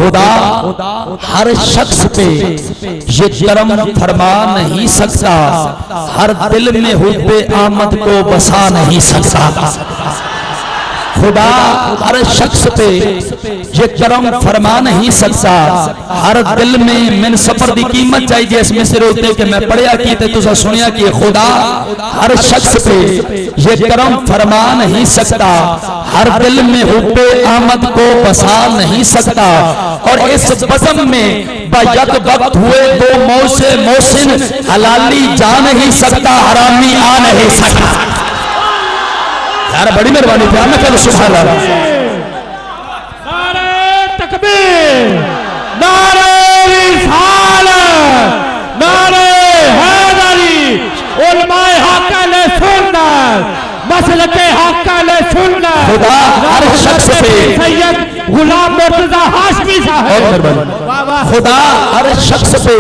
खुदा हर शख्स पे ये करम फरमा नहीं सकता, हर दिल में हुब्बे आमद को बसा नहीं सकता। खुदा हर शख्स पे ये करम फरमा नहीं सकता, हर दिल में मिन सफर दी कीमत चाहिए। इसमें से रोकते कि मैं पढ़िया की ते तुझे सुनिया कि खुदा हर शख्स पे ये करम फरमा नहीं सकता, हर दिल में हुब्बे आमद को बसा नहीं सकता। और इस बज़म में बयक वक्त हुए दो मौसे मोहसिन, हलाली जा नहीं सकता, हरामी आ नहीं सकता। यार बड़ी मेहरबानी थी, मैं कहूँ सुभान अल्लाह। नारे तकबीर, नारे रिसालत, नारे हैदरी, उलमाए हक़ अहले सुन्नत, मसलके हक़ अहले सुन्नत। खुदा हर शख्स पे सैयद गुलाम मुर्तजा हाशमी साहब, खुदा हर शख्स पे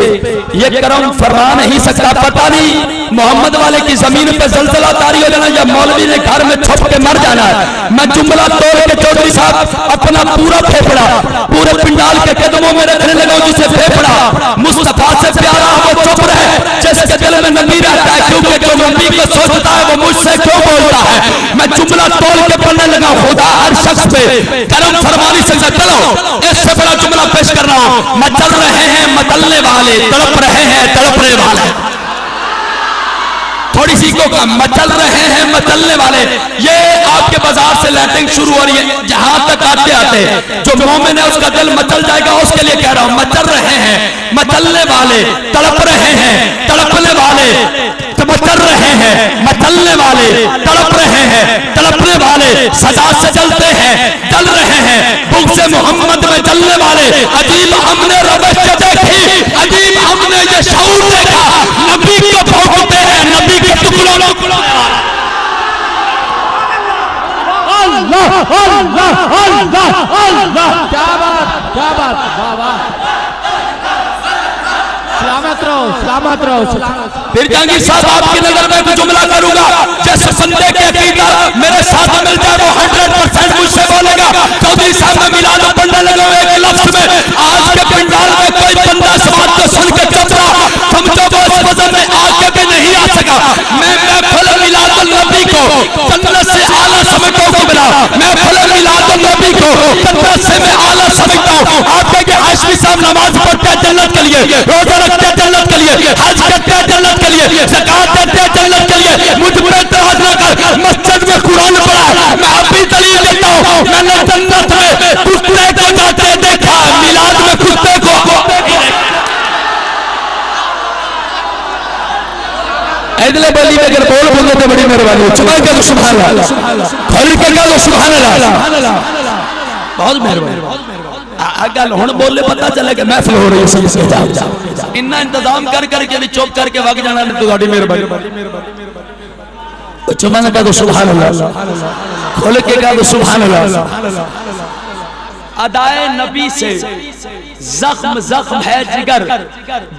ये करम फरमा नहीं सकता। पता नहीं मोहम्मद वाले की जमीन पे जलजला तारी हो जाना या मौलवी ने घर में छुप के मर जाना है। मैं जुमला तोड़ के चौधरी साहब अपना पूरा फेफड़ा पूरे पिंडाल के कदमों में रखने लगा, जिसे फेफड़ा मुस्तफा से प्यारा वो चुप रहे, जिसके दिल में नबी रहता है, क्योंकि जो नबी को सोचता है वो मुझसे क्यों बोलता है। मैं जुमला तोड़ के पढ़ने लगा, खुदा हर शख्स पे करम फरमा नहीं सकता। चलो इससे बड़ा जुमला पेश कर रहा हूं, मचल रहे हैं मचलने वाले, तड़प रहे हैं तड़पने वाले। थोड़ी सी को कम, मचल रहे हैं मचलने वाले। ये आपके बाजार से लैंडिंग शुरू हो रही है, जहां तक आते आते जो मोमिन है उसका दिल मचल जाएगा, उसके लिए कह रहा हूं मचल रहे हैं मचलने वाले, तड़प रहे हैं तड़पने वाले, मचल रहे हैं मचलने वाले, तड़प रहे हैं तड़पने वाले, सजा से जलते हैं जल रहे हैं, भूख से मोहम्मद में जलने वाले। अजीब हमने रवैश देखी, अजीब हमने ये शऊर देखा, नबी को भोंकते हैं नबी के टुकड़ों अल्लाह अल्लाह अल्लाह अल्लाह। क्या बात क्या बात, वाह वाह, सलामत रहो सलामत रहो। फिर जहांगीर साहब आपकी नजर में कुछ जुमला करूंगा, जैसे बंदे के अकीदा मेरे साथ मिल जाए वो 100% मुझसे बोलेगा। चौधरी साहब में मिलाद पढ़ने लगे एक लफ्ज में, आज के पंडाल में कोई बंदा इस बात को सुन के चुप रहा, समझो वो इस वजह में आगे भी नहीं आ सका। मैं महफिल मिलादुल नबी को जन्नत से आला समझता हूं, मैं महफिल मिलादुल नबी को जन्नत से मैं आला समझता हूं। आप कहेंगे हाशमी साहब नमाज पढ़ते हैं जन्नत के लिए, रोजा रखते हैं जन्नत के लिए, हज करते हैं जन्नत के लिए, ज़कात देते हैं जन्नत के लिए, मुझ पर एतराज न कर। मस्जिद में कुरान पढ़ा, मैं अभी दलील देता हूं, मैंने जन्नत में कुत्ते को जाते देखा, मिलाद में कुत्ते को। अगले बोली में अगर बोल बोलने तो बड़ी मेहरबानी, चुपा के सुभान अल्लाह, खोल के कहो सुभान अल्लाह, बहुत मेहरबानी। अगर हुण बोले पता चलेगा महफिल हो रही है, इन्ना इंतजाम कर करके भी चुप करके वग जाना तो थोड़ी मेहरबानी। चुपा ने कहो सुभान अल्लाह, खोल के कहो सुभान अल्लाह। अदाए नबी से जख्म जख्म है जिगर,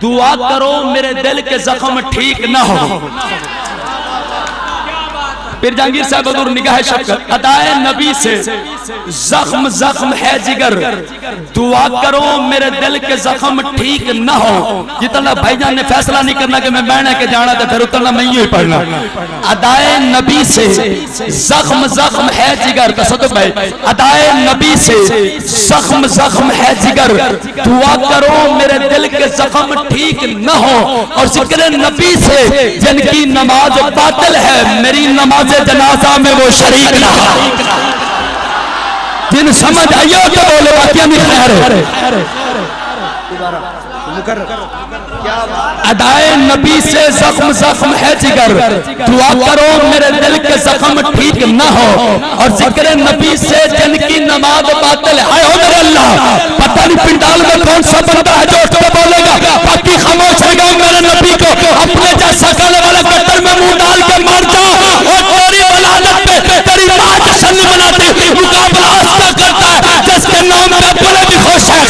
दुआ करो मेरे दिल के जख्म ठीक न हो। फिर जहांगीर साहब हजूर निगाह शफ़क़त, अदाए नबी से जख्म जख्म है जिगर, दुआ करो मेरे दिल के जख्म ठीक न हो। जितना भाईजान ने फैसला नहीं करना कि मैं बहने के जाना तो फिर उतना मैं ही पढ़ना। अदाए नबी से जख्म जख्म है जिगर, तसद्दुक़ भाई, अदाए नबी से जख्म जख्म है जिगर, दुआ करो मेरे दिल के जख्म ठीक न हो। और जिक्र नबी से जिनकी नमाज बातिल है, मेरी नमाज जनाजा में वो शरीक ना हो। जिन समझ आइए तो बोले, बाकी हमें खैर है। अदाए नबी से जख्म जख्म है जिगर, दुआ करो मेरे दिल के जख्म ठीक न हो। और जिक्र नबी से जिनकी नमाज बातिल है, हो मेरे अल्लाह, पता नहीं पिंडाल में कौन सा बंदा है जो उसको बोलेगा, बाकी खामोश है मेरे नबी को अपने जैसा करने वाले कट्टर में मुंह डाल के मार जाओ। और तेरी वलादत पे तेरी मां जश्न मनाती, मुकाबला उसका करता है जिसके नाम पे बड़े भी खुश है।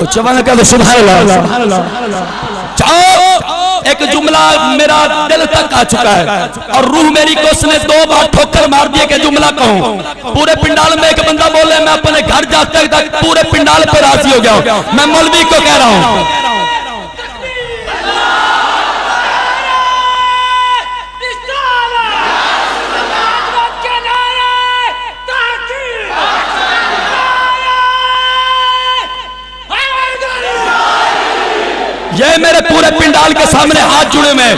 जवान कह दो सुभान अल्लाह। एक जुमला मेरा दिल तक आ चुका है और रूह मेरी को उसने 2 बार ठोकर मार दिया कि जुमला कहूं। पूरे पिंडाल में एक बंदा बोले मैं अपने घर जाते तक पूरे पिंडाल पे राजी हो गया। मैं मौलवी को कह रहा हूं ये मेरे पूरे पिंडाल के सामने हाथ जुड़े में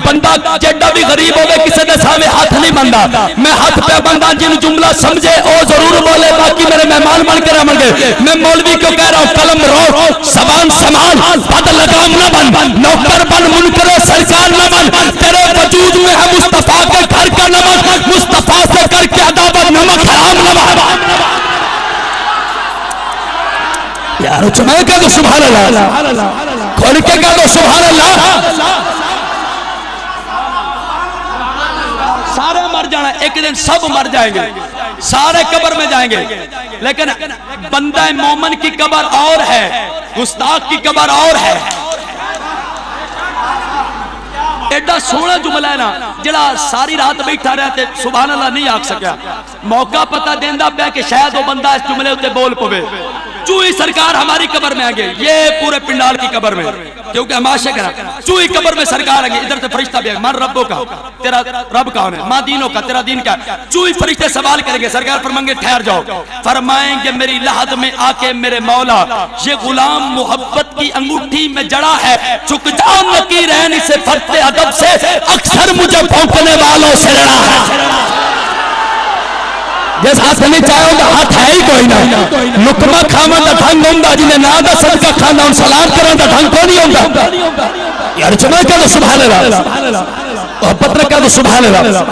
बंदा जेडा भी गरीब होवे किसी के सामने हाथ नहीं बनता। मैं हाथ पे बंदा जिन जुमला समझे ओ जरूर बोले, बाकी मेरे मेहमान बन के रह गए। मैं मौलवी को कह रहा हूं कलम रो जबान समान पद लगाम न बन, नौकर बन मुनकर सरकार न बन। तेरे वजूद में है मुस्तफा के घर का नमक, मुस्तफा से करके अदावत नमक हराम न बन। यार मैं कह दो सुभान अल्लाह, खोल के कह दो सुभान अल्लाह। सारे मर जाना एक दिन, सब मर जाएंगे, सारे कब्र में जाएंगे, लेकिन बंदा मोमन की कब्र और है, गुस्ताख की कब्र और है। एडा सोहना जुमला है ना जड़ा सारी रात बैठा रहा ते सुभान अल्लाह नहीं आख सकिया। मौका पता देंदा पे कि शायद वो बंदा इस जुमले उत्ते बोल पवे। चूही सरकार हमारी कब्र में आ गई, ये पूरे पिंडाल की कब्र में, क्योंकि हम आशिक हैं। चूही कब्र में सरकार आ गई, इधर से फरिश्ता भी आ गया, मन रब्बों का, तेरा रब कौन है, मां दीनों का, तेरा दीन क्या। चूही फरिश्ते सवाल करेंगे, सरकार फरमाएंगे ठहर जाओ। फरमाएंगे मेरी लहद में आके मेरे मौला ये गुलाम मोहब्बत की अंगूठी में जड़ा है, चुक जा नकी रहन इसे फरते अदब से, अक्सर मुझे भौंकने वालों से लड़ा है। जिस हाथ नहीं चाहे हाथ है ही कोई ना, लुकमा खावा का ढंग होंगे, जिन्हें ना का सदका खाना उन सलाम करने का ढंग को नहीं होंगे। यार चुना कह दो सुभान अल्लाह, और पत्र कह दो सुभान अल्लाह।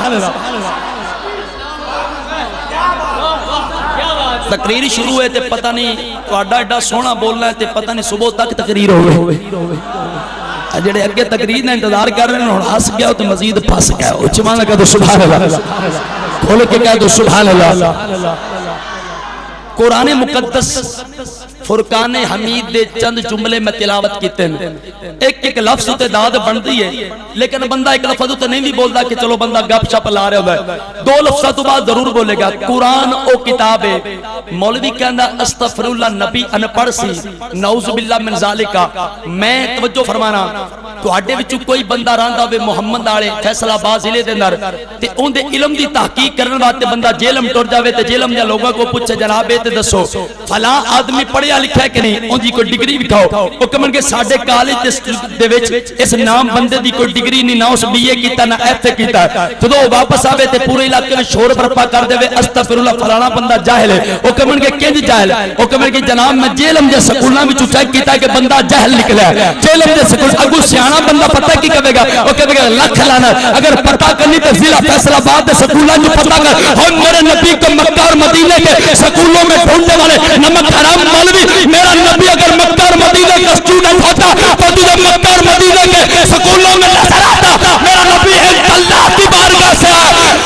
तकरीर शुरू है तो पता नहीं ਤੁਹਾਡਾ एडा सोहना बोलना है तो पता नहीं सुबह तक तकरीर होवे। जेडे अगे तकरीर का इंतजार कर रहे हैं हस गया तो मजीद फस गया। उच्चवान कह दो सुभान अल्लाह, खोल के कह दो सुभान अल्लाह। कुरान मुकद्दस फुरकान हमीद दे चंद जुमले में तिलावत कीते हैं। एक एक लफ्ज उते दाद बनती है, लेकिन बंदा एक लफ्ज उते नहीं भी बोलता कि चलो बंदा गपशप ला रहा होता है, 2 लफ्ज़ों तो बाद जरूर बोलेगा। कुरान ओ किताब है, मौलवी कहंदा अस्तगफिरुल्लाह नबी अनपढ़ सी, नऊज़ु बिल्लाह मिन ज़ालिका। मैं तवज्जो फरमाना, तुहाडे विच कोई बंदा रहिंदा होवे मुहम्मद वाले फैसलाबाद जिले दे अंदर ते उनदे इल्म दी तहकीक करन वास्ते बंदा जेलम टुर जावे ते जेलम दे लोगों को पूछे जनाब ते दसो फला आदमी पढ़िया लिखा है कि नहीं, उनकी कोई डिग्री दिखाओ। वो कहन के साडे कॉलेज दे विच इस नाम बंदे दी कोई डिग्री नहीं, ना उस बीए कीता ना एफए कीता। जदों वापस आवे ते पूरे इलाके में शोर बर्पा कर देवे अस्तगफिरुल्लाह फलाना बंदा जाहिल है। वो कहन के किंज जाहिल, वो कहन के जनाब मैं जेलम दे स्कूलों में चेक कीता कि बंदा जाहिल निकला है। जेलम दे स्कूल अगू सियाना बंदा पता की कहेगा, वो कहेगा लख लाना, अगर पता करनी तो जिला फैसलाबाद के स्कूलों में पता कर। हम मेरे नबी को मक्का और मदीने के स्कूलों में ढूंढने वाले नमक हराम मौलवी, मेरा नबी अगर मक्का और मदीने का स्टूडेंट होता तो तुझे मक्का और मदीने के स्कूलों में नजर आता। मेरा नबी है अल्लाह की बारगाह से,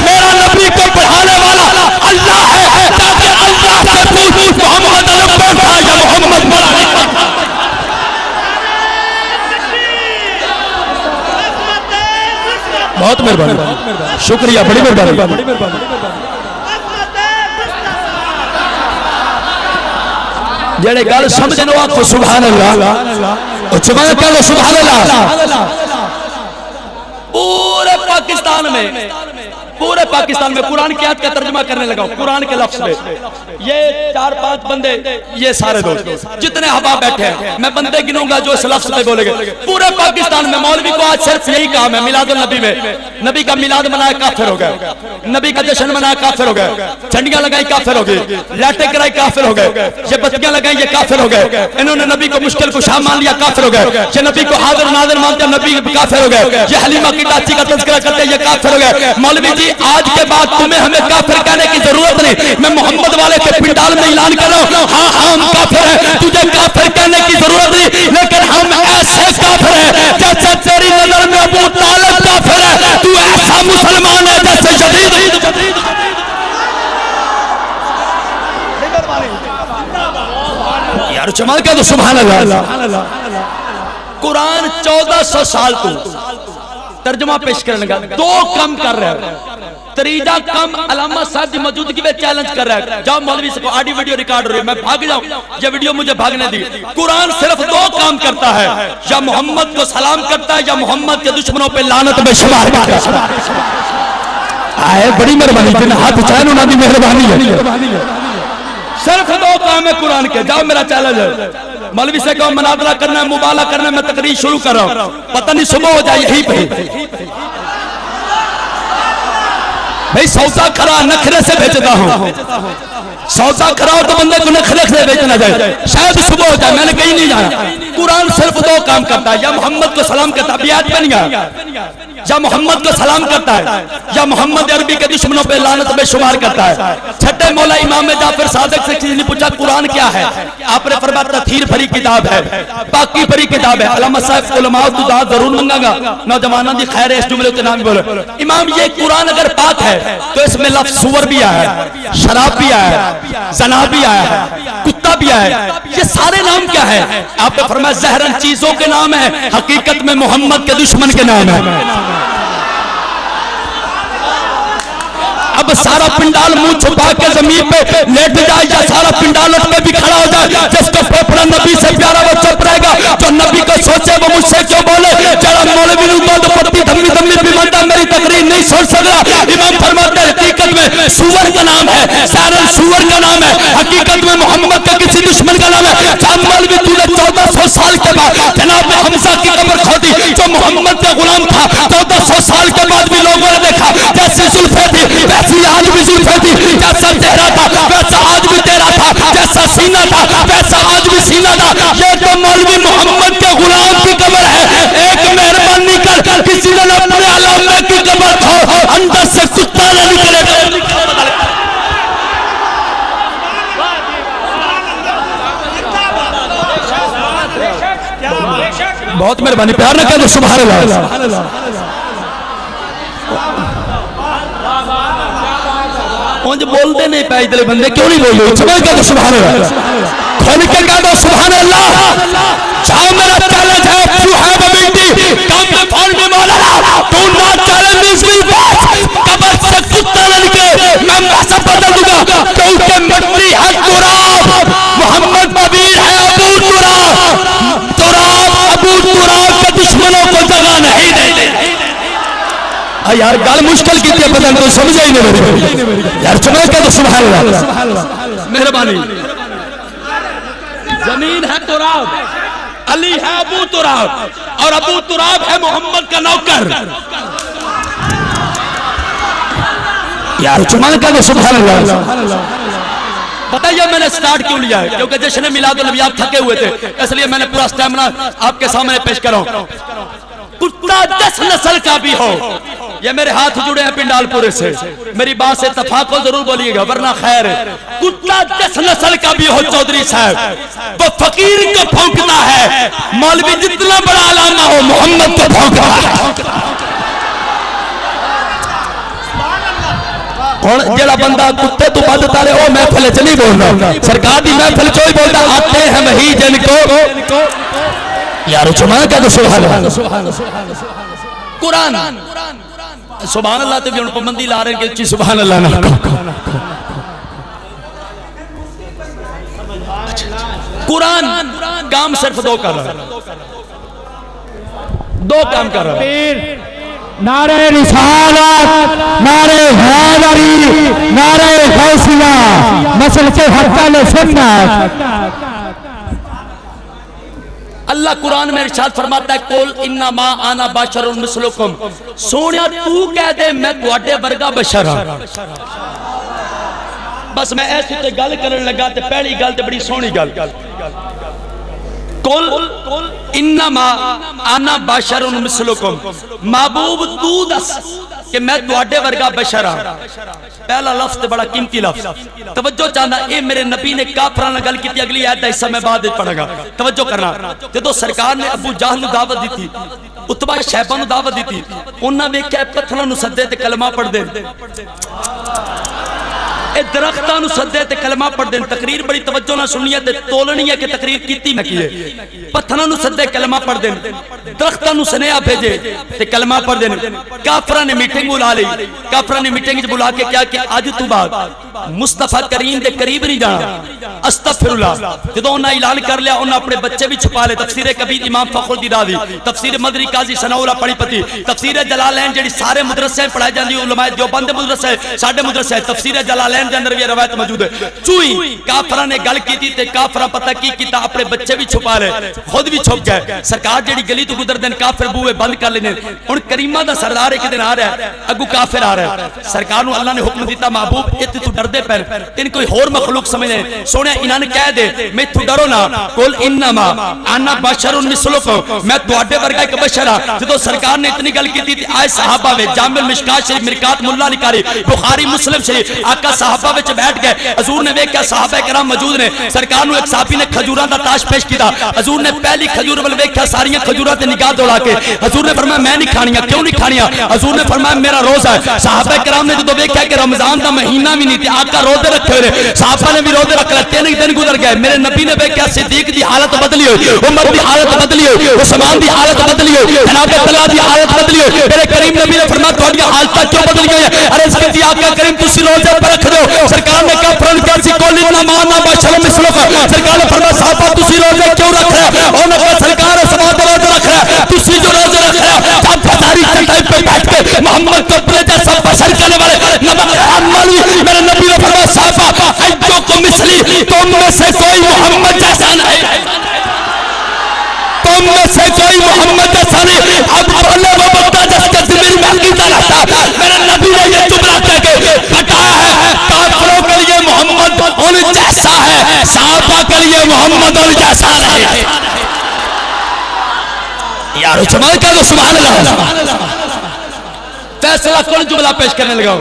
मेरा नबी को पढ़ाने वाला अल्लाह है, ताकि अल्लाह से पूछ मोहम्मद अल्लाह था या मोहम्मद पढ़ा। बहुत मेहरबानी, शुक्रिया, बड़ी मेहरबानी। जेड़े गल समझ लो आखो सुभान अल्लाह, सुभान कहो सुभान अल्लाह। पूरे पाकिस्तान में कुरान की आयत का तर्जुमा करने लगा, कुरान के लफ्ज में। ये 4-5 बंदे, ये सारे दोस्त जितने हवा बैठे हैं, मैं बंदे गिनूंगा जो इस लफ्ज में बोलेंगे। पूरे पाकिस्तान में मौलवी को आज सिर्फ यही काम है, मिलादुल नबी में नबी का मिलाद मनाया काफिर हो गए, नबी का जश्न मनाया काफिर हो गए, झंडियां लगाई काफिर हो गई, लाटें कराई काफिर हो गए, ये बत्तियां लगाई ये काफिर हो गए, इन्होंने नबी को मुश्किल कुशा मान लिया काफिर हो गए, ये नबी को हाजिर नाजिर मानते नबी काफिर हो गए, ये हलीमा की दाची का तज़किरा करते ये काफिर हो गए। मौलवी जी आज के बाद तुम्हें हमें काफिर कहने की जरूरत नहीं, मैं मोहम्मद वाले के पिंडाल में ऐलान कर रहा हूं, हाँ हम काफिर हैं, तुझे काफिर कहने की जरूरत नहीं, लेकिन हम ऐसे काफिर हैं जैसे तेरी नजर में अबू तालिब काफिर है, तू ऐसा मुसलमान है जैसे यजीद। यार चमल के तो सुभान अल्लाह। कुरान 1400 साल तो तर्जुमा पेश करने लगा, दो कम कर रहा है। तीजा कम अलामा साहब की मौजूदगी में चैलेंज कर रहा है, जाओ मौलवी से ऑडियो वीडियो रिकॉर्ड हो रही है, मैं भाग जाऊं, ये वीडियो मुझे भागने दी। कुरान सिर्फ दो काम करता है, या मोहम्मद को सलाम करता है या मोहम्मद के दुश्मनों पे लानत में शुमार करता है। बड़ी मेहरबानी, जिन्हें हाथ उठाए उन्होंने मेहरबानी है। सिर्फ दो काम है कुरान के, जाओ मेरा चैलेंज है। मौलवी से कहो मुनाजरा करना है, मुबाला करना है, मैं तकरीर शुरू कर रहा हूं, पता नहीं सुबह हो जाए यहीं पे। भाई सौदा खरा नखरे से बेचता हूं, सौदा खरा हो तो बंदे को नखरे से बेचना जाए, शायद सुबह हो जाए, मैंने कहीं नहीं जाना। कुरान सिर्फ दो काम करता है, या मोहम्मद को सलाम करता है, बियात पे नहीं गया, या मोहम्मद को सलाम करता है या मोहम्मद अरबी के दुश्मनों पे लानत में शुमार करता है। छठे मौला इमाम जाफर सादिक से किसी ने पूछा कुरान क्या है, आपने फरमाया तथीर भरी किताब है, बाकी भरी किताब है। अल्लामा साहब उलमा तो दाद जरूर मंगागा, नौजवानों की खैर है, इस जुमले के नाम बोलो इमाम, ये कुरान अगर पाक है तो इसमें लफ्ज़ सुअर भी आया है, शराब भी आया है, जना भी आया है, कुत्ता भी आया है, ये सारे नाम क्या है? आपने फरमाया जहरन चीजों के नाम है, हकीकत में मोहम्मद के दुश्मन के नाम है। अब सारा पिंडाल मुंह छुपा के जमीन पे लेट जाए या सारा पिंडाल उठ पे भी खड़ा हो जाए, जिसका फेफड़ा नबी से प्यारा वो चुप रहेगा, जो नबी को सोचे वो मुझसे क्यों बोले, जरा मौलवी तो पत्ती धम्मी धम्मी बीमार मेरी तकरीर नहीं सुन सकता। इमाम फरमाते हैं हकीकत में सुअर का नाम है, सारन सुअर का नाम है, हकीकत में मोहम्मद का किसी दुश्मन का नाम है। मौलवी तूने 1400 साल के बाद जनाब हमजा की कब्र खोदी, जो मोहम्मद का गुलाम था, 1400 साल के बाद भी लोगों ने देखा जैसी जुल्फे थी वैसी आज भी जुल्फे थी, जैसा चेहरा था वैसा आज भी चेहरा था, जैसा सीना था वैसा आज भी सीना था। ये तो मौलवी मोहम्मद के गुलाम की कब्र है। एक मेहरबानी कर किसी ने अपने अलामा की कब्र खो, अंदर से कुत्ता न निकले। बहुत मेहरबानी, प्यार न कर सुभान अल्लाह। बोलते नहीं पाए इतने बंदे क्यों नहीं बोल रहे? समझ गए सुभान अल्लाह, खोल के कह दो सुभान अल्लाह। चाहो मेरा चैलेंज है, you have ability come to find me मौलाना, do not challenge this will pass, कब्र से कुत्ता न निकले, मैं मजहब बदल दूंगा, क्योंकि मट्टी है तुराब, मोहम्मद कबीर है अबू तुराब, तुराब अबू तुराब के दुश्मनों को जगह नहीं देते। यार गल मुश्किल की बदल तो समझ ही नहीं यार, चुना के तो सुभान अल्लाह मेहरबानी। जमीन है तुराब, अली है अबू तुराब, और अबू तुराब है मोहम्मद का नौकर। यार चुना के तो सुभान अल्लाह। बताइए मैंने स्टार्ट क्यों लिया है? क्योंकि जश्न मिलादुल नबी आप थके हुए थे, इसलिए मैंने पूरा स्टैमिना आपके सामने पेश कर रहा हूं। कुत्ता 10 नस्ल का भी हो, ये मेरे हाथ जुड़े हैं पिंडालपुर से, मेरी बात से इत्तफाक को जरूर बोलिएगा वरना खैर। कुत्ता 10 नस्ल का भी हो चौधरी साहब, वो फकीर को भौंकता है, मौलवी जितना बड़ा अलामा हो मोहम्मद को भौंकता है। और जेड़ा बंदा कुत्ते तो बद ताले ओ महफिल च नहीं बोलना, सरकार की महफिल चो ही बोलता, आते हैं वही जिनको यार चुना क्या तो सुभान अल्लाह। कुरान सुभान अल्लाह तो भी उन पाबंदी ला रहे हैं कि सुभान अल्लाह ना कुरान काम सिर्फ दो कर रहा है, दो काम कर रहा है। नारे रिसालत, नारे हैदरी, नारे गौसिया, मसल के हक़ सुन्नत। अल्लाह कुरान में इरशाद फरमाता है कुल इन्नमा आना बशरुन मिसलुकुम, सोनिया तू कह दे मैं तुहाडे वर्गा बशर हां। बस मैं ऐसे ते गल करन लगा ते पहली गल ते बड़ी सोहनी गल, कुल इन्नमा आना बशरुन मिसलुकुम, महबूब तू दस कि मैं तुहाडे वर्गा बशर हां। पहला लफ्ज बड़ा कीमती लफ्ज, तवज्जो चाहना, ये मेरे नबी ने काफिरां नाल गल की, अगली आयत का हिस्सा मैं बाद में पढ़ांगा, तवज्जो करना। जदों सरकार ने अबू जहल नूं दावत दी थी, उतबा शैबा नूं दावत दी थी, उन्हां वेख्या पत्थरां नूं सद्दे ते कलमा पढ़दे, ए दरख्तां नूं सदे ते कलमा पढ़दे ने। तकरीर बड़ी तवज्जो नाल सुननी है ते तोलनी है कि तकरीर कीती मैं की है। पत्थरां नूं सदे कलमा पढ़दे ने, दरख्तां नूं सुनेहा भेजे ते कलमा पढ़दे ने। काफरां ने मीटिंग बुला ली, काफरां ने मीटिंग च बुला के क्या कि अज तू बाद मुस्तफा करीम दे करीब नहीं जाना। अस्तगफिरुल्लाह। जदों उन्हां ऐलान कर लिया, उन्हां अपने बच्चे भी छुपा ले। तफसीर कबीर इमाम फखरुद्दीन राज़ी, तफसीर मदरी काजी सनाउल्लाह पढ़ी, तफसीर जलालैन जेडी सारे मदरसे पढ़ाई जाती, उलमाए देवबंद मदरसे साडे मदरसे, तफसीर जलालैन दे अंदर भी रवायत मौजूद है। चूई काफरां ने गल कीती ते काफरां पता की कीता, अपने बच्चे भी छुपा ले, खुद भी छुप गए। सरकार जेडी गली तो गुजरदे ने काफिर बूहे बंद कर लेने। हुण करीमा दा सरदार एक दिन आ रहा है, अगू काफिर आ रहा है। सरकार नूं अल्लाह ने हुक्म दिता, महबूब इत्थे तू डरदे पैन, तेन कोई होर मखलूक समझदे सोने, इन्हां ने कह दे मैथों डरो ना, कुल इन्नमा अन्ना बशरुन मिसलुकुम, मैं तुहाडे वर्गा एक बशर हां। जदों सरकार ने इतनी गल कीती ते आए सहाबा वे जामिल मिशकात शरीफ मिरकात मुल्ला लिकारी बुखारी मुस्लिम शरीफ, आका सहाबा विच बैठ गए। हजूर ने वेख्या सहाबा किराम मौजूद ने। सरकार नूं एक सहाबी ने खजूरां दा ताश पेश कीता। हजूर ने पहली खजूर वल वेख्या, सारियां खजूरां ते निगाह दौड़ा के हजूर ने फरमाया मैं नहीं खानियां। क्यों नहीं खानियां? हजूर ने फरमाया मेरा रोजा है। सहाबा किराम ने जदों वेख्या कि रमजान दा महीना भी नहीं ते आका रोजे रखे हुए ने, सहाबा ने भी रोजे रख लिया। 3 दिन गुजर गए। मेरे नबी ने वेख्या सिद्दीक दी हालत बदली हुई, उमर दी हालत बदली हुई, उस्मान दी हालत बदली हुई, जनाब अब्दुल्लाह दी हालत बदली हुई। मेरे करीम नबी ने फरमाया तुहाडी हालत क्यों बदल गई है? अर्ज कीती आका करीम तुसी रोजे पर रख दो। सरकार ने कहा फरन क्या सी कोल इतना माना बशर मिसलुकुम। सरकार ने फरमाया साहबा तुसी रोजे क्यों रख रहे हो? उन्होंने कहा सरकार समात रोजे रख रहा है, तुसी जो रोजे रख रहे हो जब फसारी चटाई पे बैठ के मोहम्मद को अपने जैसा बशर करने वाले नबी अमल। मेरे नबी ने फरमाया साहबा अज्जो को मिसली, तुम में से कोई मोहम्मद जैसा नहीं, तुम में से कोई मोहम्मद जैसा नहीं। अब बोले वो बंदा जिसके ज़मीर में अकीदा रहता। मेरे नबी ने ये जुमला कह के बताया है काफिरों के लिए मोहम्मद उन जैसा है, सहाबा के लिए मोहम्मद उन जैसा नहीं। यार जमाल का तो सुभान अल्लाह। फैसला कौन जुमला पेश करने लगा?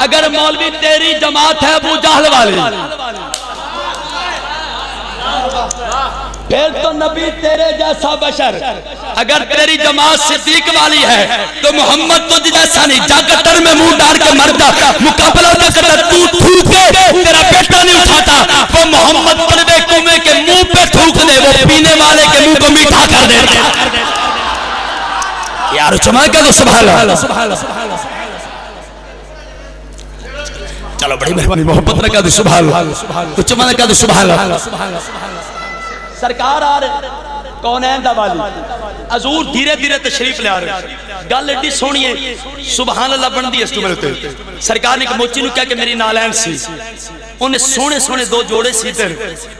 अगर मौलवी तेरी जमात है अबू जहल वाली, फिर तो नबी तेरे जैसा बशर। अगर तेरी जमात सिद्दीक वाली है तो मोहम्मद तुझ जैसा नहीं। जा कतर में मुंह डाल के मर जा, मुकाबला न कर। तू थूके तेरा बेटा नहीं उठाता, वो मोहम्मद कड़वे कुएं के मुंह पे थूक दे, वो पीने वाले के मुंह को मीठा कर दे। यार चमा का तो सुभान अल्लाह। चलो बड़ी मेहरबानी, मोहब्बत ने कहा सुभान अल्लाह, तो चमा ने कहा सुभान अल्लाह। सरकार आ रहे कौनैन दा वाली, हजूर धीरे धीरे तशरीफ ले आ रहे। गल एडी सोहनी है, सुभान अल्लाह बनदी है। इस जुमले ते सरकार ने एक मोची नूं कहा कि मेरी नालैन सी, उन्हें सोहने सोहने 2 जोड़े सी। इधर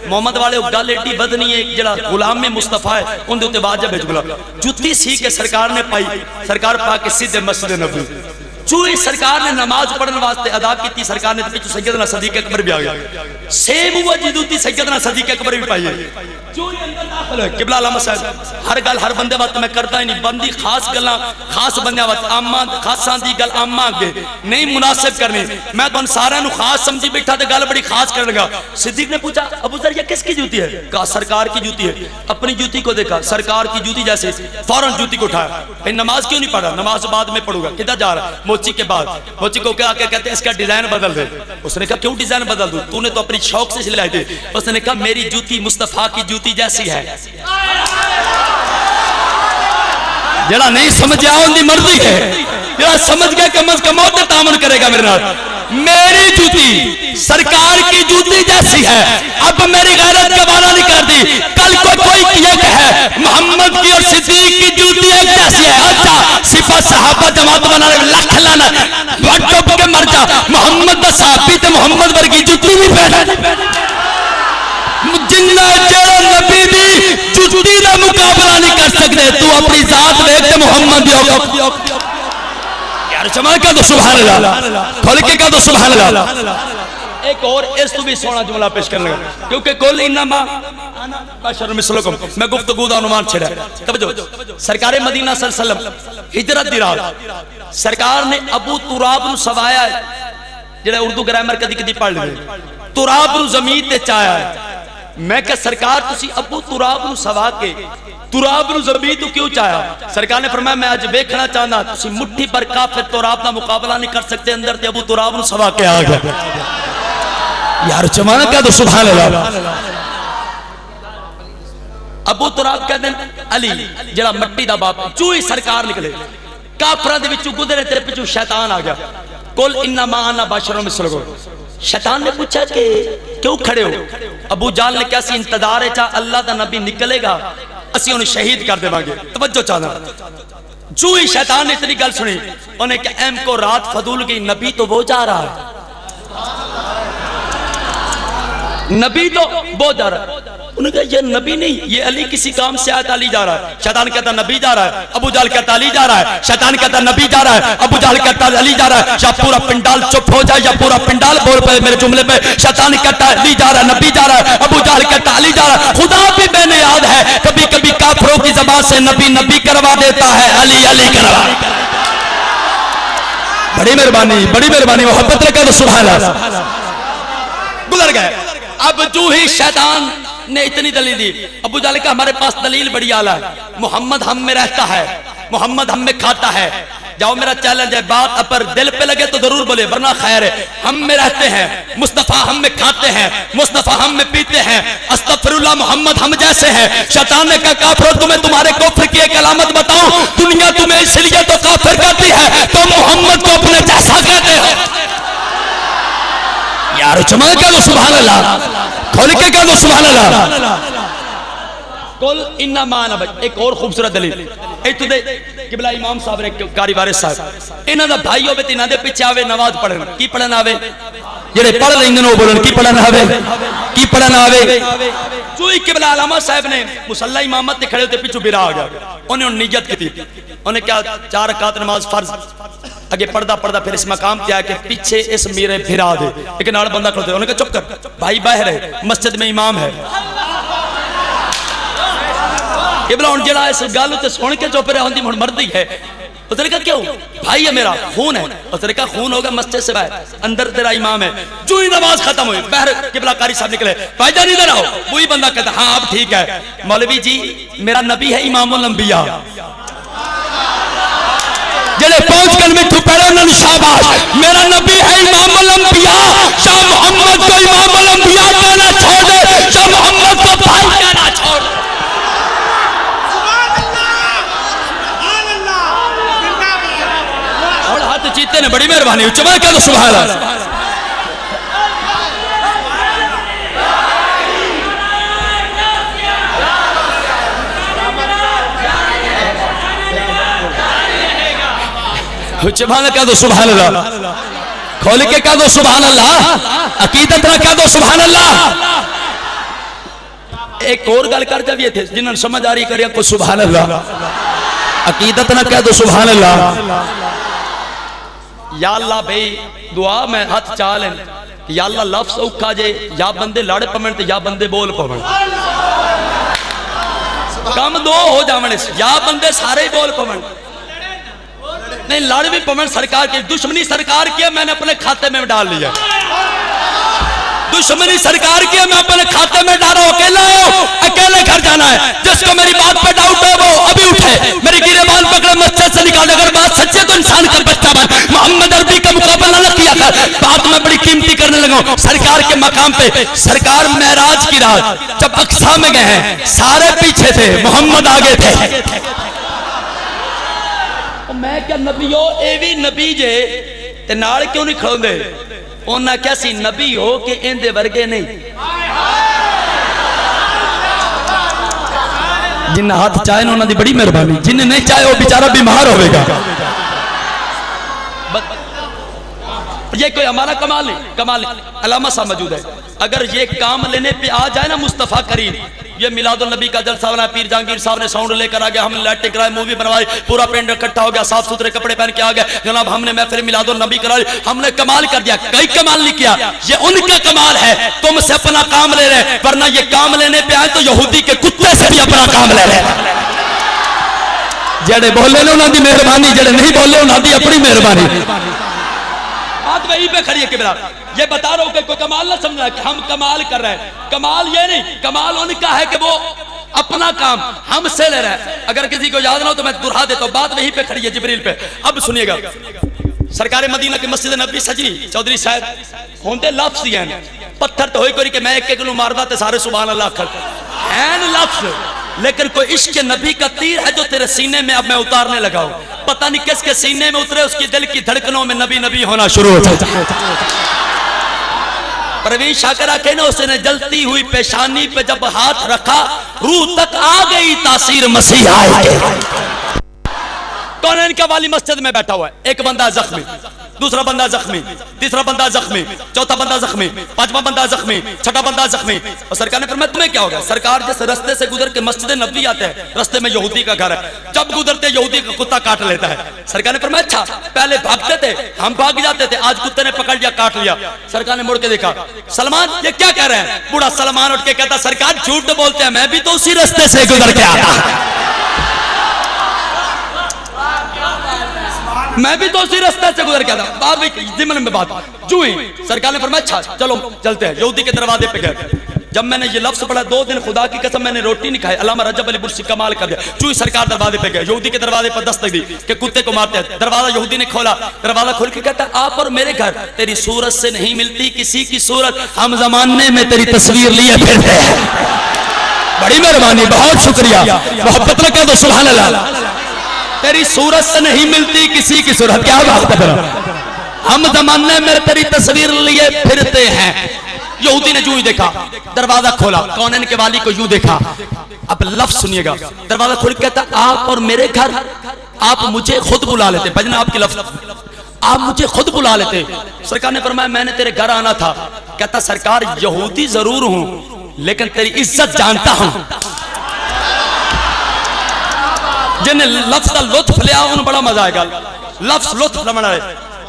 मोहम्मद वाले गल एडी बदनी है, जड़ा गुलाम में मुस्तफा है उनके उत्ते वाजिब है जुमला। जुत्ती सी के सरकार ने पाई, सरकार पा के सीधे मस्जिद नबी चूई सरकार ने नमाज पढ़ने वास्ते अदा की। सरकार ने पिछू सैयदना सदीक अकबर भी आ गया, सेम हुआ जदूती सैयदना सदीक अकबर भी पाई है। किबला आलम साहब हर गल हर बंदे वास्ते मैं करता ही नहीं, बंदी खास गल्लां खास बंदे वास्ते, आमा खासां दी गल आमा अगे नहीं मुनासिब करनी। मैं तुम सारे खास समझी बैठा तो गल बड़ी खास कर लगा। सिद्दीक ने पूछा अबू जर ये किसकी जूती है? कहा सरकार की जूती है। अपनी जूती को देखा, सरकार की जूती जैसे, फौरन जूती को उठाया। भाई नमाज क्यों नहीं पढ़ा? नमाज बाद में पढ़ूंगा। किधर जा रहा? मोची के बाद। मोची को क्या कहते हैं इसका डिजाइन बदल दे। उसने कहा क्यों डिजाइन बदल दूं? तूने तो अपनी शौक से सिलाई थी। उसने कहा मेरी जूती मुस्तफा की जूती जैसी है। जरा नहीं समझा उनकी मर्जी है, जरा समझ गया कम से कम और तामन करेगा मेरे नाल। मेरी जूती सरकार की जूती जैसी है। अब मेरी गैरत गवारा नहीं कर दी। कल को कोई ये कहे मोहम्मद की और सिद्दीक की जूती एक जैसी है, अच्छा सिफा सहाबा जमात बना लख लाना डुब के मर जा। मोहम्मद दा सहाबी ते मोहम्मद वर्गी जूती भी पहन, जिन्ना जेड़ा नबी दी जूती दा मुकाबला नहीं कर सकते। तू अपनी जात देख ते मोहम्मद दी यार जमा का तो सुभान अल्लाह, खोल के का तो सुभान अल्लाह। एक और इस तो भी सोना जुमला पेश करने लगा, क्योंकि कुल इन्नमा बशरुम मिसलुकुम मैं गुफ्तगू दा अनुमान छेड़ा। तवज्जो, सरकार मदीना सल्लल्लाहु अलैहि वसल्लम हिजरत दी रात सरकार ने अबू तुराब नु सवाया, जेड़ा उर्दू ग्रामर कदी कदी पढ़ ले, तुराब नु जमीन ते चाया। मैं क्या सरकार तुसी अबू तुराब नु सवा के तुराब नु जमीन तो क्यों चाया? सरकार ने फरमाया मैं आज देखना चाहना तुसी मुट्ठी पर काफिर तुराब दा मुकाबला नहीं कर सकते, अंदर ते अबू तुराब नु सवा के आ गया। यार जमाना क्या तो सुभान अल्लाह। अबू तुराब कहते हैं अली जरा मट्टी दा बाप चू ही सरकार निकले काफरा दे विचों गुजरे तेरे पिछू शैतान आ गया। कुल इन्ना मा अना बशरुम मिसलुकुम। शैतान ने पूछा कि क्यों खड़े हो? अबू जाल ने कहा सी इंतजार है चा अल्लाह दा नबी निकलेगा असी उन्हें शहीद कर देवांगे। तवज्जो चाहना जो ही शैतान ने इतनी गल सुनी उन्हें कहा एम को रात फजूल गई नबी तो वो जा रहा है नबी तो वो जा रहा है। उन्होंने कहा ये नबी नहीं ये अली किसी काम से आया अली जा रहा है। शैतान कहता नबी जा रहा है अबू जाल कहता अली जा रहा है। शैतान कहता नबी जा रहा है अबू जाल कहता अली जा रहा है। या पूरा पिंडाल चुप हो जाए या पूरा पिंडाल बोल पे मेरे जुमले पे। शैतान कहता अली जा रहा है नबी जा रहा है अबू जाल कहता अली जा रहा है। खुदा भी मैंने याद है कभी कभी काफिरों की ज़बान से नबी नबी करवा देता है अली अली करवा। बड़ी मेहरबानी मोहब्बत रखा तो सुभान अल्लाह। गुजर गए। अब जो ही शैतान ने इतनी दलील दी अबू जाल का हमारे पास दलील बड़ी आला है। मोहम्मद हम में रहता है मोहम्मद हम में खाता है। जाओ मेरा चैलेंज है बात अपर दिल पे लगे तो जरूर बोले वरना खैर है। हम में रहते हैं मुस्तफा हम में खाते हैं मुस्तफा हम में पीते हैं अस्तगफिरुल्लाह मोहम्मद हम जैसे हैं। शैतान ने कहा काफिर तुम्हें तुम्हारे कुफ्र की एक अलामत बताऊं दुनिया तुम्हें इसलिए तो काफिर कहती है तुम मोहम्मद को अपने जैसा कहते हो। यार जमा क्या दो सुभान अल्लाह खोल के क्या दो सुभान अल्लाह। कुल इन्ना माना भाई एक और खूबसूरत दलील इतु दे किबला इमाम साहब ने कारी वारिस साहब इन्हां दा भाई होवे ते इन्हां दे पीछे आवे नमाज पढ़न की पढ़न आवे जेड़े पढ़ लेंदे ने बोलन की पढ़न आवे की पढ़न आवे। जो ही किबला अलामा साहब ने मुसल्ला इमामत ते खड़े होते पीछे बिरा आ गया उन्हें नियत की उन्हें क्या 4 रकात नमाज फर्ज अगे पढ़दा पढ़दा फिर इस मकाम पे आके पीछे इस मेरे फिरा दे एक नाल बंदा खड़ोते उन्होंने कहा चुप कर भाई बाहर है मस्जिद में इमाम है। इब्रा हुन जेड़ा इस गल ते सुन के चुप रहा हुंदी हुन मरदी है। उसने कहा क्यों भाई है मेरा खून है। उसने कहा खून होगा मस्जिद से बाहर अंदर तेरा इमाम है। जो ही नमाज खत्म हुई बाहर किबला कारी साहब निकले भाईजान इधर आओ। वही बंदा कहता हाँ अब ठीक है मौलवी जी मेरा नबी है इमामुल अंबिया जेड़े 5 कलमे पढ़े उन्होंने शाबाश। मेरा नबी है इमामुल अंबिया शाह मोहम्मद को इमामुल अंबिया कहना छोड़ दे शाह मोहम्मद को भाई कहना छोड़ दे। और हाथ जीते ने बड़ी मेहरबानी चमक क्या तो सुभान अल्लाह। जबान कह दो सुभान अल्लाह खोल के कह दो सुभान अल्लाह अकीदत ना कह दो सुभान अल्लाह। एक और गल कर जाइए थे जिन्होंने समझ आ रही करिए को सुभान अल्लाह अकीदत ना कह दो सुभान अल्लाह। या अल्लाह भाई दुआ में हाथ चाल या अल्लाह लफ्ज औखा जे या बंदे लड़ पवन या बंदे बोल पवन कम दो हो जावन या बंदे सारे बोल पवन नहीं लड़ भी पवन सरकार की दुश्मनी सरकार की मैंने अपने खाते में डाल लिया। दुश्मनी सरकार की मैं अपने खाते में डाल रहा हूं अकेले घर जाना है। जिसको मेरी बात पे डाउट है वो अभी उठे मेरी गिरेबान पकड़े मस्जिद से निकाले। अगर बात सच्ची है तो इंसान का बच्चा बन मोहम्मद अरबी का मुकाबला न किया कर। बात मैं बड़ी कीमती करने लगा सरकार के मकाम पे। सरकार महराज की रात जब अक्सा में गए हैं सारे पीछे थे मोहम्मद आगे थे। मैं क्या नबी हो ए भी नबी जे ते नाल क्यों नहीं खड़ोंदे उन्हें क्या सी नबी हो कि इंदे वर्गे नहीं। जिन्हें हाथ चाहे उन्होंने दी बड़ी मेहरबानी जिन्हें नहीं चाहे वो बेचारा बीमार होगा। ये कोई हमारा कमाल नहीं अलामा साहब मौजूद है। अगर ये काम लेने पे आ जाए ना मुस्तफा करीम ये मिलादुल नबी का जलसा वाला पीर जहांगीर साहब ने साउंड लेकर आ गया हमने लाइट कराई मूवी बनवाई पूरा पेंड इकट्ठा हो गया साफ सुथरे कपड़े पहन के आ गए जनाब हमने महफिल मिलादुल नबी कराई हमने कमाल कर दिया। कई कमाल नहीं किया ये उनका कमाल है तुमसे अपना काम ले रहे वरना ये काम लेने पे आए तो यहूदी के कुत्ते से भी अपना काम ले रहे। जेड़े बोले उन्होंने मेहरबानी जेड़े नहीं बोले उन्होंने अपनी मेहरबानी। बात वहीं पे खड़ी है कि ये बता रहा हूं कि कोई कमाल ना समझना कि हम कमाल कर रहे हैं। कमाल ये नहीं कमाल उनका है कि वो अपना काम हमसे ले रहा है। अगर किसी को याद ना हो तो मैं दोहरा देता हूं बात वहीं पे खड़ी है जिब्रील पे। अब सुनिएगा सरकार मदीना की मस्जिद नबी सजी चौधरी साहब होंदे लफ्ज़ ही हैं पत्थर तो होई कोई कि मैं एक नूं मारदा ते सारे सुभान अल्लाह आखर हैं लफ्ज़, लेकिन कोई इश्क नबी का तीर है जो तेरे सीने में अब मैं उतारने लगा हूं। पता नहीं किसके सीने में उतरे, उसकी दिल की धड़कनों में नबी नबी होना शुरू हो जाए। परवीन शाकरा के ना उसने जलती हुई पेशानी पे जब हाथ रखा रूह तक आ गई तासीर मसीह आए। कौन है इनका वाली मस्जिद में बैठा हुआ है, एक बंदा जख्मी, दूसरा बंदा जख्मी, तीसरा बंदा जख्मी, चौथा बंदा जख्मी, पांचवा बंदा जख्मी, छठा बंदा जख्मी। और सरकार ने फरमाया तुम्हें क्या हो गया? सरकार जिस रास्ते से गुजर के मस्जिद नबी आते हैं, रास्ते में यहूदी का घर है, जब गुजरते यहूदी का कुत्ता काट लेता है। सरकार ने फरमाया अच्छा पहले भागते थे हम भाग जाते थे, आज कुत्ते ने पकड़ लिया काट लिया। सरकार ने मुड़ के देखा, सलमान ये क्या कह रहे हैं? बूढ़ा सलमान उठ के कहता सरकार झूठ बोलते हैं, मैं भी तो उसी रास्ते से गुजर के आया, मैं भी तो उसी रास्ते से गुजर गया था। बात जिमन में बात चुई। सरकार ने फरमाया अच्छा चलो चलते हैं। यहूदी के दरवाजे पे गए। जब मैंने ये लफ्ज़ पढ़ा 2 दिन खुदा की कसम मैंने रोटी नहीं खाई। अल्लामा रजब अली बुर्सी कमाल कर दिया। चुई सरकार दरवाजे पे गए, यहूदी के दरवाजे पर दस्तक दी कि कुत्ते को मारते हैं। दरवाजा यहूदी ने खोला, दरवाजा खोल के कहता आप और मेरे घर तेरी सूरत से नहीं मिलती किसी की सूरत, हम जमाने में तेरी तस्वीर लिए फिरते हैं। बड़ी मेहरबानी, बहुत शुक्रिया, मोहब्बत न कह दो सुभान अल्लाह। तेरी सूरत से नहीं मिलती किसी की सूरत, क्या बात है, हम जमाने में तेरी तस्वीर लिए फिरते हैं। यहूदी ने यूं ही देखा, दरवाजा खोला, कौनैन के वाली को यूं देखा। अब लफ्ज़ सुनिएगा, दरवाजा खोल के कहता आप और मेरे घर आप मुझे खुद बुला लेते, भजना आपके लफ्ज़, आप मुझे खुद बुला लेते। सरकार ने फरमाया मैंने तेरे घर आना था। कहता सरकार यहूदी जरूर हूं लेकिन तेरी इज्जत जानता हूं। जिन्हें लफ्ज़ का लुत्फ लिया उन्हें बड़ा मजा आएगा। लफ्ज़ लुत्फ लमना है।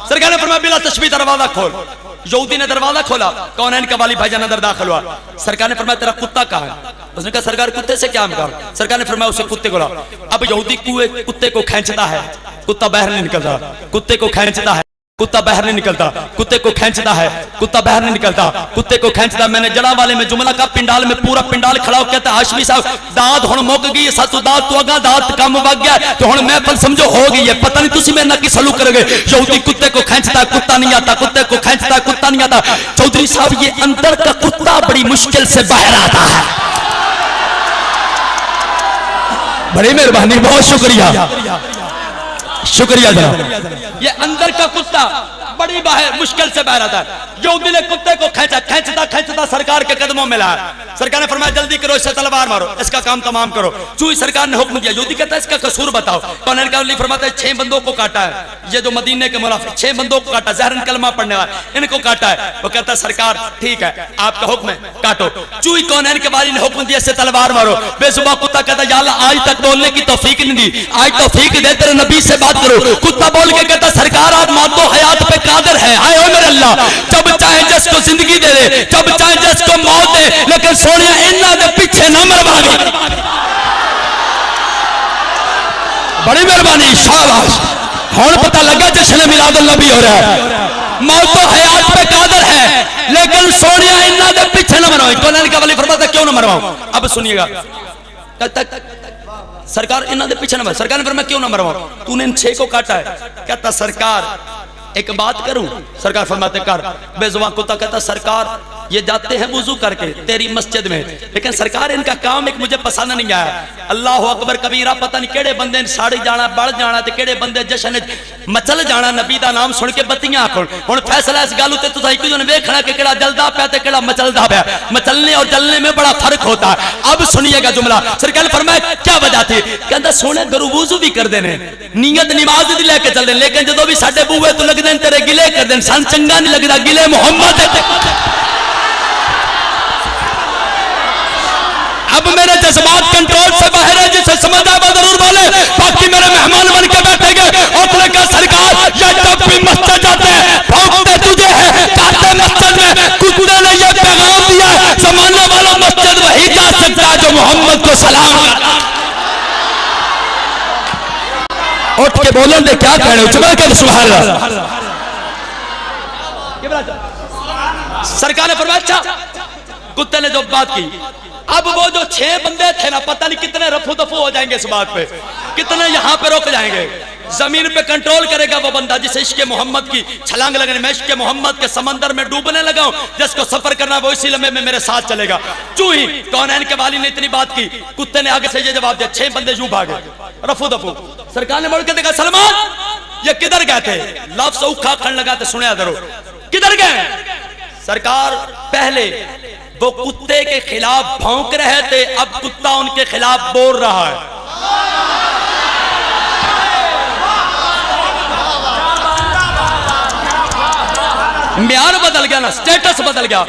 सरकार ने फरमाया बिला तशबीह दरवाजा खोल। यहूदी ने दरवाजा खोला, कौनैन का वाली भाईजान अंदर दाखिल हुआ। सरकार ने फरमाया तेरा कुत्ता कहाँ है? उसने कहा सरकार कुत्ते से क्या काम? सरकार ने फरमाया उसे कुत्ते को ला। अब यहूदी कुत्ते को खींचता है, कुत्ता बाहर नहीं निकलता, कुत्ते को खींचता है, कुत्ता बाहर नहीं निकलता, कुत्ते को खींचता है, कुत्ता बाहर नहीं निकलता, कुत्ते को खींचता। मैंने जड़ा वाले में जुमला का पिंडाल में पूरा पिंडाल खड़ा हो कहता हाशमी साहब दाद हुण मुक गई, सतु दाद तो अगा दाद कम वग गया तो हुण महफिल समझो हो गई है, पता नहीं तुसी मेरे नाल की सलूक करोगे। यहूदी कुत्ते को खींचता, कुत्ता नहीं आता, कुत्ते को खींचता, कुत्ता नहीं आता। चौधरी साहब ये अंदर का कुत्ता बड़ी मुश्किल से बाहर आता है। बड़ी मेहरबानी, बहुत शुक्रिया, शुक्रिया जनाब। ये अंदर का कुत्ता बड़ी बाहर मुश्किल से बाहर आता है। यहूदी ने कुत्ते को खींचा, खींचता खींचता सरकार के कदमों में लाया। सरकार ने फरमाया जल्दी करो, इससे तलवार मारो, इसका काम तमाम करो। चूई सरकार ने हुक्म दिया। यहूदी कहता है इसका कसूर बताओ। कौनैन का वाली फरमाता है 6 बंदों को काटा है, ये जो मदीने के मुनाफिक 6 बंदों को काटा, ज़हरन कलमा पढ़ने वाले इनको काटा है। वो कहता है सरकार ठीक है आपका हुक्म है काटो। चूई कौनैन के वाली ने हुक्म दिया इससे तलवार मारो। बेजुबान कुत्ता कहता या अल्लाह आज तक बोलने की तौफीक नहीं दी, आज तौफीक दे तेरे नबी से बात करो। कुत्ता बोल के कहता सरकार आप मौतो हयात पे कादिर है, आए हो मेरे अल्लाह, जब चाहे जिसको जिंदगी दे दे, जब चाहे जिसको मौत दे, लेकिन सोनिया इन्ना दे पीछे न मरवानी। बड़ी मेहरबानी, शाबाश। हुण पता लगा जश्न मिलादुल नबी हो रहा है। मौतो हयात पे कादिर है लेकिन सोनिया इन्ना दे पीछे न मरवाई। कौनैन का वली फरमाता क्यों न मरवाऊं? अब सुनिएगा, सरकार इन्ना दे पीछे न मर। सरकार ने फरमाया क्यों न मरवाऊं? तूने इन 6 को काटा है। कहता सरकार एक बात करूं? सरकार फरमाते कर। बेजुबान कुत्ता कहता सरकार ये जाते हैं वुजू करके तेरी मस्जिद में, लेकिन सरकार इनका काम एक मुझे पसंद नहीं आया। अल्लाह अकबर कबीरा, पता नहीं केड़े बंदे ने साड़ी जाना बढ़ जाना ते केड़े बंदे जश्न मचल जाना नबी दा नाम सुन के बत्तियां आखण। हुण फैसला इस गल उत्ते तुसां इक जने वेखना कि केड़ा जलदा पिया ते केड़ा मचलदा पिया। मचलने और जलने में बड़ा फर्क होता है। अब सुनिएगा जुमला। सरकार ने फरमाया क्या वजह थी? कहंदा सोने गुरु वुजू भी करदे ने, नियत नमाज दी लेके चलदे, लेकिन जदों भी साडे बूहे तो लगदे ने तेरे गिले करदे, सन चंगा नहीं लगदा, गिले मोहम्मद। अब मेरे जज्बात कंट्रोल से बाहर है, जिसे समझ आए वो जरूर बोले, बाकी मेरे मेहमान बन के बैठेंगे। और का सरकार या जब भी मस्जिद जाते हैं भौंकते तुझे है, जाते मस्जिद में कुत्ते ने ये पैगाम दिया जमाने वाला मस्जिद वही जा सकता है जो मोहम्मद को सलाम करता। उठ के बोलो दे क्या कह रहे हो? के सुभान अल्लाह। सरकार ने फरमाया अच्छा कुत्ते ने जो बात की अब वो जो 6 बंदे थे ना, पता नहीं कितने रफू दफू हो जाएंगे इस बात पे, कितने यहाँ पे रुक जाएंगे। जमीन पे कंट्रोल करेगा वो बंदा जिसे इश्क़ मोहम्मद की छलांग लगाने, मैं इश्क़ मोहम्मद के समंदर में डूबने लगा हूं, जिसको सफर करना वो इसी लम्हे में मेरे साथ चलेगा। चू ही कौनैन के वाली ने इतनी बात की, कुत्ते ने आगे से ये जवाब दिया, 6 बंदे यूं भागे रफू दफू। सरकार ने मुड़ के देखा, सलमान ये किधर गए थे? लफ्ज़ औखा खड़न लगा तो सुने दरो, किधर गए? सरकार पहले वो कुत्ते के खिलाफ भौंक रहे थे, अब कुत्ता उनके खिलाफ बोल रहा है। म्यार बदल गया ना, स्टेटस बदल गया,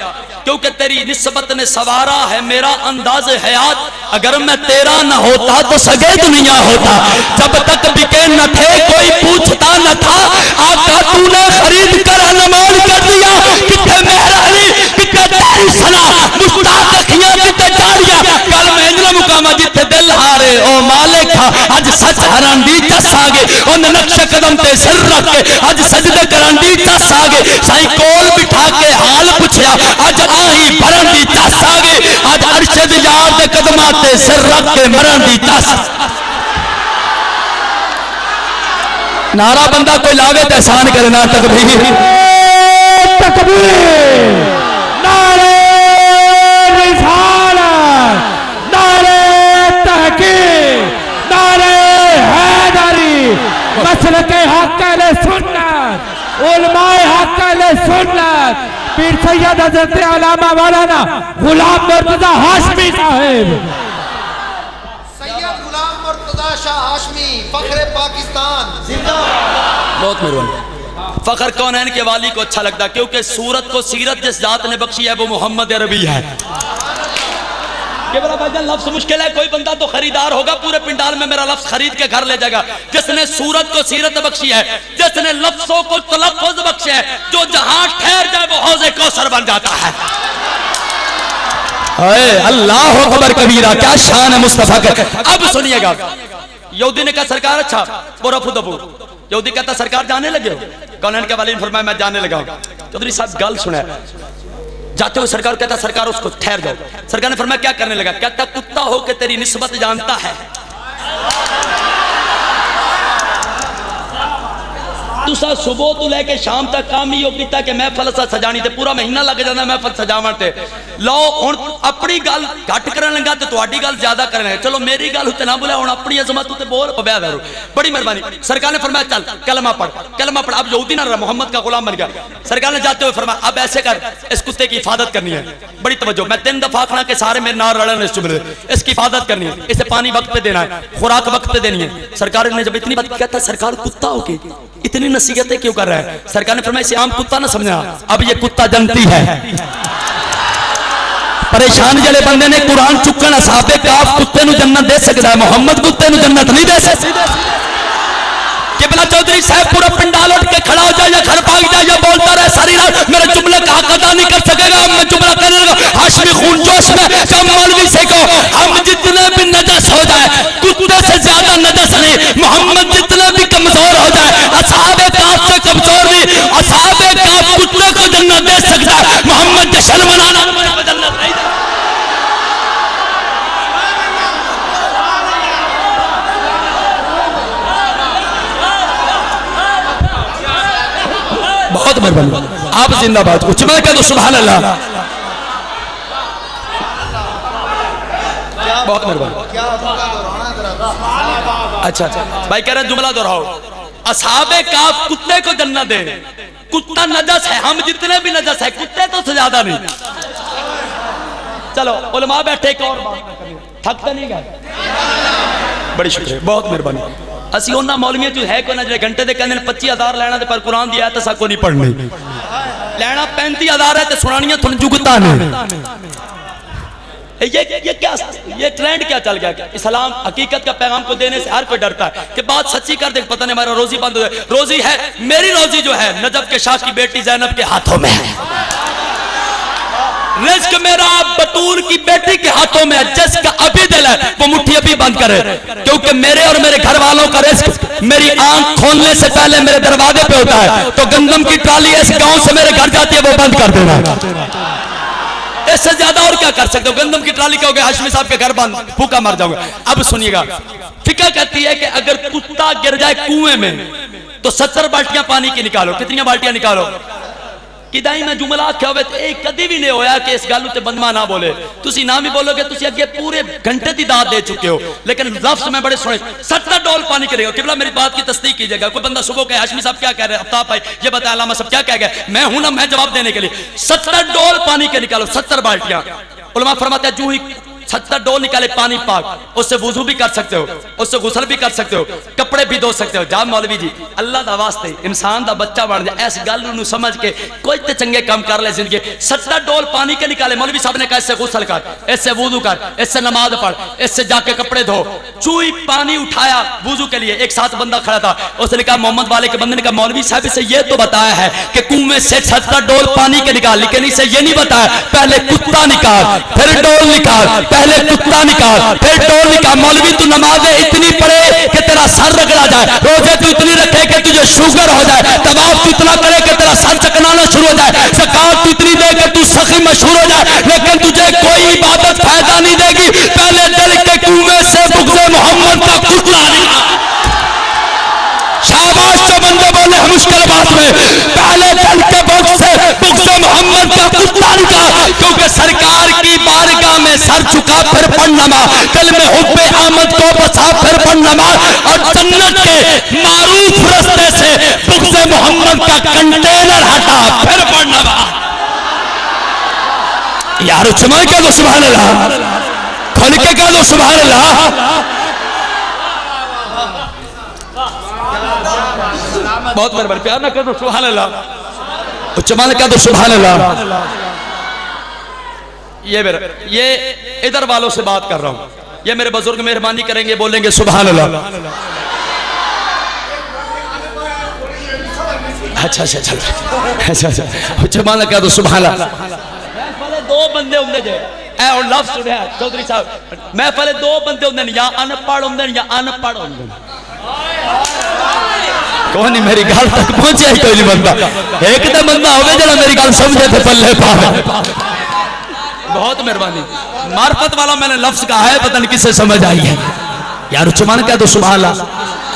क्योंकि तेरी निस्बत ने सवारा है मेरा अंदाज हयात। अगर मैं तेरा न होता तो सगे दुनिया होता, जब तक बिके न थे कोई पूछता न था, आका तूने खरीद कर अनमोल कर दिया। कितने मेहरानी कितने तेरी सलाह, मुश्ताक अखियां कितने जारिया, कल मैं इंद्र मुकामा जिथे दिल हारे ओ मालिक अज सच हरण दी चस आगे, उन नक्श कदम ते सिर रख के अज सजदे करन दी चस आगे। साईं कोल बिठा के हाल पूछया, अज आही भरन दी चस आगे, अज अरशद यार दे कदमां ते सिर रख के मरन दी चस। नारा बंदा कोई लावे तो एहसान करे ना। तकबीर तकबीर, नारे रिसालत, नारे तहकीक, नारे हैदरी, मसलके हक अहले सुन्नत, उलमाए हक अहले सुन्नत, पीर सैयद हज़रत अल्लामा मौलाना गुलाम मुर्तजा हाशमी साहिब। सैयद गुलाम मुर्तजा शाह हाशमी फख्रे पाकिस्तान जिंदाबाद। बहुत मेहरबानी। फखर कौनैन के वाली को अच्छा लगता, क्योंकि सूरत को सीरत जिस जात ने बख्शी है वो मोहम्मद अरबी है। लफ्ज मुश्किल है, कोई बंदा तो खरीदार होगा पूरे पिंडाल में मेरा लफ्ज खरीद के घर ले जाएगा, जिसने सूरत को सीरत बख्शी है, जिसने लफ्जों को तलफ्फुज़ बख्शे है, जो जहां ठहर जाए वो हौज़े कौसर बन जाता है। अल्लाह अकबर कबीरा, क्या शान है मुस्तफा का। अब सुनिएगा, यहूदी ने कहा सरकार अच्छा वो रफू दफू, यहूदी कहता सरकार जाने लगे हो? कौनैन के वाली ने फरमाया मैं जाने लगा हूं। चौधरी साहब गल सुना, जाते हुए सरकार कहता सरकार उसको ठहर जाओ। सरकार ने फरमाया क्या करने लगा? कहता कुत्ता हो के तेरी निस्बत जानता है, तुसा सुबह तो लेके शाम तक काम ही किया कि महफल सजानी ते पूरा महीना लग जाता महफल सजावन ते। लो हुण अपनी गल घट करन लगा ते तुहाडी गल ज्यादा करन लगा। चलो मेरी गल उत्ते ना बोले, हुण अपनी अजमत उत्ते बोल पया करो। बड़ी मेहरबानी। सरकार ने फरमाया चल कलमा पढ़, कलमा पढ़। अब यहूदी ना रहा, मोहम्मद का गुलाम बन गया। सरकार ने जाते हुए फरमाया अब ऐसे कर, इस कुत्ते की हिफाजत करनी है। बड़ी तवज्जो, मैं 3 दफा आखना के सारे मेरे नाल रलन इस जुमले, इसकी हिफाजत करनी है, इसे पानी वक्त पे देना है, खुराक वक्त पे देनी है। सरकार ने जब इतनी बात कहता सरकार कुत्ता हो के इतनी नसीहतें क्यों कर रहा है? सरकार ने फरमाया इसे आम कुत्ता ना समझना, अब ये कुत्ता जनती है। परेशान जड़े बंदे ने कुरान चुकन असहाबे काफ कुत्ते नु जन्नत दे सकता है, मोहम्मद कुत्ते नु जन्नत नहीं दे सकता। किबला चौधरी साहब पूरा पंडाल उठ के खड़ा हो जाए या घर भाग जाए या बोलता रहे सारी रात, मेरे जुमले का हक अदा नहीं कर सकेगा। अब मैं जुमला करने लगा हाशमी खून जोश में, जब मौलवी से को हम जितने भी नजस हो जाए कुत्ते से ज्यादा नजस नहीं, मोहम्मद जितने भी कमजोर हो जाए असहाबे काफ से कमजोर नहीं, असहाबे काफ कुत्ते को जन्नत दे सकता है, मोहम्मद जश्न मनाना को जन्नत नहीं दे। बहुत मेहरबानी, आप जिंदाबाद। कुछ मैं कह दो सुभान अल्लाह। बहुत मेहरबानी। अच्छा भाई कह रहे जुमला दोहराओ, असहाबे काफ कुत्ते को जन्नत दे। कुत्ता नजस है, हम जितने भी नजस है, कुत्ते तो ज्यादा नहीं। चलो उलमा बैठे एक और बात, थक तो नहीं गए? बड़ी शुक्रिया, बहुत मेहरबानी। असि उन्होंने मौलवियों जो है कोई ना जो घंटे के कहते 25,000 लैना पर कुरान दी आयत को नहीं पढ़नी, लैना 35,000 है तो सुनानियां थोड़ी जुगता ने। ये क्या, ये ट्रेंड क्या चल गया? इस्लाम हकीकत का पैगाम को देने से हर कोई डरता है कि बात सच्ची कर दे, पता नहीं हमारा रोजी बंद हो जाए। रोजी है, मेरी रोजी जो है नजफ के शाह की बेटी ज़ैनब के हाथों में है, रिज्क मेरा बतूल की बेटी के हाथों में है, जिसका अभी दिल है वो मुट्ठी अभी बंद करे, क्योंकि मेरे और मेरे घर वालों का रिज्क मेरी आंख खोलने से पहले मेरे दरवाजे पे होता है। तो गंदम की ट्राली इस गांव से मेरे घर जाती है, वो बंद कर देना। इससे ज्यादा और क्या कर सकते हो? गंदम की ट्राली कहोगे हाशमी साहब के घर बंद, भूखा मर जाओगे। अब सुनिएगा, फिक्र कहती है कि अगर कुत्ता गिर जाए कुएं में तो 70 बाल्टियां पानी की निकालो। कितनी बाल्टियां निकालो? किदाई मैं जुमला आख्या होवे तो एक कदी भी नहीं होया कि इस गल उत्ते बंदमा ना बोले। तुसी ना भी बोलोगे, तुसी अगे पूरे घंटे दी दाद दे चुके हो, लेकिन लफ्ज में बड़े सुने। 70 डोल पानी करेगा। किबला मेरी बात की तस्दीक कीजिएगा। कोई बंदा सुबह कहे हाशमी साहब क्या कह रहे हैं, आफ्ताब भाई ये बताया, अल्लामा साहब क्या कह गए, मैं हूं ना, मैं जवाब देने के लिए। 70 डोल पानी के निकालो, 70 बाल्टियां। उलमा फरमाते हैं जो ही 70 डोल निकाले पानी पाक, उससे वुजू भी कर सकते हो, उससे गुसल भी कर सकते हो, कपड़े भी धो सकते हो। जा मौलवी जी, अल्लाह दा वास्ते इंसान दा बच्चा बन जाए, इस गल नूं समझ के कोई ते चंगे काम कर ले जिंदगी। 70 डोल पानी के निकाले। मौलवी साहब ने कहा इससे गुसल कर, इससे वुजू कर, इससे नमाज पढ़, इससे जाके कपड़े धो। चूई पानी उठाया वुजू के लिए, एक साथ बंदा खड़ा था, उसने कहा मोहम्मद वाले के बंदे ने कहा मौलवी साहब से ये तो बताया है कि कुएं से 70 डोल पानी के निकाल, लेकिन इसे ये नहीं बताया पहले कुत्ता निकाल, फिर डोल निकाल, पहले कुत्ता निकाल, फिर डोल निकाल। मौलवी तू नमाजें इतनी पढ़े कि तेरा सर रगड़ा जाए, रोजे तू इतनी रखे कि तुझे शुगर हो जाए, तवाफ तू इतना करे कि तेरा सर चकनाना शुरू हो जाए, ज़कात तू इतनी दे कि तू सखी मशहूर हो जाए, लेकिन तुझे कोई इबादत फायदा नहीं देगी पहले दिल के कुएं से बुग़्ज़े मोहम्मद का कुत्ता निकाल। शाबाश जो बंदे बोले मुश्किल बात में, पहले दिल के बुग़्ज़ से बुग़्ज़े मोहम्मद का कुत्ता निकाल। क्योंकि सरकार की बारगाह में सर झुका फिर पढ़ नमाज, दिल में हुब्बे आमद को बसा फिर पढ़ नमाज, और जन्नत के मारूफ रास्ते से बुग़्ज़े मोहम्मद का कंटेनर हटा फिर पढ़ नमाज। यार उच्चमा कह दो सुभान अल्लाह, खुल के कह दो सुभान अल्लाह। बहुत मेहरबानी, प्यार ना कर दो सुभान अल्लाह, उच्चमान कह दो सुभान अल्लाह। ये इधर वालों से बात कर रहा हूं, ये मेरे बुजुर्ग मेहरबानी करेंगे, बोलेंगे सुभान अल्लाह। अच्छा अच्छा अच्छा अच्छा अच्छा, उच्चमान कह दो सुभान अल्लाह। दो बंदे होंगे जे ए और लफ्ज सुनिया चौधरी साहब, मैं पहले दो बंदे होंगे या अनपढ़ होंगे या अनपढ़ होंगे। कौन नहीं मेरी गल तक पहुंचे ही कोई नहीं बंदा, एक तो बंदा होवे जरा मेरी गल समझे थे पल्ले पावे। बहुत मेहरबानी, मार्फत वाला मैंने लफ्ज कहा है, पता नहीं किसे समझ आई है। यार उच्चमान कह दो सुभान अल्लाह।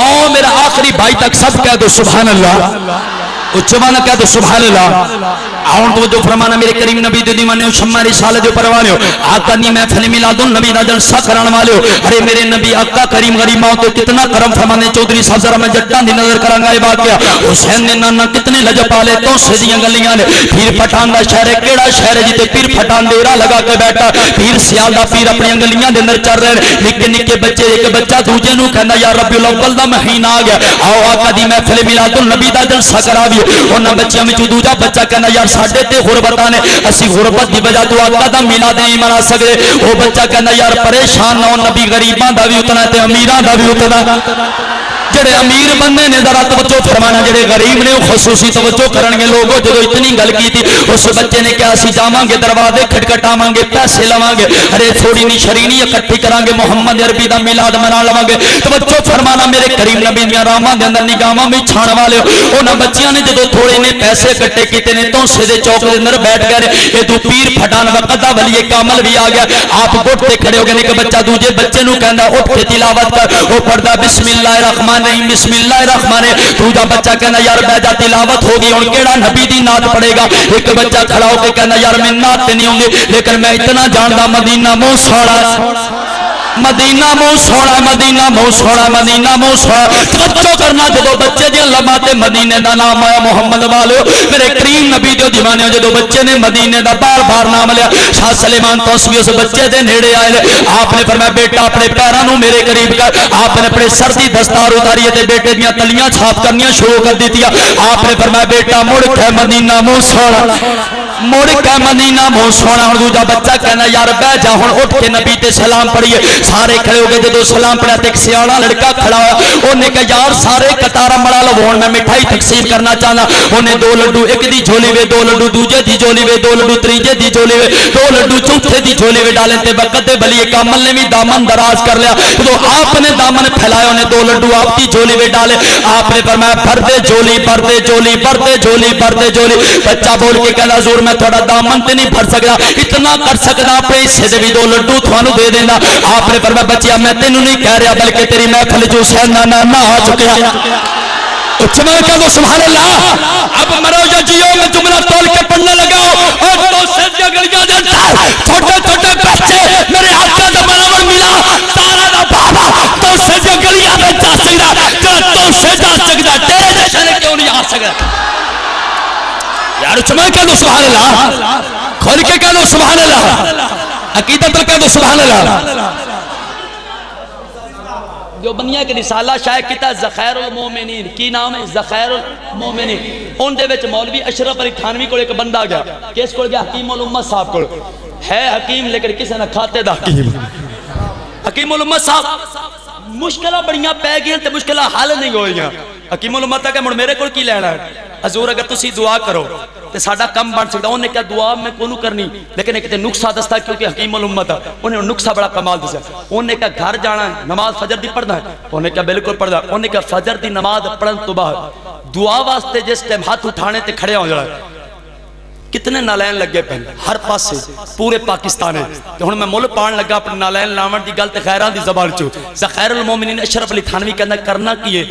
और मेरा आखिरी भाई तक सब कह दो सुभान अल्लाह, उच्चमान कह दो सुभान अल्लाह। आउन तो जो फरमाना मेरे करीम नबी दे दीवाने हो, शम्मा रिसाले जो परवाने हो, आका नी महफिल मिलादुन नबी दा जलसा कराने वाले हो। अरे मेरे नबी आका करीम गरीबों तो कितना करम फरमाने। चौधरी साहब जरा मैं जट्टां दी नजर करांगा ये बात क्या, हुसैन ने नाना कितने लजपाले तो सीधियां गलियां ने। पीर पठान दा शहर है, केड़ा शहर है जिते पीर पठान डेरा लगा के बैठा, पीर सियाल दा पीर अपनी गलियां दे अंदर चल रहे हैं। निक्के निक्के बच्चे, एक बच्चा दूजे नूं कहंदा यार रब्बुल अव्वल दा महीना आ गया, आओ आका दी महफिल मिलादुन नबी दा जलसा कराविए। उन्हां बच्चियां विचों दूजा बच्चा कहंदा यार साडे ते गुरबत ने, असी गुरबत की वजह तो आका दा मिलाद नहीं मना सकते। वो बच्चा कहना यार परेशान ना हो, नबी गरीबां दा भी उतना ते अमीरां दा भी उतना। जेड़े अमीर बंदे ने जरा तवज्जो फरमाना, जेड़े गरीब ने खुसूसी तवज्जो करनगे। लोगों जो इतनी गल की थी, उस बच्चे ने क्या असी जावांगे दरवाजे खटखटावांगे, पैसे लवांगे, अरे थोड़ी नी शरीनी इकट्ठी करांगे, मोहम्मद अरबी दा मिलाद मना लवांगे। तवज्जो फरमाना मेरे करीम नबी दी राहां दे अंदर निगाहां में छाण वाले उन्हां बच्चियां ने जो थोड़े ने पैसे इकट्ठे कीते ने, तोसे दे चौक दे अंदर बैठ गए। ये तू पीर फटान वक़्त वली कामल भी आ गया, आप गुट ते खड़े हो गए। एक बच्चा दूजे बच्चे नूं कहंदा उठ के तिलावत कर, वो पढ़दा बिस्मिल्लाहिर रहमान रहीम बिस्मिल्लाहिर रहमान रहीम। दूजा बच्चा कहंदा यार बैजा तिलावत होगी, हुण केड़ा नबी दी नात पढ़ेगा। एक बच्चा खड़ा होकर कहंदा यार मैं नात ते नहीं आउंदी, लेकिन मैं इतना जानदा मदीना मुंह सोहना, मदीना मुंह सोहना, मदीना मुंह सोहना, मदीना मुंह सोहना। तवज्जो करना, जो बच्चे दी लमाते मदीने दा नाम आया मोहम्मद वाले मेरे करीम नबी दे दीवाने, जो बच्चे ने मदीने दा बार बार नाम लिया। शाह सलेमान तौसवी उस बच्चे दे नेड़े आए, आपने फरमाया बेटा अपने पैरों नूं मेरे करीब कर। आपने अपने सर दी दस्तार उतारी ते बेटे दियां तलियां छाप करनियां शुरू कर दी। आपने फरमाया बेटा मुड़ के मदीना मुंह सोहना, मुड़ के मदीना मुंह सोहना। हुण दूजा बच्चा कहना यार बह जा, हुण उठ के नबी ते सलाम पढ़िए। सारे खड़े हो गए, जो सलाम पढ़ा तो एक सियाणा लड़का खड़ा हुआ, उन्हें कहा यार सारे कतारा मड़ा लो, हुण मैं मिठाई तकसीम करना चाहना। उन्हें दो लड्डू, एक दी झोली वे, दो लड्डू दूजे दी झोली वे, दो लड्डू तीजे दी झोली वे, दो लड्डू चौथे दी झोली वे डाले। ते वक़्त बलिए कामल ने भी दामन दराज कर लिया, तो आपने दामन फैलाया, उन्हें दो लड्डू आपकी झोली में डाले। आपने फरमाया भरदे झोली, भरदे झोली, भरदे झोली, भरदे झोली। बच्चा बोल के कहना हुज़ूर मैं थोड़ा दामन ते नहीं फड़ सकता, इतना कर सकता अपने हिस्से दे भी 2 लड्डू थानू दे देना। आपने फरमाया बच्चिया मैं तेनू नहीं कह रहा बल्कि तेरी महफिल जो हुसैन नाना ना आ चुका। उच्चमा कह दो सुभान अल्लाह। अब मरो या जियो मैं जुमला तोल के पढ़ने लगा और तो सज्जा गलियां दे अंदर छोटे छोटे बच्चे मेरे आका दा मनवर मिला सारा दा बाबा तो सज्जा गलियां में जा सकदा जो तो से जा सकदा तेरे जैसे क्यों नहीं आ सकदा यार। उच्चमा कह दो सुभान अल्लाह, खोल के कह दो सुभान अल्लाह, अकीदत कह दो सुभान अल्लाह। जो बनिया के रिसाला शायद किता ज़ख़ैरुल मोमिनीन, की नाम है ज़ख़ैरुल मोमिनीन। उनके विच मौलवी अशरफ अली थानवी को एक बंदा गया, किस को गया? हकीमुल उम्मत साहब को। है हकीम लेकिन किसी ने खाते दा हकीम। हकीमुल उम्मत साहब मुश्किल बड़ियां पै गई तो मुश्किल हल नहीं हो रही। हकीमुल उम्मत का मुड़ मेरे को की लेना है हजूर, अगर तुसी दुआ करो तो साडा कम बन सकता। उन्हें क्या दुआ मैं कोनू करनी, लेकिन एक नुस्खा दसता क्योंकि हकीमुल उम्मत है। उन्हें नुस्खा बड़ा कमाल दसा। उन्हें क्या घर जाना नमाज फजर दी पढ़ना है, उन्हें क्या बिल्कुल पढ़ना। उन्हें क्या फजर दी नमाज पढ़न तो बाद दुआ वास्ते जिस टाइम हाथ उठाने ते खड़े हो जाना। कितने नालैन लगे पे हर पासे पूरे पाकिस्तान है। तो हुण मैं मुल पान लगा अपने नालैन लावन की गल ते खैरां दी ज़बान चो। ज़ख़ैरुल मोमिनीन अशरफ अली थानवी कहना करना की है,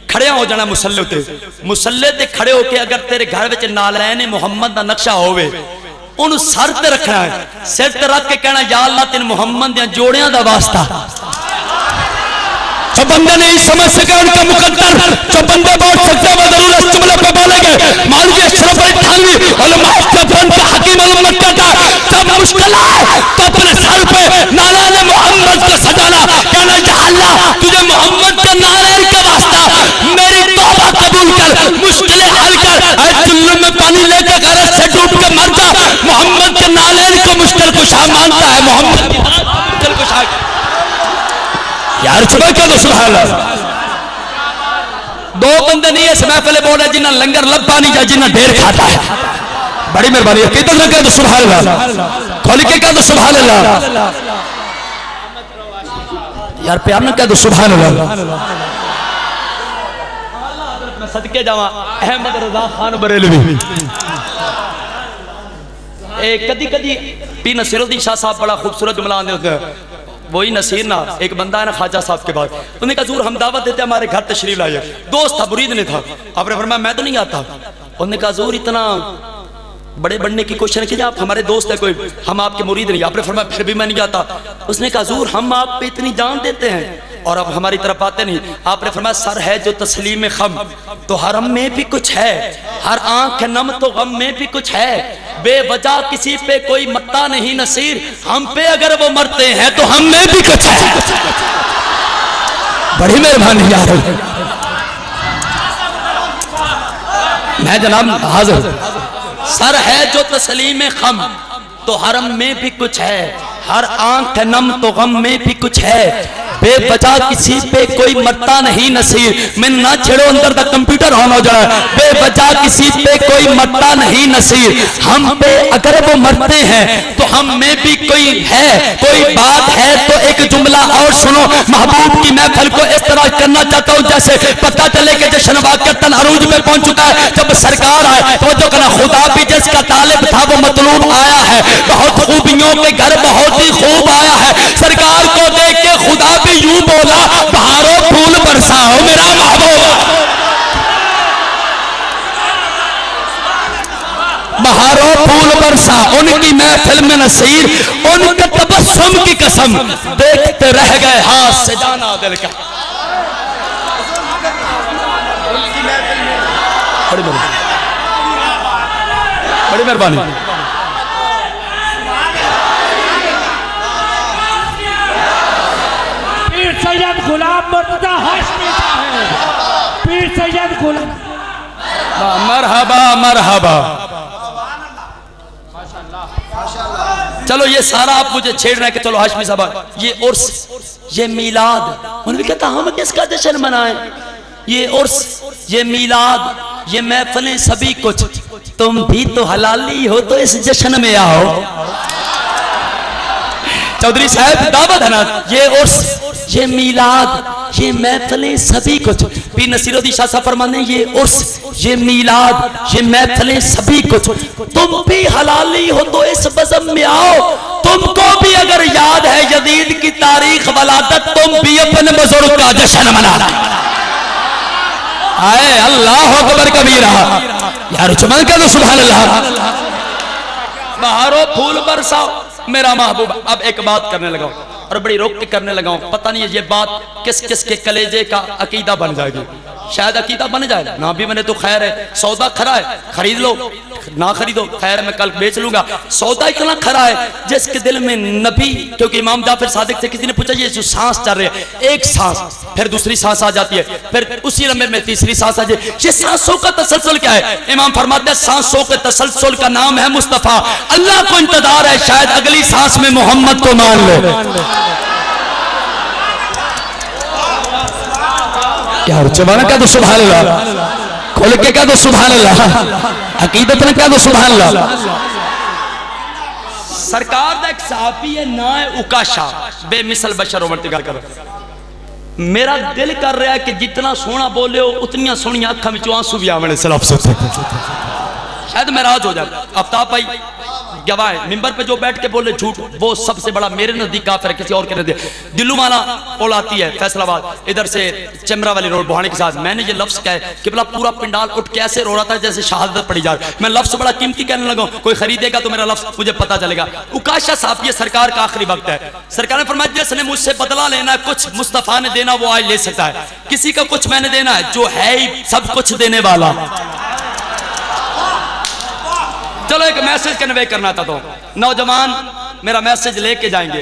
खड़े हो जाना मुसल्ले ते। मुसल्ले ते खड़े होके अगर तेरे घर में नालैन मुहम्मद का नक्शा होवे उन्हें सर ते रखना है, सिर ते रख के कहना या अल्लाह तेन मुहम्मद दे जोड़ियां दा वास्ता। जो बंदे नहीं समझ सके उनका मुकद्दर, जो बंदे बोल सकते वो जरूर इस जुमले पे बोलेंगे। मौलवी अशरफ अली थानवी उलमा के बन के हकीम उम्मत कहता जब मुश्किल आए तो अपने सर पे नालैन मोहम्मद को सजाना, कहना या अल्लाह तुझे मोहम्मद के नालैन का वास्ता मेरी तौबा कबूल कर, मुश्किलें हल कर। चुल्लू में पानी लेके गरज से डूब के मर जा। मोहम्मद के नालैन को मुश्किल कुशा मानता है, मोहम्मद मुश्किल कुशा। यार सुबह क्या दो सुभान अल्लाह। 2 बंदे नहीं इस महफिल बोल रहे जिन्हें लंगर लब्बा नहीं जाए, जिन्हें ढेर खाता है। बड़ी मेहरबानी है, कितना कह दो सुभान अल्लाह, खोल के कह दो सुभान अल्लाह। यार प्यार न कह दो सुभान अल्लाह। सदके जावा अहमद रजा खान बरेलवी कदी कदी पी नसीरुद्दीन शाह साहब बड़ा खूबसूरत जुमला आने होते हैं। वही नसीर ना एक बंदा है ना ख्वाजा साहब के बाद, उन्होंने कहा हजूर हम दावत देते हमारे घर तशरीफ लाइए। दोस्त था मुरीद नहीं था। आपने फरमाया मैं तो नहीं आता। उन्होंने कहा हजूर इतना बड़े बनने की कोशिश की आप हमारे दोस्त है कोई, हम आपके मुरीद नहीं। आपने फरमाया फिर भी मैं नहीं आता। उसने कहा हजूर हम आप पे इतनी जान देते हैं और अब हमारी तरफ आते नहीं। आपने फरमाया सर है जो तस्लीम खम तो हरम में भी कुछ है, हर आंख नम तो गम में भी कुछ है। बेवजह किसी पे कोई मरता नहीं नसीर, हम पे अगर वो मरते हैं तो हम में भी कुछ है। बड़ी मेहरबानी यार। मैं जनाब हाजिर। सर है जो तस्लीम खम तो हरम में भी कुछ है, हर आंख नम तो गम में भी कुछ है। बेवजह किसी पे कोई मरता नहीं नसीर, मैं ना छेड़ो अंदर तक कंप्यूटर ऑन हो जाए। बेवजह किसी पे कोई मरता नहीं नसीर, हम पे अगर वो मरते हैं तो हम में भी कोई है, कोई बात है। तो एक जुमला और सुनो, महबूब की महफिल को इस तरह करना चाहता हूँ जैसे पता चले कि जश्न वाक़िअतन अरूज में पहुंच चुका है। जब सरकार आए तो जो कहना खुदा भी जिसका तालिब था वो मतलूब आया है, बहुत खूबियों के घर बहुत ही खूब आया है। सरकार को देख के खुदा भी यूं बोला बहारों फूल बरसाओ मेरा महबूब। बहारों फूल बरसा उनकी महफिल में नसीर, उनके तबस्सुम की कसम देखते रह गए हाथ से जाना दिल का। बड़ी मेहरबानी। सैयद गुलाम मुर्तजा हाशमी साहब, पीर सैयद गुलाम। मरहबा मरहबा। चलो ये सारा आप मुझे छेड़ रहे हैं कि चलो हाशमी साहब ये उर्स ये मीलाद, उन्होंने कहता हम किसका जश्न मनाएं, ये उर्स ये मीलाद ये महफिलें सभी कुछ, तुम भी तो हलाली हो तो इस जश्न में आओ। चौधरी साहब दावत है ना, ये उर्स ये मीलाद, ये महफिलें, सभी कुछ। पीर नसीरुद्दीन शाह साहब फरमाने ये उर्स, ये मीलाद, ये महफिलें, सभी कुछ। तुम भी हलाली हो तो इस बज़म में आओ। तुमको भी अगर याद है यजीद की तारीख वलादत, तुम भी अपने बुजुर्ग का जश्न मनाना। आए अल्लाह अकबर कबीरा। यार चुमन का तो सुभान अल्लाह। बहारो फूल बरसाओ मेरा महबूब। अब एक बात करने लगा और बड़ी रोक के करने लगा, पता नहीं है ये बात किस किस के कलेजे का अकीदा बन जाएगी। शायद अकीदा बन जाए ना भी बने तो खैर है, सौदा खरा है, खरीद लो, ना खरीदो खैर मैं कल बेच लूंगा। सौदा इतना खरा है जिसके दिल में नबी, क्योंकि इमाम जाफर सादिक से किसी ने पूछा ये जो सांस चल रही है, एक सांस फिर दूसरी सांस आ जाती है, फिर उसी लम्हे में तीसरी सांस आ जाए, ये सांसों का तसलसल क्या है? इमाम फरमाते हैं सांसों के तसलसल का नाम है मुस्तफा। अल्लाह को इंतजार है शायद अगली सांस में मोहम्मद को मान लो। यार चबाना क्या तो सुभान अल्लाह, खोल के क्या तो सुभान अल्लाह, अकीदत ने क्या तो सुभान अल्लाह। सरकार दा एक सहाबी है ना है उकाशा, बेमिसल बशर उमरतिगा कर। मेरा दिल कर रहा है कि जितना सोना बोले हो उतनी सोहनी अखा में आंसू भी आवे सलाफ से, शायद मैं राज हो जाए। आफ्ताब भाई गवाह है, मिंबर पे जो बैठ के बोले झूठ, वो सबसे बड़ा मेरे नजदीक काफिर है, किसी और के नजदीक। दिल्लू माना पुल आती है फैसलाबाद, इधर से चमरा वाली रोड बुहाने के साथ। मैंने ये लफ्ज कहा कि बोला पूरा पिंडाल उठ के ऐसे रो रहा था जैसे शहादत पड़ी जा। मैं लफ्ज बड़ा कीमती कहने लगा, कोई खरीदेगा तो मेरा लफ्ज मुझे पता चलेगा। उकाशा साहब ये सरकार का आखिरी वक्त है। सरकार ने फरमाया जिसने मुझसे बदला लेना है, कुछ मुस्तफा ने देना वो आज ले सकता है, किसी का कुछ मैंने देना है, जो है ही सब कुछ देने वाला। चलो एक मैसेज कन्वे करना था, तो नौजवान मेरा मैसेज लेके जाएंगे।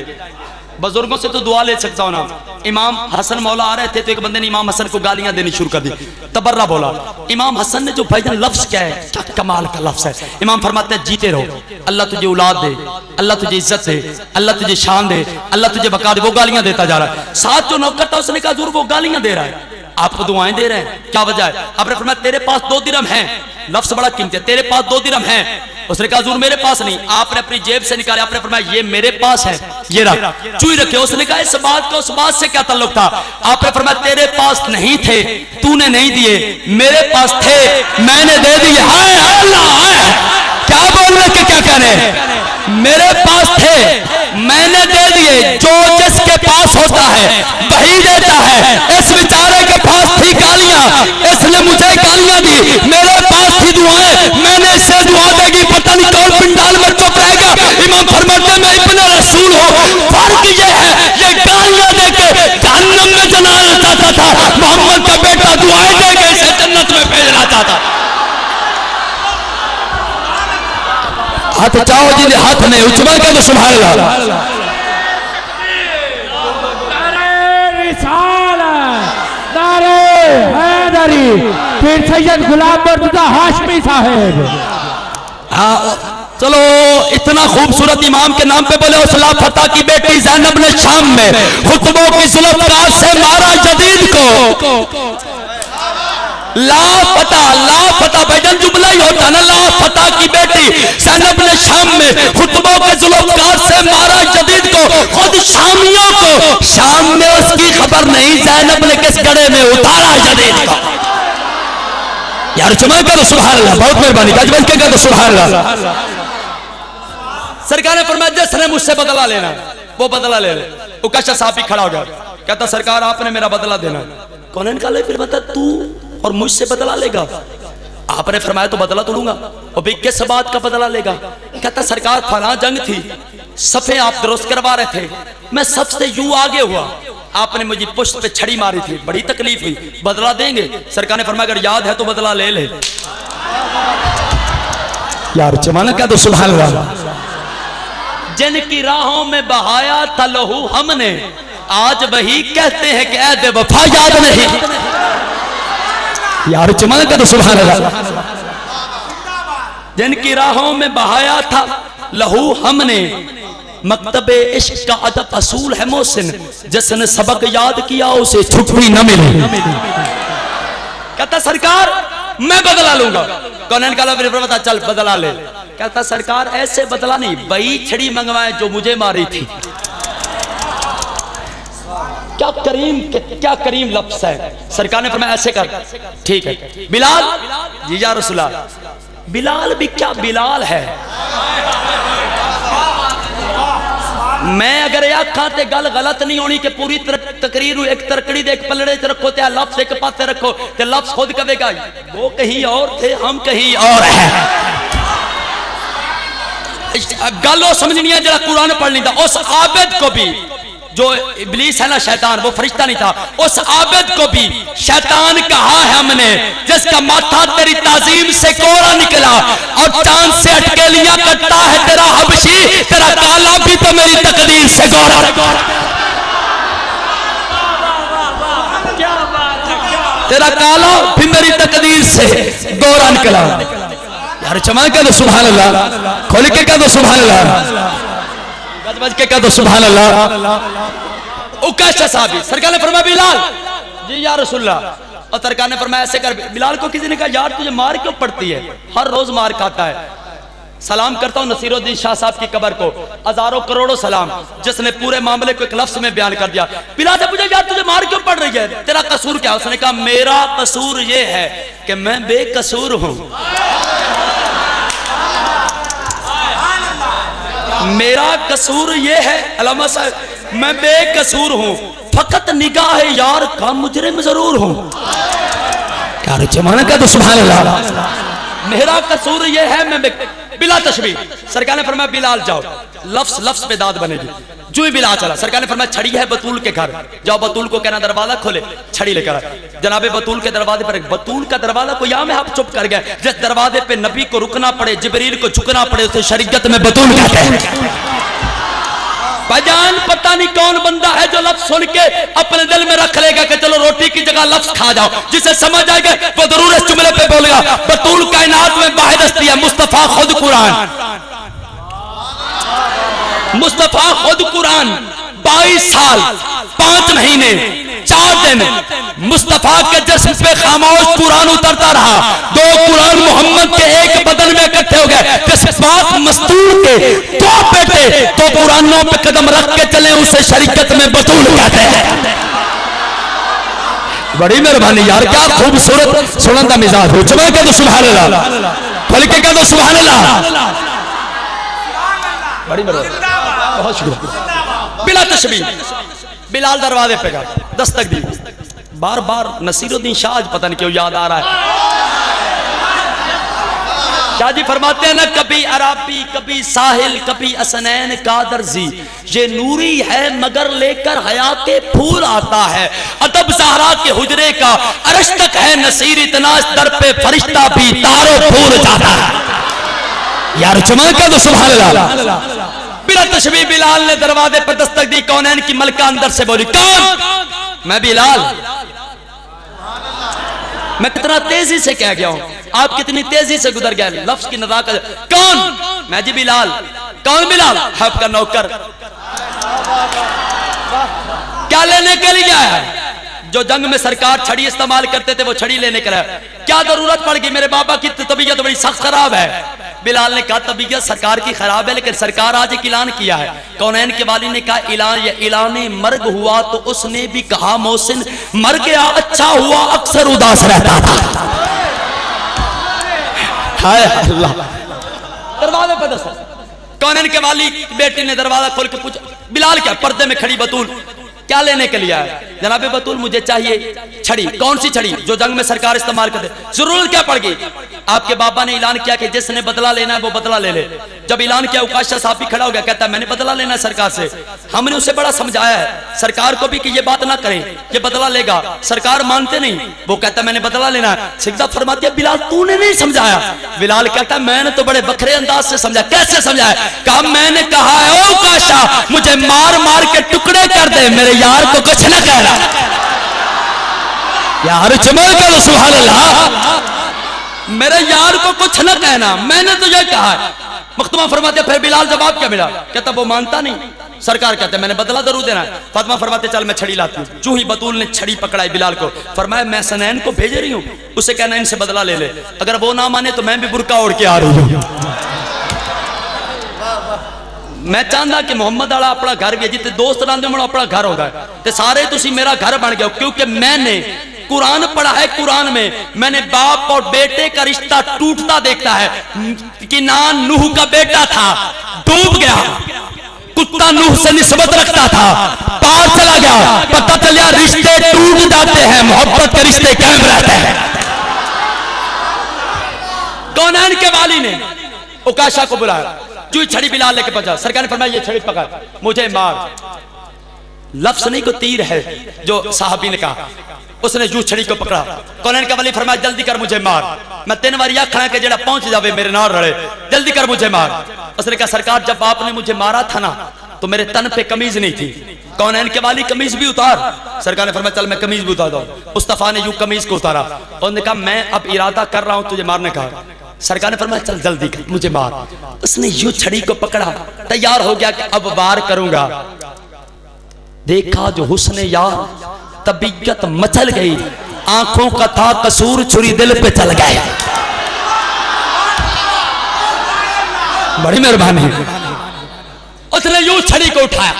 बुजुर्गों से तो दुआ ले सकता हूं ना। इमाम हसन मौला आ रहे थे तो एक बंदे ने इमाम हसन को गालियां देनी शुरू कर दी, तबर्रा बोला। इमाम हसन ने जो भाईजान लफ्ज क्या है, क्या कमाल का लफ्ज है। इमाम फरमाते हैं जीते रहो, अल्लाह तुझे औलाद दे, अल्लाह तुझे इज्जत दे, अल्लाह तुझे शान दे, अल्लाह तुझे बका दे। वो गालियां देता जा रहा है। साथ जो नौकर था उसने कहा वो गालियां दे रहा है, आपको दुआएं दे रहे हैं, क्या वजह है? आपने फरमाया तेरे पास 2 दिरहम हैं, लफ्ज बड़ा कीमती है, तेरे पास 2 दिरहम हैं। उसने कहा हुजूर मेरे पास नहीं। आपने अपनी जेब से निकाले, आपने फरमाया ये मेरे पास है, ये रख, चुई रखे। उसने कहा इस बात का उस बात से क्या ताल्लुक था? आपने फरमाया तेरे पास नहीं थे, तूने नहीं दिए, मेरे पास थे, मैंने दे दिए। हाय अल्लाह, क्या बोल रहे के क्या कह रहे? मेरे पास थे, मैंने दे दिए। जो जिसके पास होता है वही देता है। इस बेचारे के पास थी गालियां, इसने मुझे गालियां दी। मेरे पास थी दुआएं, मैंने इससे दुआ देगी, पता नहीं कौन पिंडाल में चुप रहेगा। इमाम फरमाते मैं इब्ने रसूल हूं। फर्क ये है, ये गालियां देके जहन्नम में जलाना चाहता था, मोहम्मद का बेटा दुआएं देके इसे जन्नत में भेजना चाहता। हाथ चाहो जिन्हें हाथ में उचमा के तो सुभान अल्लाह। फिर सैयद गुलाम मुर्तजा हाशमी साहब। चलो इतना खूबसूरत इमाम के नाम पे बोले। उसला फता की बेटी ज़ैनब ने शाम में खुतबों की जुल्फ़कार से मारा यजीद को। लापता भाईजान जुमला ही होता ना, लापता की बेटी ज़ैनब ने शाम में खुतबों के जुल्फ़कार से मारा यजीद को। खुद शामियों को शाम में उसकी खबर नहीं, ज़ैनब ने किस गड्ढे में उतारा यजीद को। यार चुमा करो सुभान अल्लाह, बहुत मेहरबानी, गजबन के करो सुभान अल्लाह। सरकार ने फरमाया जिसने मुझसे बदला लेना वो बदला ले ले। उकाशा साहब भी खड़ा हो गया, कहता सरकार आपने मेरा बदला देना। कौन निकाले? फिर बता तू और मुझसे बदला लेगा? आपने फरमाया तो बदला तो लूंगा। और भाई किस बात का बदला लेगा? कहता सरकार फला जंग थी, सफे आप दुरुस्त करवा रहे थे, मैं सबसे यूं आगे हुआ, आपने मुझे पुष्ट पे छड़ी मारी थी, बड़ी तकलीफ हुई, बदला देंगे? सरकार ने फरमाया अगर याद है तो बदला ले ले। यार जमाना क्या तो सुभान अल्लाह। जिनकी राहों में बहाया था लहू हमने, आज वही कहते हैं कि ऐ बेवफा याद नहीं। यार जमाना क्या तो सुभान अल्लाह। जिनकी राहों में बहाया था लहू हमने, मकतबे इश्क का अदब असूल है मोहसिन, जिसने सबक याद किया उसे छुट्टी न मिली। कहता सरकार मैं बदला लूंगा। कौन निकाला? फिर बता चल बदला ले। कहता सरकार ऐसे बदला नहीं, वही छड़ी मंगवाए जो मुझे मारी थी। क्या करीम लफ्ज़ है। सरकार ने फरमाया ऐसे कर, ठीक है बिलाल जी या रसूलल्लाह। बिलाल भी क्या बिलाल है। मैं अगर आखा ते गल गलत नहीं होनी कि पूरी तकरीर एक तरकड़ी दे एक पलड़े च रखो ते लफ्ज़ एक पासे रखो ते लफ्ज़ खुद कहेगा वो कहीं और थे हम कहीं और है। गल वो समझनी है जरा कुरान पढ़ नहीं था। उस आबिद को भी जो इब्लीस है ना शैतान, वो फरिश्ता नहीं था, उस आबिद को भी शैतान कहा है हमने जिसका माथा तेरी ताजीम से कोड़ा निकला और चांद से अटकेलियां करता है तेरा हबशी, तेरा काला भी तो मेरी तकदीर से गोरा। तेरा काला भी मेरी तकदीर से गोरा निकला। यार चमक के तो सुभान अल्लाह, खोल के कह दो सुभान अल्लाह, बज के कह दो सुभान अल्लाह। उकाशा साहब सरकार ने फरमाया बिलाल जी या रसूलल्लाह। और सरकार ने फरमाया ऐसे कर। बिलाल को किसी ने कहा यार तुझे मार क्यों पड़ती है, हर रोज मार खाता है। सलाम करता हूं नसीरुद्दीन शाह साहब की कब्र को, हजारों करोड़ों सलाम, जिसने पूरे मामले को एक लफ्ज में बयान कर दिया। बिलाल से पूछा यार तुझे मार क्यों पड़ रही है, तेरा कसूर क्या। उसने कहा मेरा कसूर ये है कि मैं बेकसूर हूं। मेरा कसूर ये है अल्लामा साहब मैं बेकसूर हूं, फकत निगाह यार का मुजरिम जरूर हूं। यार जमाना का तो सुभान अल्लाह। मेरा कसूर ये है मैं बिला तशबीह। सरकार ने फरमाया बिलाल जाओ, लफ्ज लफ्ज पे दाद बनेगी। जो ही बिलाल चला, सरकार ने फरमाया छड़ी है बतूल के घर, जाओ बतूल को कहना दरवाजा खोले, छड़ी लेकर जनाबे बतूल के दरवाजे पर। बतूल का दरवाजा को यहाँ में आप चुप कर गए, जिस दरवाजे पे नबी को रुकना पड़े, जिब्रील को झुकना पड़े, उसे शरीयत में बतूल कहते हैं। भाईजान पता नहीं कौन बंदा है जो लफ्ज सुन के अपने दिल में रख लेगा कि चलो रोटी की जगह लफ्ज खा जाओ, जिसे समझ आएगा वो जरूर इस जुमले पे बोलेगा बतूल कायनात में वाहिद हस्ती है, मुस्तफा खुद कुरान। मुस्तफा खुद कुरान 22 साल 5 महीने 4 दिन मुस्तफा के जिस्म पे खामोश कुरान उतरता रहा। 2 कुरान मोहम्मद के एक बदन में इकट्ठे हो गए। जिस बात मस्तूर के 2 बेटे 2 कुरानों पे कदम रख के चले उसे शरीयत में बतूल कहते हैं। बड़ी मेहरबानी यार, क्या खूबसूरत सुनंदा मिजाज हो। चलो कह दो सुभान अल्लाह, खोल के कह दो सुभान अल्लाह। बड़ी मेहरबानी, बहुत शुक्रिया। बिला तशबीह बिलाल दरवाजे पे गया, दस्तक दी। बार बार नसीरुद्दीन शाह पता नहीं क्यों याद आ रहा है। शाह जी फरमाते हैं ना कभी अराबी कभी साहिल कभी असनैन कादरजी, ये नूरी है मगर लेकर हया के फूल आता है। अदब ज़हरा के हुजरे का अरश तक है नसीर, इतना इस दर पे फरिश्ता भी तारो फूल जाता है। यार चुमा का तो सुभान अल्लाह। बिला तशबीह बिलाल ने दरवाजे पर दस्तक दी। कौनैन की मलका अंदर से बोली कौन। मैं बिलाल। मैं कितना तेजी से कह गया हूं, आप कितनी तेजी से गुजर गए लफ्ज की नजाकत। कौन। मैं जी बिलाल। कौन बिलाल। आपका नौकर। क्या लेने के लिए आया है। जो जंग में सरकार छड़ी इस्तेमाल करते थे वो छड़ी लेने के लिए। क्या जरूरत पड़ गई, मेरे बाबा की तबीयत बड़ी सख्त खराब है। बिलाल ने कहा तबीयत सरकार की खराब है लेकिन सरकार आज एक ऐलान किया है। कौनैन के वाली ने कहा ऐलान मर्ग हुआ तो उसने भी कहा मोहसिन मर गया अच्छा हुआ, अक्सर उदास रहता था। हाय अल्लाह। दरवाजे पर दस्तक। कौनैन के वाली बेटी ने दरवाजा खोल के पूछा बिलाल क्या। पर्दे में खड़ी बतूल क्या लेने के लिए आया। जनाबे बतूल मुझे चाहिए छड़ी। कौन सी छड़ी। जो जंग में सरकार इस्तेमाल करते। जरूरत क्या पड़ गई। आपके बाबा ने ऐलान किया कि जिसने बदला लेना है वो बदला ले ले। जब ऐलान किया उकाशा साहब भी खड़ा हो गया, कहता है मैंने बदला लेना है सरकार से। हमने उसे बड़ा समझाया है सरकार को भी कि ये बात ना करें, ये बदला लेगा। सरकार मानते नहीं, वो कहता है मैंने बदला लेना है। सिकदा फरमाती है बिलाल तूने नहीं समझाया। बिलाल कहता है मैंने तो बड़े बखरे अंदाज से समझाया। कैसे समझाया। कहा मैंने कहा है ओ उकाशा मुझे मार मार के टुकड़े कर दे, मेरे यार को कुछ न कहना। यार चमल करो सुभान अल्लाह। मेरे यार को कुछ न कहना, मैंने तो ये कहा है। मख्तूमा फरमाते फिर बिलाल जवाब क्या मिला। कहता वो मानता नहीं। सरकार कहते मैंने बदला जरूर देना है। फातिमा फरमाते चल मैं छड़ी लाती हूँ। जो ही बतूल ने छड़ी पकड़ाई बिलाल को, फरमाया मैं सनैन को भेज रही हूँ, उसे कहना इनसे बदला ले ले, अगर वो ना माने तो मैं भी बुर्का ओढ़ के आ रही हूँ। मैं चाहता कि मुहम्मद वाला अपना घर भी जिते दोस्त रहते हो अपना घर होता है तो सारे तुसी मेरा घर बन गए, क्योंकि मैंने कुरान पढ़ा है। कुरान में मैंने बाप और बेटे का रिश्ता टूटता देखता है। कि नान नूह का बेटा था, डूब गया, कुत्ता नूह से निस्बत रखता था, पार चला गया, पता चला रिश्ते टूट जाते हैं, मोहब्बत के रिश्ते कायम रहते हैं। कौनैन के वाली ने उकाशा को बुलाया, जो छड़ी बिलाल लेके पहुंचा। सरकार ने फरमाया ये छड़ी पकड़, मुझे मार। लफ्ज नहीं को तीर है जो साहबी ने कहा, उसने जू छड़ी को पकड़ा। कौनैन का वाली फरमाया जल्दी कर मुझे मार, मैं 3 बार या खड़ा के जड़ा पहुंच जावे मेरे नाल रड़े, जल्दी कर मुझे मार। उसने कहा सरकार जब आपने मुझे मारा था ना तो मेरे तन पे कमीज नहीं थी। कौनैन के वाली कमीज भी उतार। सरकार ने फरमाया चल मैं कमीज भी उतार दूं। मुस्तफा ने यूं कमीज को उतारा। उन्होंने कहा मैं अब इरादा कर रहा हूं तुझे मारने का। सरकार ने फरमाया चल जल्दी कर मुझे मार। उसने यूं छड़ी को पकड़ा, तैयार हो गया कि अब वार करूंगा। देखा जो हुस्न यार, तबीयत मचल गई, आंखों का था कसूर, छुरी दिल पे चल गए। बड़ी मेहरबानी। उसने यूं छड़ी को उठाया,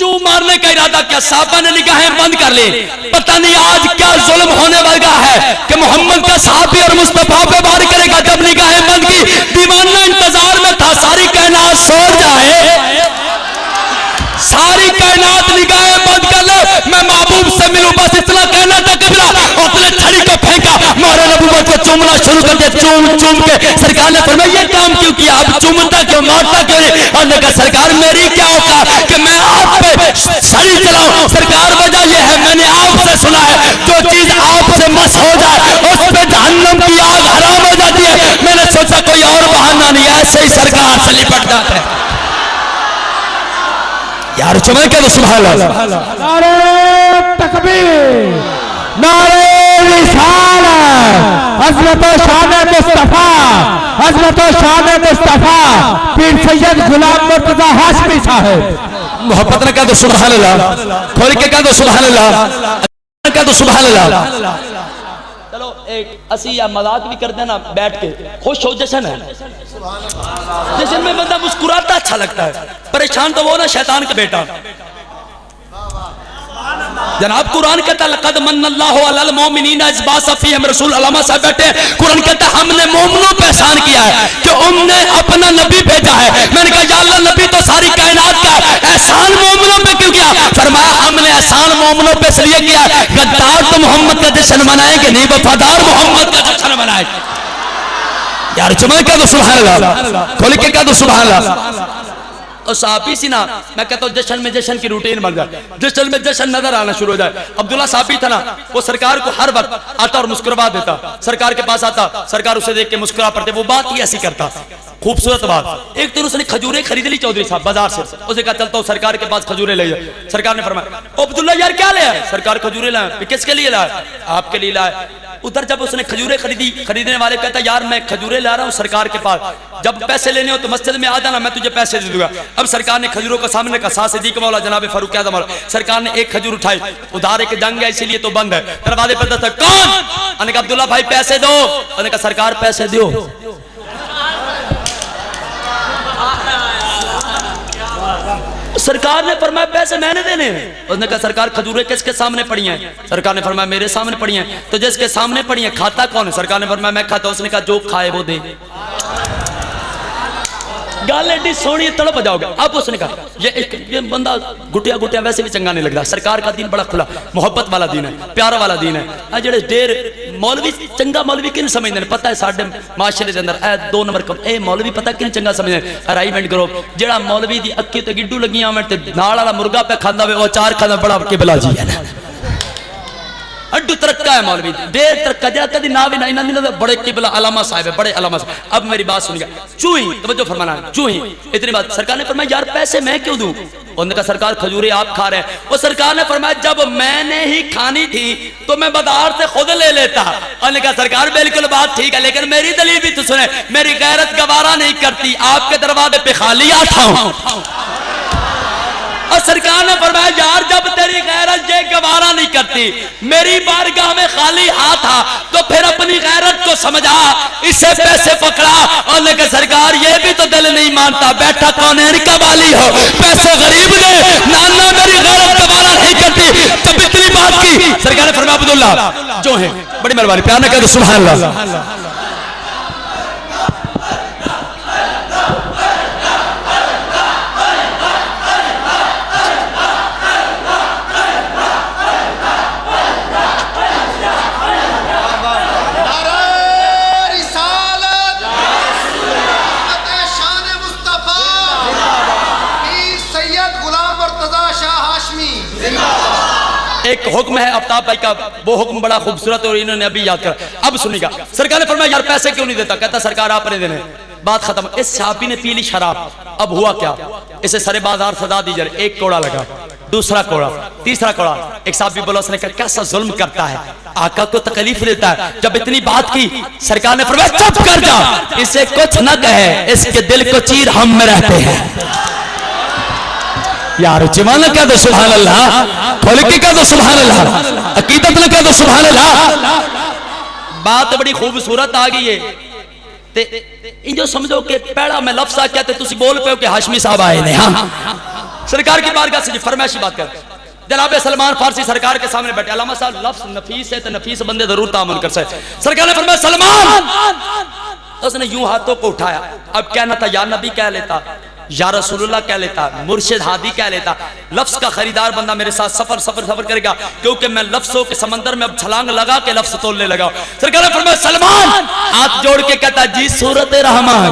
यूं मारने का इरादा किया। साहबा ने निगाहें बंद कर ली। पता नहीं आज क्या जुल्म होने वाला है कि मोहम्मद का साहबी और मुस्तफा पे वार करेगा। जब निगाहें बंद की, दीवाना इंतजार में था सारी कायनात सो जाए, सारी कायनात निगाहें बंद कर ले, मैं महबूब से मिलूं, बस इतना कहना था कबला। उसने छड़ी को फेंका, मारे नबूवत को चूमना शुरू कर दिया। चूम चूम के सरकार ने फरमाया ये काम क्यों किया, आप चूमता क्यों, मारता क्यों नहीं? और कहा सरकार मेरी क्या औकात कि मैं आप पे छड़ी चलाऊं। सरकार वजह यह है मैंने आपसे सुना है जो चीज आपसे मस हो जाए उस पे जहन्नम की आग हराम हो जाती है। मैंने सोचा कोई और बहाना नहीं, ऐसे ही सरकार से लिपट जाते हैं। यार चुमे के तो सुभान अल्लाह। नारे तकबीर, नारे रिसालत, हज़रत शान मुस्तफा, हज़रत शान मुस्तफा पीर सैयद गुलाम मुर्तजा हाशमी साहब। मोहब्बत ने कहा तो सुभान अल्लाह, खोल के कहा तो सुभान अल्लाह, कहा तो सुभान अल्लाह। चलो एक असी या मजाक भी करते हैं ना बैठ के, खुश हो जश्न है। जश्न में बंदा मुस्कुराता अच्छा लगता है, परेशान तो वो ना शैतान का बेटा। जनाब कुरान कहता है लक़द मन्नल्लाहु अलल मोमिनीना इज़ बअसा फ़ीहिम रसूल। अल्लामा साहब बैठे, कुरान कहता है हमने मोमिनों पे एहसान किया है कि उन्होंने अपना नबी भेजा है। मैंने कहा या अल्लाह नबी तो सारी कायनात का एहसान मोमिनों पे क्यों किया? फरमाया हमने एहसान मोमिनों पे इसलिए किया, गद्दार तो मोहम्मद का जश्न मनाएंगे नहीं, वफादार मोहम्मद का जश्न मनाएंगे। यार चुमे क्या तो सुभान अल्लाह, खोल के क्या तो सुभान अल्लाह। और साहबी सी ना, मैं कहता हूँ जश्न में जश्न की रूटीन बन जाए, जश्न में जश्न नजर आना शुरू हो जाए। अब्दुल्ला साहबी था ना, वो सरकार को हर वक्त आता और मुस्कुरा देता, सरकार के पास आता, सरकार उसे देख के मुस्कुरा पड़ते, वो बात ही ऐसी करता। खूबसूरत बात। एक दिन उसने खजूरें खरीद ली चौधरी साहब बाजार से, उसे कहा चलता हूँ सरकार के पास खजूरें ले जाए। सरकार ने फरमाया अब्दुल्ला यार क्या ले आए? सरकार खजूरें लाए। किसके लिए लाए? आपके लिए लाए। उधर जब उसने खजूरें खरीदी, खरीदने वाले कहता यार मैं खजूरें ला रहा हूँ सरकार के पास, जब पैसे लेने हो तो मस्जिद में आ जाना, मैं तुझे पैसे दे दूंगा। अब सरकार ने खजूरों को सामने का सा सिद्दीक मौला जनाब फारूक आज़म मौला, सरकार ने एक खजूर उठाई, उधार एक जंग है इसीलिए तो बंद है। दरवाजे पर दस्तक, कौन? मैंने कहा अब्दुल्ला भाई पैसे दो। मैंने कहा सरकार पैसे दो। सरकार ने फरमाया पैसे मैंने देने हैं। उसने कहा सरकार खजूरें किसके सामने पड़ी हैं? सरकार ने फरमाया मेरे सामने पड़ी हैं। तो जिसके सामने पड़ी हैं खाता कौन है? सरकार ने फरमाया मैं खाता। उसने कहा जो खाए वो दे। गाल एडी सोनी तड़प जाओगे। अब उसने कहा ये बंदा गुटिया गुटिया वैसे भी चंगा नहीं लगता। सरकार का दीन बड़ा खुला मोहब्बत वाला दीन है, प्यार वाला दीन है। जेड़े ढेर मौलवी चंगा मौलवी किन समझते हैं? पता है साडे माशरे के अंदर ए 2 नंबर कम ए मौलवी पता किन चंगा समझते? अराइवमेंट करो जेड़ा मौलवी दी अक्की ते गिड्डू लगी आवे ते नाल वाला मुर्गा पे खांदा वे, वो चार खांदा बड़ा किबला जी है ना। अड्डू तरक्का है मौलवी, देर तरक्का जरा कदी ना भी ना इन्होंने बड़े किबला अलामा साहब है, बड़े अलामा साहब। अब मेरी बात सुनिएगा, चूही तवज्जो फरमाना, चूही इतनी बात। सरकार ने फरमाया यार पैसे मैं क्यों दूं? उन्होंने कहा सरकार खजूरें आप खा रहे हैं। और सरकार ने फरमाया जब मैंने ही खानी थी तो मैं बाजार से खुद ले लेता। उन्होंने कहा सरकार बिल्कुल बात ठीक है, लेकिन मेरी दलील भी तो सुने, मेरी गैरत गवारा नहीं करती आपके दरवाजे पे खाली आता हूं। और सरकार ने फरमाया यार जब तेरी गैरत ये गवारा नहीं करती, मेरी बारगाह में खाली हाथ था, तो फिर अपनी गैरत को समझा, इससे पैसे पकड़ा और लेकर सरकार ये भी तो दिल नहीं मानता, बैठा कौन का वाली हो, पैसे गरीब ने, नाना मेरी गैरत का वाला नहीं करती। तब इतनी बात की, सरकार ने फरमाया अब्दुल्ला जो है, बड़ी मेहरबानी, प्यार न कह दो सुभान अल्लाह। एक हुक्म है आफ्ताब भाई का, वो हुक्म बड़ा खूबसूरत और इन्होंने अभी याद करा। अब सुनिएगा, सरकार ने फरमाया यार पैसे क्यों नहीं देता, कहता सरकार आपने देने, बात खत्म। इस साहबी ने पी ली शराब, अब हुआ क्या, इसे सरे बाजार सजा दी जाए, एक कोड़ा लगा, दूसरा कोड़ा, तीसरा कोड़ा। एक साहबी बोला, उसने कहा कैसा जुल्म करता है, आका को तकलीफ देता है। जब इतनी बात की, सरकार ने फरमाया चुप कर जा, इसे कुछ न कहे, इसके दिल को चीर हम में रहते हैं। यार जवान कह दो सुभान अल्लाह, खोल के कह दो सुभान अल्लाह, अकीदत न कह दो सुभान अल्लाह। बात बड़ी खूबसूरत आ गई है ते इंजो समझो कि पहला मैं लफ्ज़ क्या थे तुसी बोल पे हो कि हाशमी साहब आए ने। हाँ सरकार की बारगाह से फरमाइशी बात कर, जनाब सलमान फारसी सरकार के सामने बैठे, अल्लामा साहब लफ्ज़ नफीस है तो नफीस बंदे जरूर तामुल कर सकते। सरकार ने फरमाया सलमान, उसने यूं हाथों को उठाया, अब कहना था या नबी कह लेता, या रसूलुल्लाह कह लेता, मुर्शिद हादी कह लेता, लफ्ज का खरीदार बंदा मेरे साथ सफर करेगा, क्योंकि मैं लफ्जों के समंदर में अब छलांग लगा के लफ्ज तोड़ने लगा। सरकार ने फरमाया सलमान, हाथ जोड़ के कहता जी सूरत रहमान।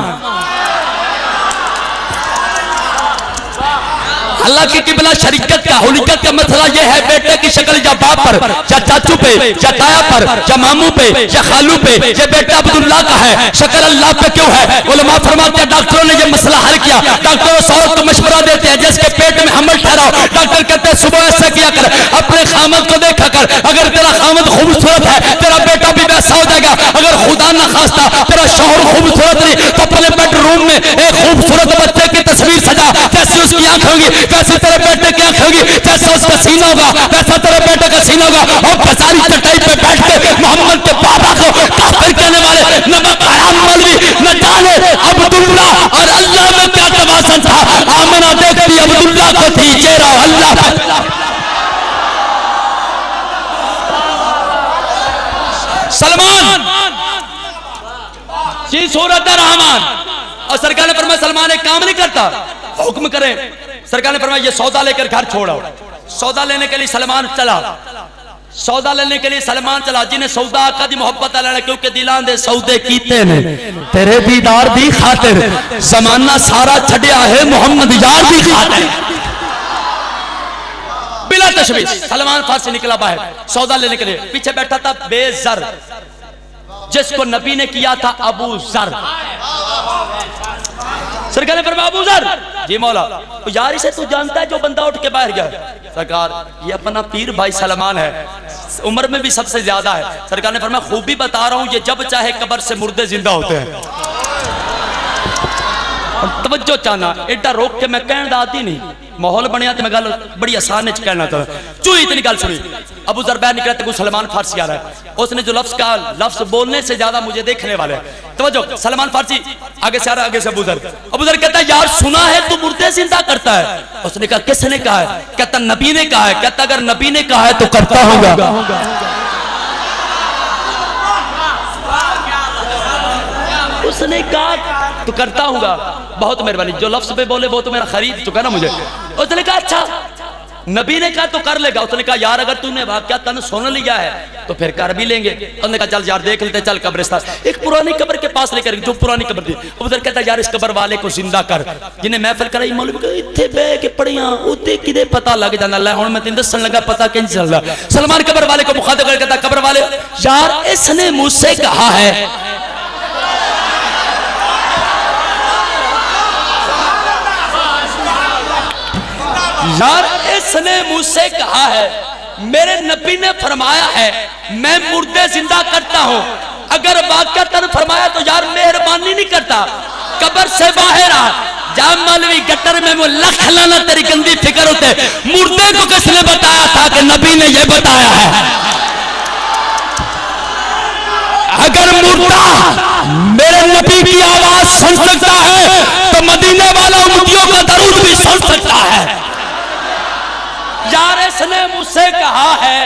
अल्लाह की किबला शरीकत का हुलिकत का मसला यह है, बेटे की शक्ल या बाप पर या चाचू पे या ताया पर या मामू पे या खालू पे, ये बेटा अब्दुल्ला का है, शक्ल अल्लाह पे क्यों है? उलमा फरमाते हैं डॉक्टरों ने ये मसला हल किया, डॉक्टरों सौ को मशवरा देते हैं जिसके पेट में हमल ठहराओ, डॉक्टर कहते हैं सुबह ऐसा किया कर, अपने खामद को देखा कर, अगर तेरा खामद खूबसूरत है तेरा बेटा भी वैसा हो जाएगा, अगर खुदा न खास्ता तेरा शौहर खूबसूरत नहीं तो अपने बेडरूम में एक खूबसूरत बच्चे की तस्वीर सजा, जैसी उसकी आंख होगी वैसे तेरे बेटे की आंख होगी, जैसा उसका सीना होगा वैसा तेरे बेटे का सीना होगा। और बेचारी चटाई पे बैठ के मोहम्मद के बाबा को काफिर कहने वाले नमक हराम मौलवी न जाने अब्दुल्ला और अल्लाह में क्या तवाज़ुन था। आमना देखती अब्दुल्ला को थी चेहरा अल्लाह। सलमान जी सूरत रहमान, और सरकार ने फरमाया सलमान एक काम नहीं करता, हुक्म करे। सरकार ने फरमाया ये सौदा लेकर घर छोड़ो। सौदा लेने के लिए सलमान चला, सौदा लेने के लिए सलमान चला, जिन्हें सौदा आका दी मोहब्बत लेना, क्योंकि दिलां दे सौदे कीते ने तेरे दीदार दी खातिर, जमाना सारा छड़िया है मोहम्मद यार दी खातिर। बिला तशवीश सलमान फारसी निकला बाहर सौदा लेने के लिए, पीछे बैठा था बेजर, जिसको नबी ने किया था अबू जर। सरकार ने फरमाया अबू जर जी मौला, यार इसे तू जानता है जो बंदा उठ के बाहर गया? सरकार ये अपना पीर भाई सलमान है, उम्र में भी सबसे ज्यादा है। सरकार ने फरमाया खूबी बता रहा हूं, ये जब चाहे कब्र से मुर्दे जिंदा होते हैं। तवज्जो चाहना एडा रोक के मैं कहना आती नहीं, माहौल बनया तो मैं गल बड़ी आसान कहना था। चूही इतनी गल सुनी, अबू जर बाहर निकला तो सलमान फारसी आ रहा है, उसने जो लफ्ज का लफ्ज बोलने से ज्यादा मुझे देखने वाले। तवज्जो, सलमान फारसी आगे से आ रहा, आगे से अबू जर कहता है यार सुना है तू मुर्दे जिंदा करता है? उसने कहा किसने कहा है? कहता नबी ने कहा है। कहता अगर नबी ने कहा है तो करता होगा। उसने कहा तो करता हूँगा, बहुत मेहरबानी, जो लफ्ज पे बोले वो तो मेरा खरीद चुका ना मुझे। उसने कहा अच्छा नबी ने कहा तो कर लेगा। उसने कहा यार अगर तूने वाकया तन सुन लिया है तो फिर कर भी लेंगे। उसने कहा चल यार देख लेते, चल कब्रिस्तान एक पुरानी कब्र के पास लेकर, जो पुरानी कब्र थी। उधर कहता यार इस कब्र वाले को जिंदा कर, जिन्हें महफिल कराई मौलवी इत्थे बह के पढ़िया उते किदे पता लग जांदा। लै हुण मैं तैनूं दस्सण लगा पता किंज चलदा। सलमान कब्र वाले को मुखातिब करके कहता कब्र वाले यार इसने मुझसे कहा है, यार इसने मुझसे कहा है, मेरे नबी ने फरमाया है मैं मुर्दे जिंदा करता हूं। अगर वाकया तन फरमाया तो यार मेहरबानी नहीं करता, कब्र से बाहर आ जा मौलवी गटर में वो लख लाना तेरी गंदी फिक्र होते। मुर्दे को किसने बताया था कि नबी ने ये बताया है। अगर मुर्दा मेरे नबी की आवाज सुन सकता है तो मदीने वाला उम्मतियों का दरूद भी सुन सकता है। यार इसने मुझसे कहा है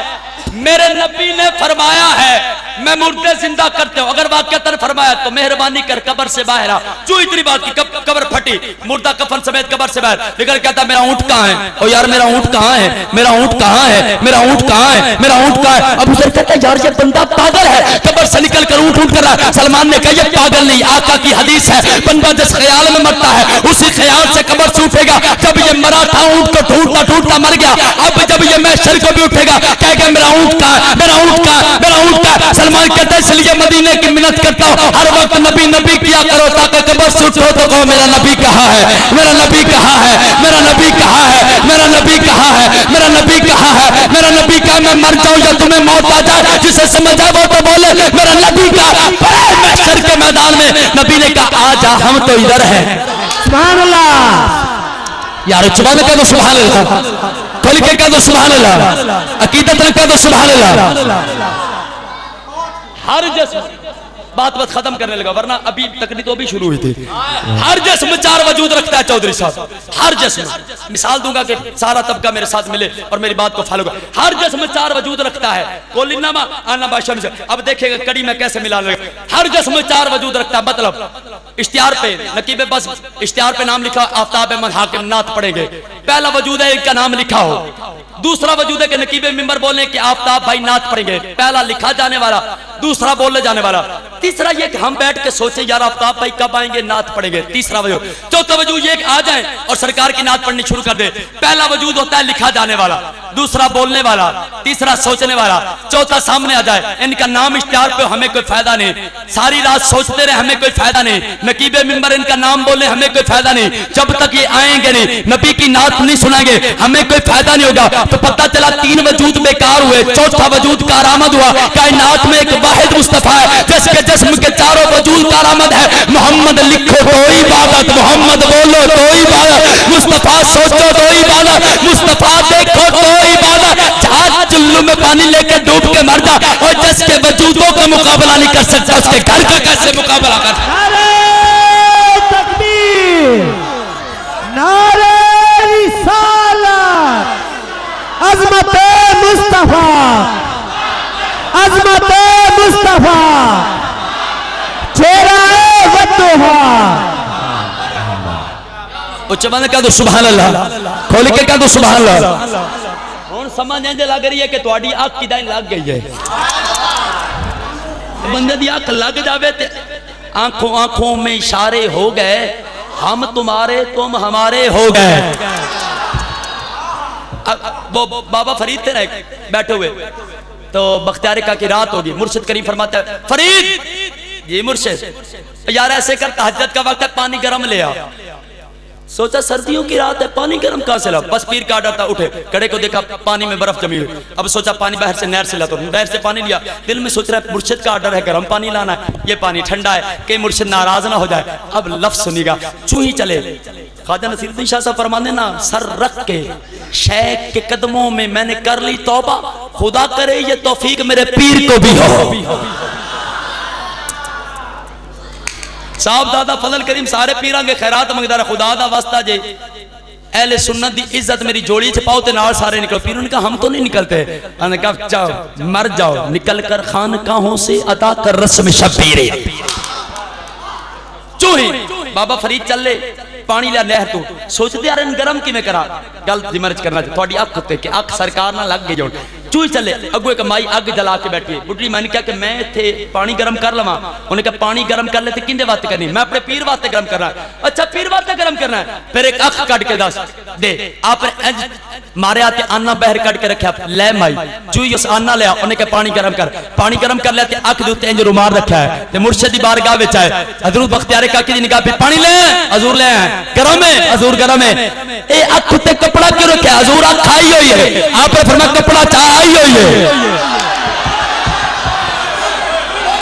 मेरे नबी ने फरमाया है मैं मुर्दे जिंदा करते हूं। अगर वाकई फरमाया तो मेहरबानी कर कब्र से बाहर आ। जो इतनी बात की कब्र फटी, मुर्दा कफन समेत कब्र से बाहर निकल कहता मेरा ऊंट कहां है। ओ यार मेरा ऊंट कहां है, मेरा ऊंट कहां है, मेरा ऊंट कहां है, मेरा ऊंट कहां है। अब उसे कहता है यार ये बंदा पागल है, कब्र से निकल कर ऊंट ऊंट कर रहा है। सलमान ने कहा ये पागल नहीं, आका की हदीस है बंदा जिस ख्याल में मरता है उसी ख्याल से कब्र से उठेगा। जब ये मरा था ऊंट को ढूंढता ढूंढता मर गया, अब जब ये महशर को भी उठेगा कहेगा मेरा ऊंट कहां, मेरा ऊंट कहां, मेरा ऊंट कहां। सलमान कहता है इसलिए मदीने की मिन्नत करता हूं हर वक्त नबी नबी किया करो ताकि कब्र से उठो तो कहो मेरा नबी कहां है, मेरा नबी कहां है, मेरा नबी कहां है, मेरा नबी कहां है, मेरा नबी कहां है, मेरा नबी का मैं मर जाऊं या तुम्हें मौत आ जाए जिसे समझ आए वो तो बोले मेरा नबी का। महशर के मैदान में नबी ने कहा आजा हम तो इधर है। सुभान अल्लाह यार जुबान कह दो सुभान अल्लाह, खोल के कह दो सुभान अल्लाह, अकीदत में कह दो सुभान अल्लाह। हर जिस्म बात खत्म करने लगा वरना अभी तकनीक तो अभी शुरू हुई थी। हर जिस्म चार वजूद रखता है चौधरी साहब, हर जिस्म। मिसाल दूंगा कि सारा तबका मेरे साथ मिले और मेरी बात को फॉलो करे। हर जिस्म चार वजूद रखता है। कोलिनामा आना बादशाह में अब देखेगा कड़ी में कैसे मिला लगा। हर जिस्म चार वजूद रखता है। मतलब इश्तिहार पे नकीबे बस इश्तिहार पे नाम लिखा आफ्ताब अहमद हाकिम नात पढ़ेंगे। पहला वजूद है इनका नाम लिखा हो। दूसरा वजूद है कि नकीबे मिंबर बोलने कि आफ्ताब भाई नात पढ़ेंगे, पहला लिखा जाने वाला, दूसरा बोलने जाने वाला। तीसरा ये कि हम बैठ के सोचे यार आफ्ताब भाई कब आएंगे नात पढ़ेंगे, तीसरा वजूद। चौथा वजूद ये कि आ जाएं और सरकार की नात पढ़नी शुरू कर दे। पहला वजूद होता है लिखा जाने वाला, दूसरा बोलने वाला, तीसरा सोचने वाला, चौथा सामने आ जाए। इनका नाम इश्तिहार पे हमें कोई फायदा नहीं, सारी रात सोचते रहे हमें कोई फायदा नहीं, नकीबे मिंबर इनका नाम बोले हमें कोई फायदा नहीं। जब तक ये आएंगे नहीं नबी की नात नहीं सुनाएंगे हमें कोई फायदा नहीं होगा। तो पता चला तीन वजूद बेकार हुए, चौथा वजूद कारामद हुआ। कायनात में एक वाहिद मुस्तफा है जिसके जिस्म के चारों वजूद कारामद है। मोहम्मद लिखो तो इबादत, मोहम्मद बोलो तो इबादत, मुस्तफा सोचो तो इबादत, मुस्तफा देखो तो इबादत। जहाज चुल्लू में पानी लेके डूब के मर जा और जिसके वजूदों का मुकाबला नहीं कर सकता उसके घर का कैसे मुकाबला कर। नारे तकबीर, नारे रिसालत, अज़मत मुस्तफा, अज़मत मुस्तफा, चेहरा वद्दुहा। उच्च बंद कर दो सुभान अल्लाह, खोल के कर दो सुभान अल्लाह। हुन समझ इंज लग रही है कि तुम्हारी अख किदां लग गई है। बंदे दी अख लग जावे ते आंखों आंखों में इशारे हो गए, हम तुम्हारे तुम हमारे हो गए। वो बाबा फरीद थे ना बैठे हुए तो बख्तियार का की रात होगी। मुर्शिद करीम फरमाता है फरीद ये मुर्शिद यार ऐसे कर तहज्जुद का वक्त है पानी गर्म ले आ। सोचा सर्दियों की रात है पानी गर्म कहां से ला। बस पीर का आर्डर था, उठे कड़े को देखा पानी में बर्फ जमी हुई। अब सोचा पानी बाहर से नहर से ला, तो नहर से पानी लिया। दिल में सोच रहा है मुर्शिद का आर्डर है गर्म पानी लाना है, ये पानी ठंडा है कि मुर्शिद नाराज ना हो जाए। अब लफ्ज सुनिएगा चूं ही चले। ख्वाजा नसीरुद्दीन शाह साहब फरमाते ना सर रख के शेख के कदमों में मैंने कर ली तौबा, खुदा करे ये तौफीक मेरे पीर को भी हो। साहब दादा फजल करीम सारे पीरां के खैरात मंगदा रहा खुदा दा वास्ता जे अहले सुन्नत दी इज्जत मेरी जोड़ी च पाओ ते नाल सारे निकलो। पीर ने कहा हम तो नहीं निकलते। उन्होंने कहा जाओ मर जाओ निकल कर खानकाहों से अदा कर रस्म शब्बीर। चूही बाबा फरीद चले पानी लिया नहर तू सोचते यार इन गरम किवें करा। गल दिमर्ज करना थोड़ी अख उत्ते कि अख सरकार ना लग गई जो चूही चले। अगो एक माई अग जला के बैठी बुढ़ी मैंने कहा कि मैं इत्थे पानी गर्म कर लवा। उन्हें कहा पानी गर्म कर ले तो किंदे वास्ते करनी, मैं अपने पीर वास्ते गर्म करना है। अच्छा पीर वास्ते गर्म करना है, फिर एक अख कट के दस दे आपने मारे आते आना बहर कट के रखा ले माई चूही उस आना लिया। उन्हें कहा पानी गर्म कर, पानी गर्म कर लिया अख दे उत्ते इंज रुमाल रखा है ते मुर्शिद दी बारगाह विच आए। हजरत बख्तियार काकी दी निगाह पे पानी ले हजूर ले गरम है, हजूर गरम है। ए अख उत्ते कपड़ा क्यों रखा? हजूर अख आई हुई है, आपने फरमाया कपड़ा चाह आई हुई है,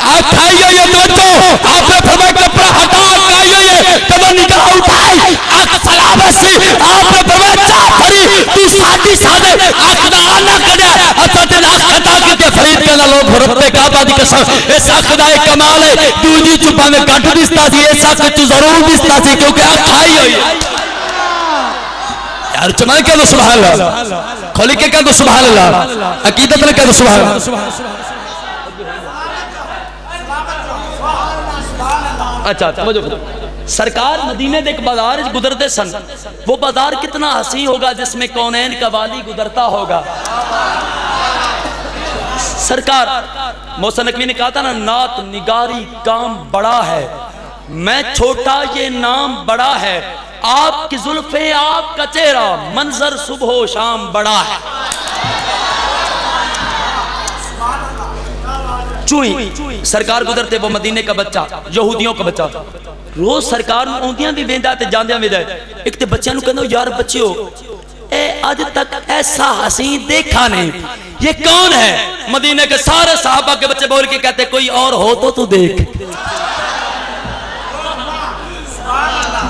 अख आई हुई है। दोस्तों आपने फरमाया कपड़ा हटा लगाई हुई है, तब निगाह उठाई आंख सलामत से आपने फरमाया जाफरी तू सादी सादे आंख दा आना कढ़या अता ते आंख खता के फरीद कहना लोग रब्बे काबा दी कसम इस आंख दा एक कमाल है, दूजी च भावे घट दिसता सी इस आंख च जरूर दिसता सी क्योंकि आंख आई हुई है। यार चमन कह दो सुभान अल्लाह, खोल के कह दो सुभान अल्लाह, अकीदत में कह दो सुभान अल्लाह। अच्छा समझो, सरकार मदीने दे एक बाजार गुजरते सन, वो बाजार कितना हसी होगा जिसमें कौनैन का वाली गुजरता होगा। सरकार मौसा नकवी ने कहा था ना, नात निगारी काम बड़ा है, मैं छोटा ये नाम बड़ा है, आपकी जुल्फे आपका चेहरा मंजर सुबह शाम बड़ा है। चुई सरकार गुजरते वो मदीने का बच्चा, यहूदियों का बच्चा, रोज सरकार आउंदियां भी वेंदा ते जांदियां वेंदा, एक ते बच्चों को कहंदा यार बच्चियो ए आज तक ऐसा हसीन देखा नहीं, ये कौन है? मदीने के सारे साहबा के बच्चे बोल के कहते कोई और हो तो तू देख।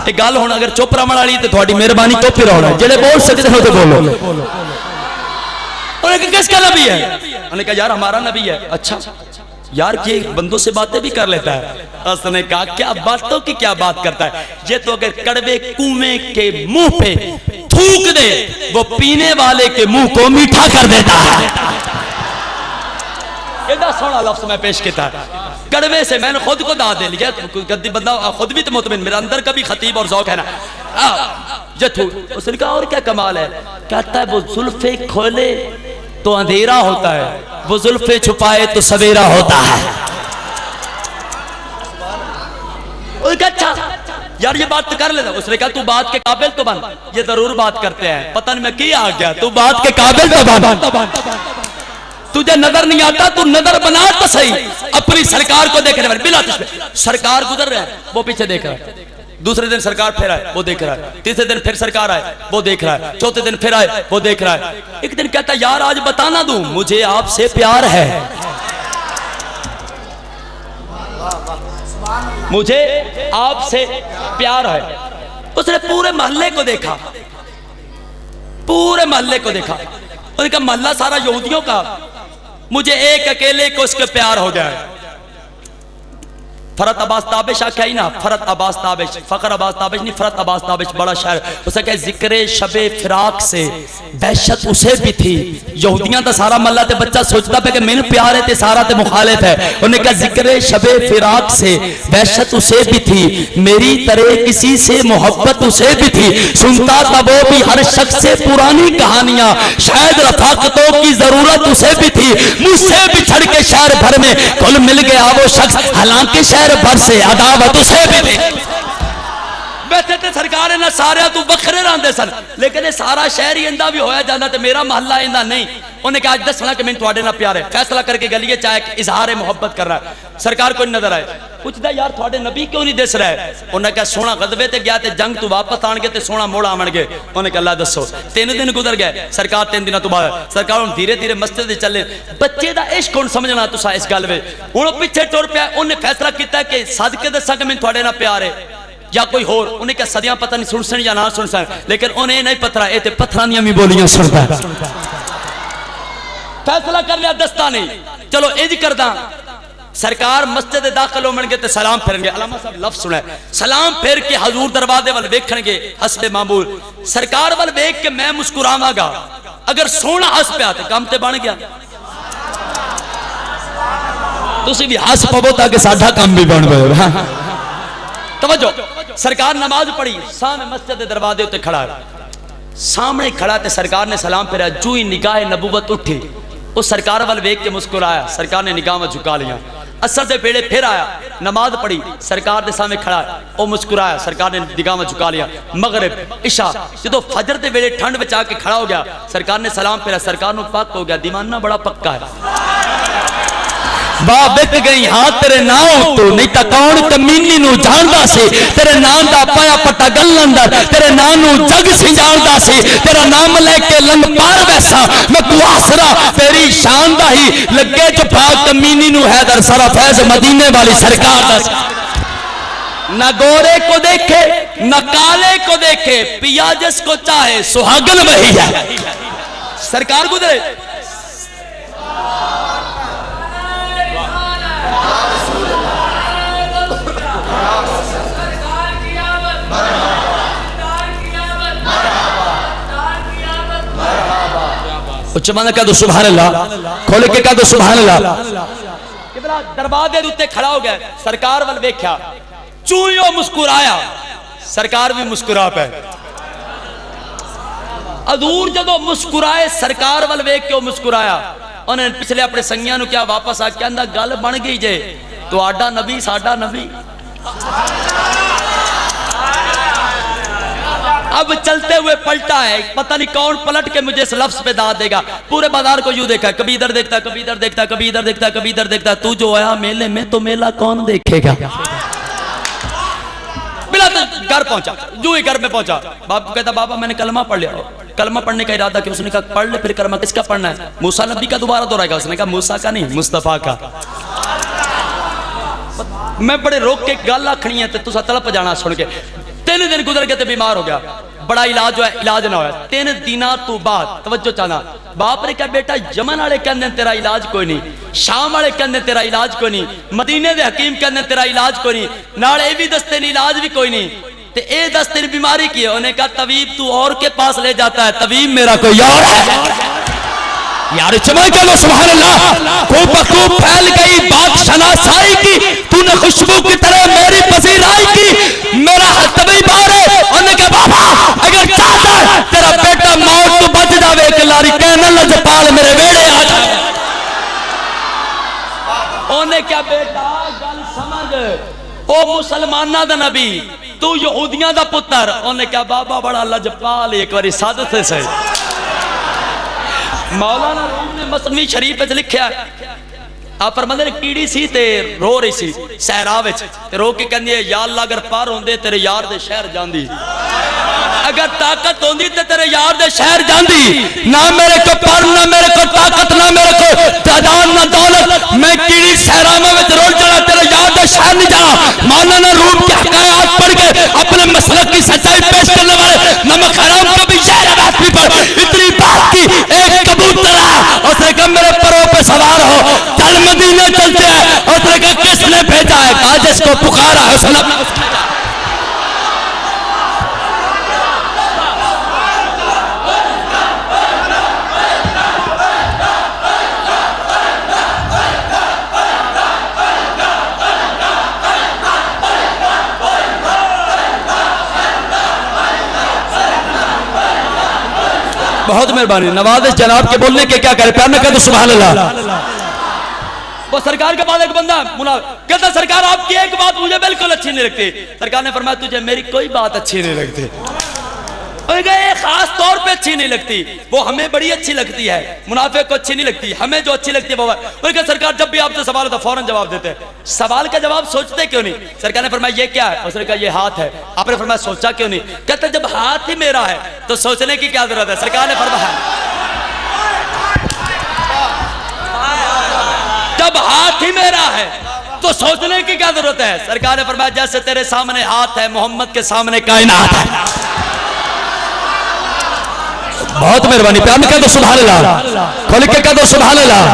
एक गल हुण अगर चुप रहण वाली ते तुहाडी मेहरबानी चुप ही रहना, जेड़े बोल सकते हो तो बोलो। उन्होंने कहा किसका नबी है? उन्होंने कहा यार हमारा नबी है। अच्छा यार ये बंदों से बातें भी कर लेता है। उसने कहा क्या बातों की क्या बात करता है, ये तो अगर कड़वे कुएं के मुंह पे थूक दे वो पीने वाले के मुंह को मीठा कर देता है। एडा सोना लफ्ज मैं पेश किया है, कड़वे से मैंने खुद को दाद दे लिया, गद्दी बंदा खुद भी तो मुतमिन, मेरे अंदर का भी खतीब और ज़ौक़ है ना। उसने कहा और क्या कमाल है? कहता है वो जुल्फे खोले तो अंधेरा होता है, वो जुल्फे छुपाए तो सवेरा होता है। अच्छा यार ये बात तो कर लेता। उसने कहा तू बात के काबिल तो बन, ये जरूर बात करते हैं, पता नहीं मैं क्या आ गया, तू बात के काबिल तो बन, तुझे नजर नहीं आता तू नजर बना तो सही अपनी सरकार को देखने वाले। बिला सरकार गुजर रहा है वो पीछे देख रहा है, दूसरे दिन सरकार फिर आए वो देख रहा है, तीसरे दिन फिर सरकार आए वो देख रहा है, चौथे दिन फिर आए वो देख रहा है। एक दिन कहता यार आज बताना दूं मुझे आपसे प्यार है, मुझे आपसे प्यार है। उसने पूरे मोहल्ले को देखा, पूरे मोहल्ले को देखा, उसने कहा मोहल्ला सारा यहूदियों का, मुझे एक अकेले को उसके प्यार हो गया है। फरत अब्बास ताबिश आख्या ही ना, फरत अब्बास ताबिश, फकर अब्बास ताबिश नहीं, फरत अब्बास ताबिश बड़ा शायर। उसे कहे जिक्रे शबे फिराक से दहशत उसे भी थी। यहूदियां तो सारा मल्ला ते बच्चा सोचता पे कि मैंने प्यार है ते सारा ते मुखालिफ है। उन्हें कहा जिक्रे शबे फिराक से दहशत उसे भी थी, मेरी तरह किसी से मोहब्बत उसे भी थी। सुनता था वो भी हर शख्स से पुरानी कहानियां, शायद रफाकतों की जरूरत उसे भी थी। मुझसे बिछड़ के शहर भर में कुल मिल गया वो शख्स, हालांकि शहर भर से अदावत उसे भी थी। वैसे तो सरकार ना सारे तू बखरे रहते सन, लेकिन ये सारा शहर ही इंदा भी होया जाता तो मेरा महल्ला इंदा नहीं। उन्हें कहा दसना कि मैंने थोड़े ना प्यार है, फैसला करके गलिए चाहे इजहार मोहब्बत कर रहा है। सरकार को नजर आए, पूछता यार थोड़े नबी क्यों नहीं दिस रहा है? उन्हें कहा सोना गदबे ते गया ते जंग तू वापस आन गए ते सोना मोड़ आवन गए। उन्हें कहा दसो 3 दिन गुजर गए, सरकार 3 दिनों तो बाद सरकार हम धीरे धीरे मस्जिद चले। बच्चे का इश्क हुण समझना तुसा इस गल में, हुण पीछे टुर पिया। उन्हें फैसला किया कि सदके दसा कि मैंने थोड़े ना प्यार है या कोई होर। उन्हें क्या सदियां पता नहीं सुन सन या ना सुन सन, लेकिन उन्हें नहीं पता ये ते पत्थरां दियां भी बोलियां सुनदा। फैसला कर लिया दस्ता नहीं, चलो इंज करदा। सरकार मस्जिद दाखिल होणगे ते सलाम फेरनगे। अलामा साहब लफ्ज सुना, सलाम फेर के हजूर दरवाजे वाल वेखणगे हसबे मामूल। सरकार वाल वेख के मैं मुस्कुरावांगा, अगर सोना हस पिया ते काम ते बन गया। तुसी भी हस पवो ताकि साडा काम भी बन पवे। तवज्जो, सरकार नमाज पढ़ी, सामने मस्जिद के दरवाजे उत्ते खड़ा है, सामने खड़ा ते सरकार ने सलाम फेरा। जू ही निगाह नबूवत उठी, उस सरकार वाल वेख के मुस्कुराया, सरकार ने निगाह झुका लिया। असर के वेले फिर आया, नमाज पढ़ी, सरकार के सामने खड़ा है, वो मुस्कुराया, सरकार ने निगाह झुका लिया। मगरिब इशा जो फजर के वेले ठंड में आके खड़ा हो गया, सरकार ने सलाम फेरा, सरकार को पक हो गया, दीवाना बड़ा पक्का है। वाह बिक गई हाँ तेरे नाम तो, नहीं तो कौन कमीनी नू जानदा सी, तेरे नाम दा पाया पट्टा गल अंदर, तेरे नाम नू जग सिंजानदा सी, तेरा नाम लेके लंग पार वैसा मैं तू आसरा तेरी शान दा ही लगे जो भाग कमीनी नू हैदर सारा फैज मदीने वाली सरकार दा। न गोरे को देखे न काले को देखे, पिया जिसको चाहे सुहागन वही है। सरकार गुजरे उच्च माना कह दो सुभान अल्लाह, खोल के कह दो सुभान अल्लाह। दरवाजे उत्ते खड़ा हो गया, सरकार वाल वेख्या, चूहियों मुस्कुराया, सरकार भी मुस्कुरा पे। हजूर जदों मुस्कुराए सरकार वाल वेख के मुस्कुराया, उन्हें पिछले अपने संगियां नूं क्या वापस आ कहंदा गल बन गई जे, तुहाडा नबी साडा नबी। अब चलते हुए पलटा है, पता नहीं कौन पलट के मुझे इस लफ्ज पे दाद देगा। पूरे बाजार को यूं देखा, कभी इधर देखता, कभी इधर देखता, कभी इधर देखता, कभी इधर देखता, तू जो आया मेले में तो मेला कौन देखेगा। बिला तो घर पहुंचा, जो ही घर में पहुंचा, बाप को कहता बाबा मैंने कलमा पढ़ लिया। कलमा पढ़ने का इरादा किया, उसने कहा पढ़ ले, फिर कलमा किसका पढ़ना है? मूसा नबी का दोबारा दोहराएगा। उसने कहा मूसा का नहीं, मुस्तफा का। मैं बड़े रोक के गल आखनी है तो तुसा तड़प जाना सुन के। 3 दिन गुजर गए तो बीमार हो गया, बड़ा इलाज हुआ, इलाज ना होया। 3 दिनों तो बाद तवज्जो चाहना, बाप ने कहा बेटा यमन वाले कहते तेरा इलाज कोई नहीं, शाम वाले कहते तेरा इलाज कोई नहीं, मदीने दे हकीम कहते तेरा इलाज कोई नहीं, नाले ये भी दसते नहीं इलाज भी कोई नहीं, ते ए दस तेरी बीमारी की है। उन्हें कहा तबीब तू और के पास ले जाता है, तबीब मेरा कोई और है। यार चमक के लो सुभान अल्लाह। खूब बखूब फैल गई बात शनासाई की, तूने खुशबू की तरह मेरी पसीराई की, मेरा तबीब बाहर है। उन्हें कहा बाबा अगर चाहता है तेरा बेटा मौत तो बच जावे, एक लारी कहने लजपाल मेरे बेड़े आ जाए। उन्हें क्या बेटा गल समझ, ओ मुसलमाना दा नबी, तू यहूदियां दा पुत्र। उन्हें क्या बाबा बड़ा लजपाल, एक बारी सादत से मौलाना रूम ने मसनवी शरीफ में लिखा, आप फरमांदे ने कीड़ी सी ते रो रही सी सहरा विच, ते रो के कहंदी है या अल्लाह अगर पार होंदे तेरे यार दे शहर जांदी, अगर ताकत होंदी ते तेरे यार दे शहर जांदी। ना मेरे को पर, ना मेरे को ताकत, ना मेरे को जान, ना दौलत, मैं कीड़ी सहरा में रोल चला, तेरे यार दे शहर नहीं जा। मौलाना रूम के हकायात पढ़ के अपने मसलक की सच्चाई पेश करने वाले नमक हराम का भी शहर बात पर इतनी बात की, एक कबूतर उसने कहा मेरे परों पे सवार हो, चल मदीने चलते हैं। उसने कहा किसने भेजा है? कहा जिसको पुकारा है उसने। बहुत मेहरबानी नवाज जनाब के बोलने के क्या करे, प्यार में कह दो सुभान अल्लाह। वो सरकार के पास एक बंदा कहता सरकार आपकी एक बात मुझे बिल्कुल अच्छी नहीं लगती। सरकार ने फरमाया तुझे मेरी कोई बात अच्छी नहीं लगती, खास तौर पे अच्छी नहीं लगती, वो हमें बड़ी अच्छी लगती है, मुनाफिक को अच्छी नहीं लगती, हमें जो अच्छी लगती है वो है। सरकार जब भी आपसे सवाल होता फौरन जवाब देते हैं, सवाल का जवाब सोचते क्यों नहीं? सरकार ने फरमाया ये क्या है? उसने कहा ये हाथ है। आपने फरमाया सोचा क्यों नहीं? कहते जब हाथ ही मेरा है तो सोचने की क्या जरूरत है? सरकार ने फरमाया जब हाथ ही मेरा है तो सोचने की क्या जरूरत है? सरकार ने फरमाया जैसे तेरे सामने हाथ है, मोहम्मद के सामने कायनात है। बहुत मेहरबानी, प्यार में कह दो सुभान अल्लाह, खोल के कह दो सुभान अल्लाह।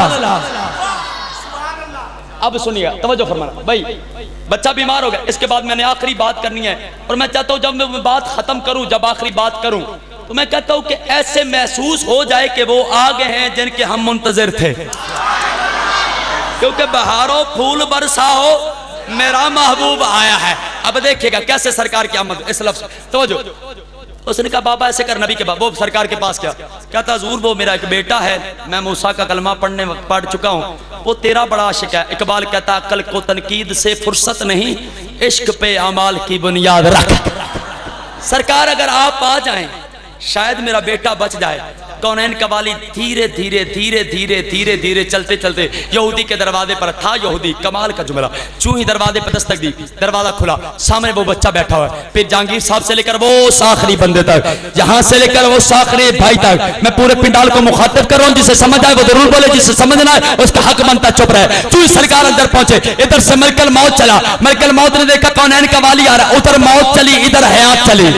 अब सुनिए तवज्जो फरमाना भाई, बच्चा बीमार हो गया, इसके बाद मैंने आखिरी बात करनी है और मैं चाहता हूं जब मैं बात खत्म करूं, जब आखिरी बात करूं तो मैं कहता हूं कि ऐसे महसूस हो जाए कि वो आ गए हैं जिनके हम मुंतजिर थे, क्योंकि बहारों फूल बरसाओ मेरा महबूब आया है। अब देखिएगा कैसे सरकार की आमद, इस लफ्ज तवज्जो। उसने कहा बाबा ऐसे कर, नबी के बाद वो सरकार के पास क्या कहता हुजूर वो मेरा एक बेटा है, मैं मूसा का कलमा पढ़ चुका हूँ, वो तेरा बड़ा आशिक है। इकबाल कहता अक्ल को तनकीद से फुर्सत नहीं, इश्क पे अमाल की बुनियाद रख। सरकार अगर आप आ जाएं शायद मेरा बेटा बच जाए। कौनैन का वाली धीरे धीरे धीरे धीरे धीरे धीरे चलते चलते यहूदी के दरवाजे पर था। यहूदी कमाल का जुमला, चूं ही दरवाजे पर दस्तक दी, दरवाजा खुला, सामने वो बच्चा बैठा हुआ है। फिर जहांगीर साहब से लेकर वो आखिरी बंदे तक, जहां से लेकर वो आखिरी भाई तक, मैं पूरे पिंडाल को मुखातिब कर रहा हूं। जिसे समझ आए वो जरूर बोले, जिसे समझना है उसका हक बनता चुप रहे। चूं सरकार अंदर पहुंचे, इधर से मलकल मौत चला, मलकल मौत ने देखा कौनैन का वाली आ रहा, उधर मौत चली, इधर हयात चली,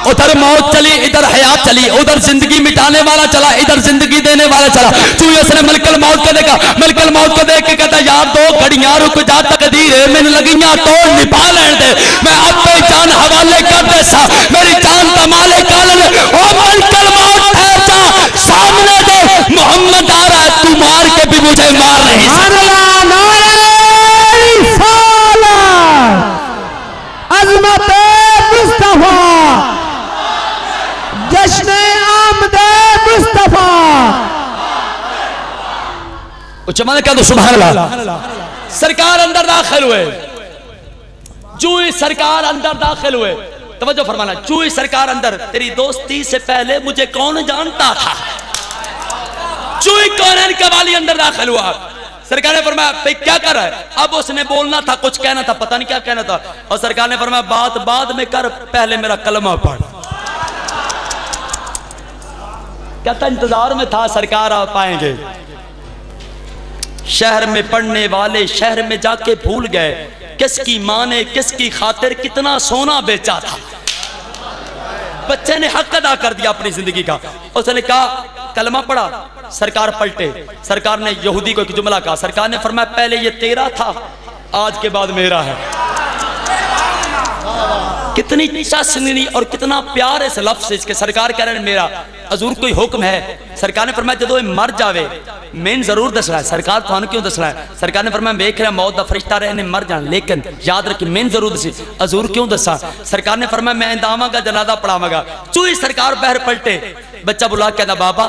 उधर मौत चली, इधर हयात चली, उधर जिंदगी मिटाने वाला चला, इधर जिंदगी देने वाला चला। चूहे उसने मलकल मौत को देखा, मलकल मौत को देख के कहता यार 2 घड़ियां रुक जा, तकदीर है मैंने लगियां तोड़ निभा लेने दे, मैं अब पे जान हवाले कर दे सा, मेरी जान तमाले काल ओ मलकल मौत ठहर जा, सामने दे मोहम्मद आ रहा है, तू मार के भी मुझे मार नहीं सकता। अज़मत मुस्तफा, जश्न आमदे मुस्तफा। उच्चमान कह दो सुभान अल्लाह। सरकार अंदर दाखिल हुए, चूही सरकार अंदर दाखिल हुए, तवज्जो फरमाना, चूही सरकार अंदर, तेरी दोस्ती से पहले मुझे कौन जानता था। चूही कौनैन का वाली अंदर दाखिल हुआ, सरकार ने फरमाया भाई क्या कर रहा है। अब उसने बोलना था, कुछ कहना था, पता नहीं क्या कहना था, और सरकार ने फरमाया बात बाद में कर, पहले मेरा कलमा पढ़। कहता इंतजार में था सरकार आ पाएंगे। शहर में पढ़ने वाले शहर में जाके भूल गए किसकी मां ने किसकी खातिर कितना सोना बेचा था। बच्चे ने हक अदा कर दिया अपनी जिंदगी का। उसने कहा कलमा पढ़ा, सरकार पलटे, सरकार ने यहूदी को एक जुमला कहा, सरकार ने फरमाया पहले ये तेरा था, आज के बाद मेरा है। कितनी चाशनी और कितना प्यार इस लफ्ज़ से, इसके सरकार कह रहे हैं मेरा। हजूर कोई हुक्म है, सरकार ने फरमाया जो मर जावे मैंने जरूर दसना है। सरकार थानू क्यों दसना है? सरकार ने फरमाया वेख रहा मौत का फरिश्ता रहे ने मर जाना, लेकिन याद रखी मैंने जरूर दसी। हजूर क्यों दसा? सरकार ने फरमाया मैं इंदावांगा जनाजा पढ़ावांगा। चूही सरकार बहर पलटे, बच्चा बुला कहता बाबा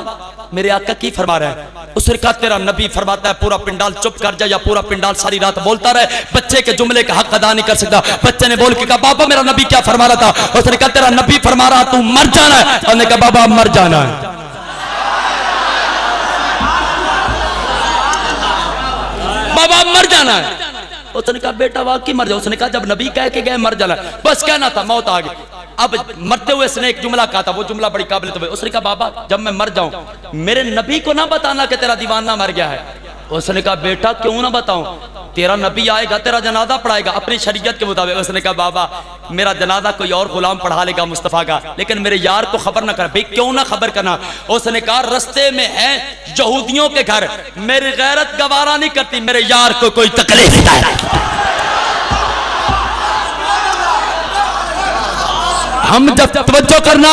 मेरे आका की फरमा रहा है? उसने कहा तेरा नबी फरमाता है पूरा पिंडाल चुप कर जाए, या पूरा पिंडाल सारी रात बोलता रहे, बच्चे के जुमले का हक अदा नहीं कर सकता। बच्चे ने बोल के कहा बाबा मेरा नबी क्या फरमा रहा था? उसने कहा तेरा नबी फरमा रहा तू मर जाना है। उसने कहा बाबा मर जाना है। बाबा मर जाना है। उसने कहा बेटा वाकई मर जाओ। उसने कहा जब नबी कह के गए मर जाना, बस कहना था, मौत आ गई। अब मरते हुए इसने एक जुमला कहा था, वो जुमला बड़ी काबिल तो। उसने कहा बाबा जब मैं मर जाऊं मेरे नबी को ना बताना कि तेरा दीवाना मर गया है। उसने कहा बेटा क्यों ना बताऊं, तेरा नबी आएगा तेरा जनाजा पढ़ाएगा अपनी शरीयत के मुताबिक। उसने कहा बाबा मेरा जनाजा कोई और गुलाम पढ़ा लेगा मुस्तफ़ा का, लेकिन मेरे यार को खबर ना कर। भाई क्यों ना खबर करना? उसने कहा रस्ते में है यहूदियों के घर, मेरी गैरत गवारा नहीं करती मेरे यार को कोई तकलीफ है। हम जब तवज्जो करना,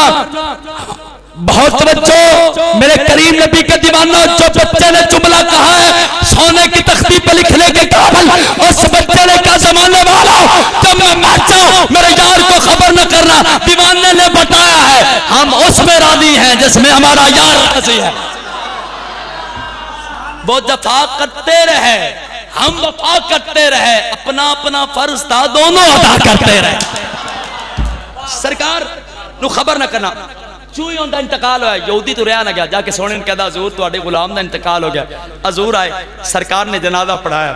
बहुत तवज्जो, मेरे करीम नबी के दीवाना, जो बच्चे ने जुमला कहा है सोने की तख्ती पे लिखने के काबिल, उस बच्चे ने कहा जमाने वाला जब मैं मर जाऊं मेरे यार को खबर न करना। दीवाने ने बताया है, हम उसमें राजी हैं जिसमें हमारा यार राजी है। वो वफा करते रहे, हम वफा करते रहे, अपना अपना फर्ज था दोनों अदा करते रहे। सरकार नु खबर न करना। चूही उनका इंतकाल होया, यहूदी तो रहा ना गया, जाके सोने ने कहता हजूर तुहाडे गुलाम का इंतकाल हो गया। हजूर आए, सरकार ने जनाजा पढ़ाया।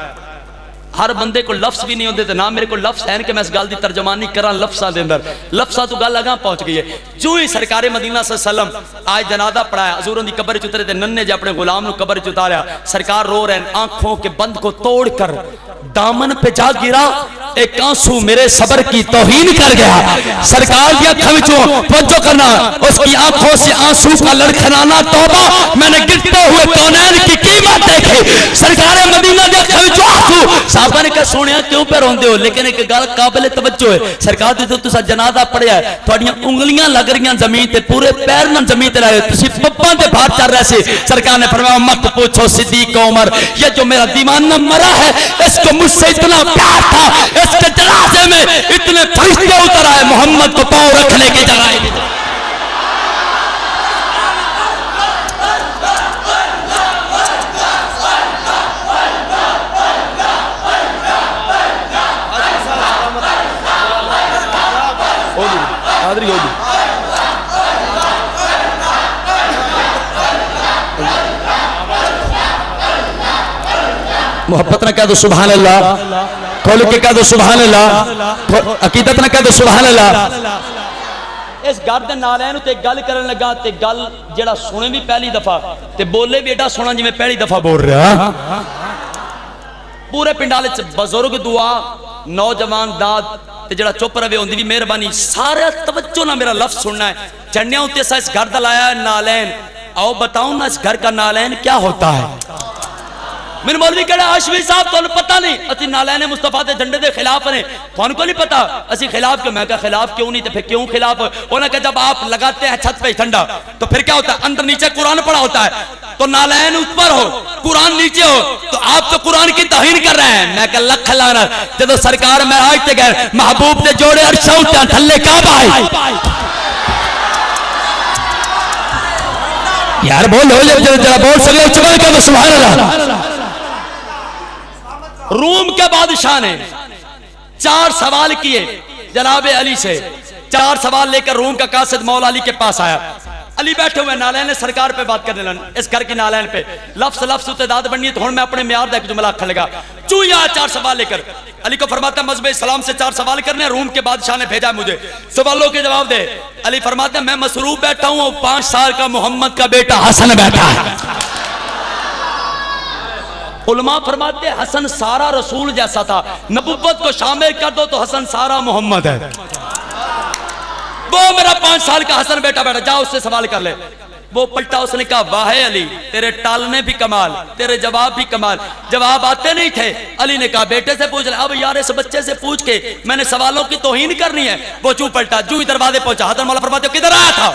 हर बंदे को लफ्ज भी नहीं होते थे, ना मेरे को लफ्ज है कि मैं इस गल की तर्जमानी करा लफ्जा के अंदर, लफ्जा तो गल अगां पहुंच गई है। जो ही सरकार मदीना सल्लम आज जनाजा पढ़ाया, हजूर की कब्र च उतरे थे, नन्हे जे अपने गुलाम को कब्र च उतारा। सरकार रो रहे हैं, आंखों के बंद को तोड़कर दामन पे जा गिरा, एक आंसू मेरे सबर की तौहीन कर गया। सरकार की आंखों में तवज्जो करना, उसकी आंखों से आंसू का लड़खड़ाना, तौबा मैंने गिरते हुए कौनैन की कीमत देखी। सरकार मदीना की आंखों में आंसू। साहबा ने कहा सोनिया क्यों पे रोंदे हो? लेकिन एक गल काबिल तवज्जो है, सरकार दी तो तुसा जनाजा पढ़िया है, तुहाडियां उंगलियां लग रही जमीन ते, पूरे पैर ना जमीन ते लाए, तुसी पप्पां ते बाहर चल रहे थे। सरकार ने फरमाया मत पूछो सिद्दीक उमर, ये जो मेरा दीवाना मरा है इसको मुझसे इतना प्यार था, इसके जनाजे में इतने फरिश्ते उतर आए मोहम्मद को पांव रखने की जगह। मोहब्बत ना कह दो सुभान अल्लाह, खोल के कह दो सुभान अल्लाह, अकीदत ना कह दो सुभान अल्लाह। इस घर के नालैन ते गल करन लगा ते गल जेड़ा सुने भी पहली दफा ते बोले भी एडा सोना जिवें पहली दफा बोल रहा। पूरे पिंडाले च बजुर्ग दुआ, नौजवान दाद ते जेड़ा चुप रवे उनकी भी मेहरबानी। सारा तवज्जो ना मेरा लफ्ज सुनना है। चढ़ने उत्ते सा इस घर का लाया नालैन। आओ बताओ ना इस घर का नालैन क्या होता है। मेरे मौलवी कहना हाशमी साहब तुहानू पता नहीं असि नालैन मुस्तफा के झंडे के खिलाफ ने, तुहानू को नहीं पता असि खिलाफ क्यों। मैं कहा खिलाफ क्यों नहीं, तो फिर क्यों खिलाफ। उन्होंने कहा जब आप लगाते हैं छत पे झंडा तो फिर क्या होता है, अंदर नीचे कुरान पड़ा होता है। तो नालैन ऊपर हो कुरान नीचे हो तो आप तो कुरान की तौहीन कर रहे हैं। मैं कहा लख लानत, जब सरकार महराज ते गए महबूब के जोड़े अरशा उठा थल्ले काबा आई। यार बोलो जरा बोल सके चुप कर सुभान अल्लाह। रूम के बादशाह ने 4 सवाल किए जनाब अली से। 4 सवाल लेकर रूम का कासिद मौला अली के पास आया। अली बैठे हुए नालैन सरकार पे बात करने लगे, इस घर की नालैन पे लफ्ज लफ्ज उत्ते दाद बननी है। तो मैं अपने म्यार दा एक जुमला आखन लगा, चूया 4 सवाल लेकर। अली को फरमाता मजहब इस्लाम से 4 सवाल करने, रूम के बादशाह ने भेजा मुझे, सवालों के जवाब दे। अली फरमाते मैं मसरूफ बैठा हूं, 5 साल का मोहम्मद का बेटा हसन बैठा है। उलमा फरमाते हसन सारा रसूल जैसा था, नबुव्वत को शामिल कर दो तो हसन सारा मोहम्मद है। वो मेरा 5 साल का हसन बेटा बैठा, जाओ उससे सवाल कर ले। वो पलटा, उसने कहा वाह अली तेरे टालने भी कमाल, तेरे जवाब भी कमाल, जवाब आते नहीं थे। अली ने कहा बेटे से पूछ ले। अब यार इस बच्चे से पूछ के मैंने सवालों की तौहीन करनी है। वो चू पलटा, जू दरवाजे पहुंचा, हजरत मौला फरमाते किधर आया था।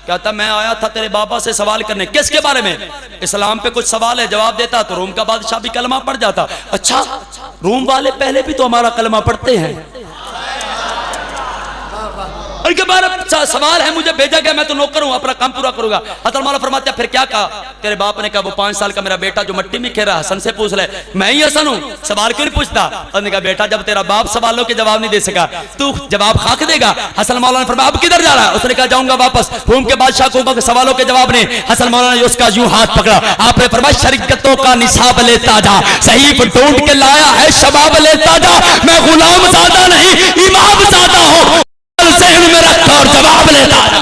कहता मैं आया था तेरे बाबा से सवाल करने। किसके बारे में? इस्लाम पे कुछ सवाल है, जवाब देता तो रूम का बादशाह भी कलमा पढ़ जाता। अच्छा रूम वाले पहले भी तो हमारा कलमा पढ़ते हैं। उनके बारे में सवाल है, मुझे भेजा गया, मैं तो नौकर हूं, अपना काम पूरा करूंगा। हजरत मौला फरमाते फिर क्या कहा? तेरे बाप ने कहा वो 5 साल का मेरा बेटा जो मिट्टी में खेल रहा है, हसन से पूछ ले। मैं ही हसन हूं, सवाल क्यों नहीं पूछता? उसने कहा बेटा जब तेरा बाप सवालों के जवाब नहीं दे सका तू जवाब खाक देगा। हसन मौला ने फरमाया अब किधर जा रहा है? उसने कहा जाऊंगा वापस। रूम के बादशाह को सवालों के जवाब नहीं। हसन मौला ने उसका यूं हाथ पकड़ा, आपने फरमाया शरीयतों का निसाब लेता जा, सहीफ ढूंढ के लाया है शबाब लेता जा। मैं गुलाम ज़ादा नहीं इमाम ज़ादा हूं, ज़हन में रख और जवाब लेता जा।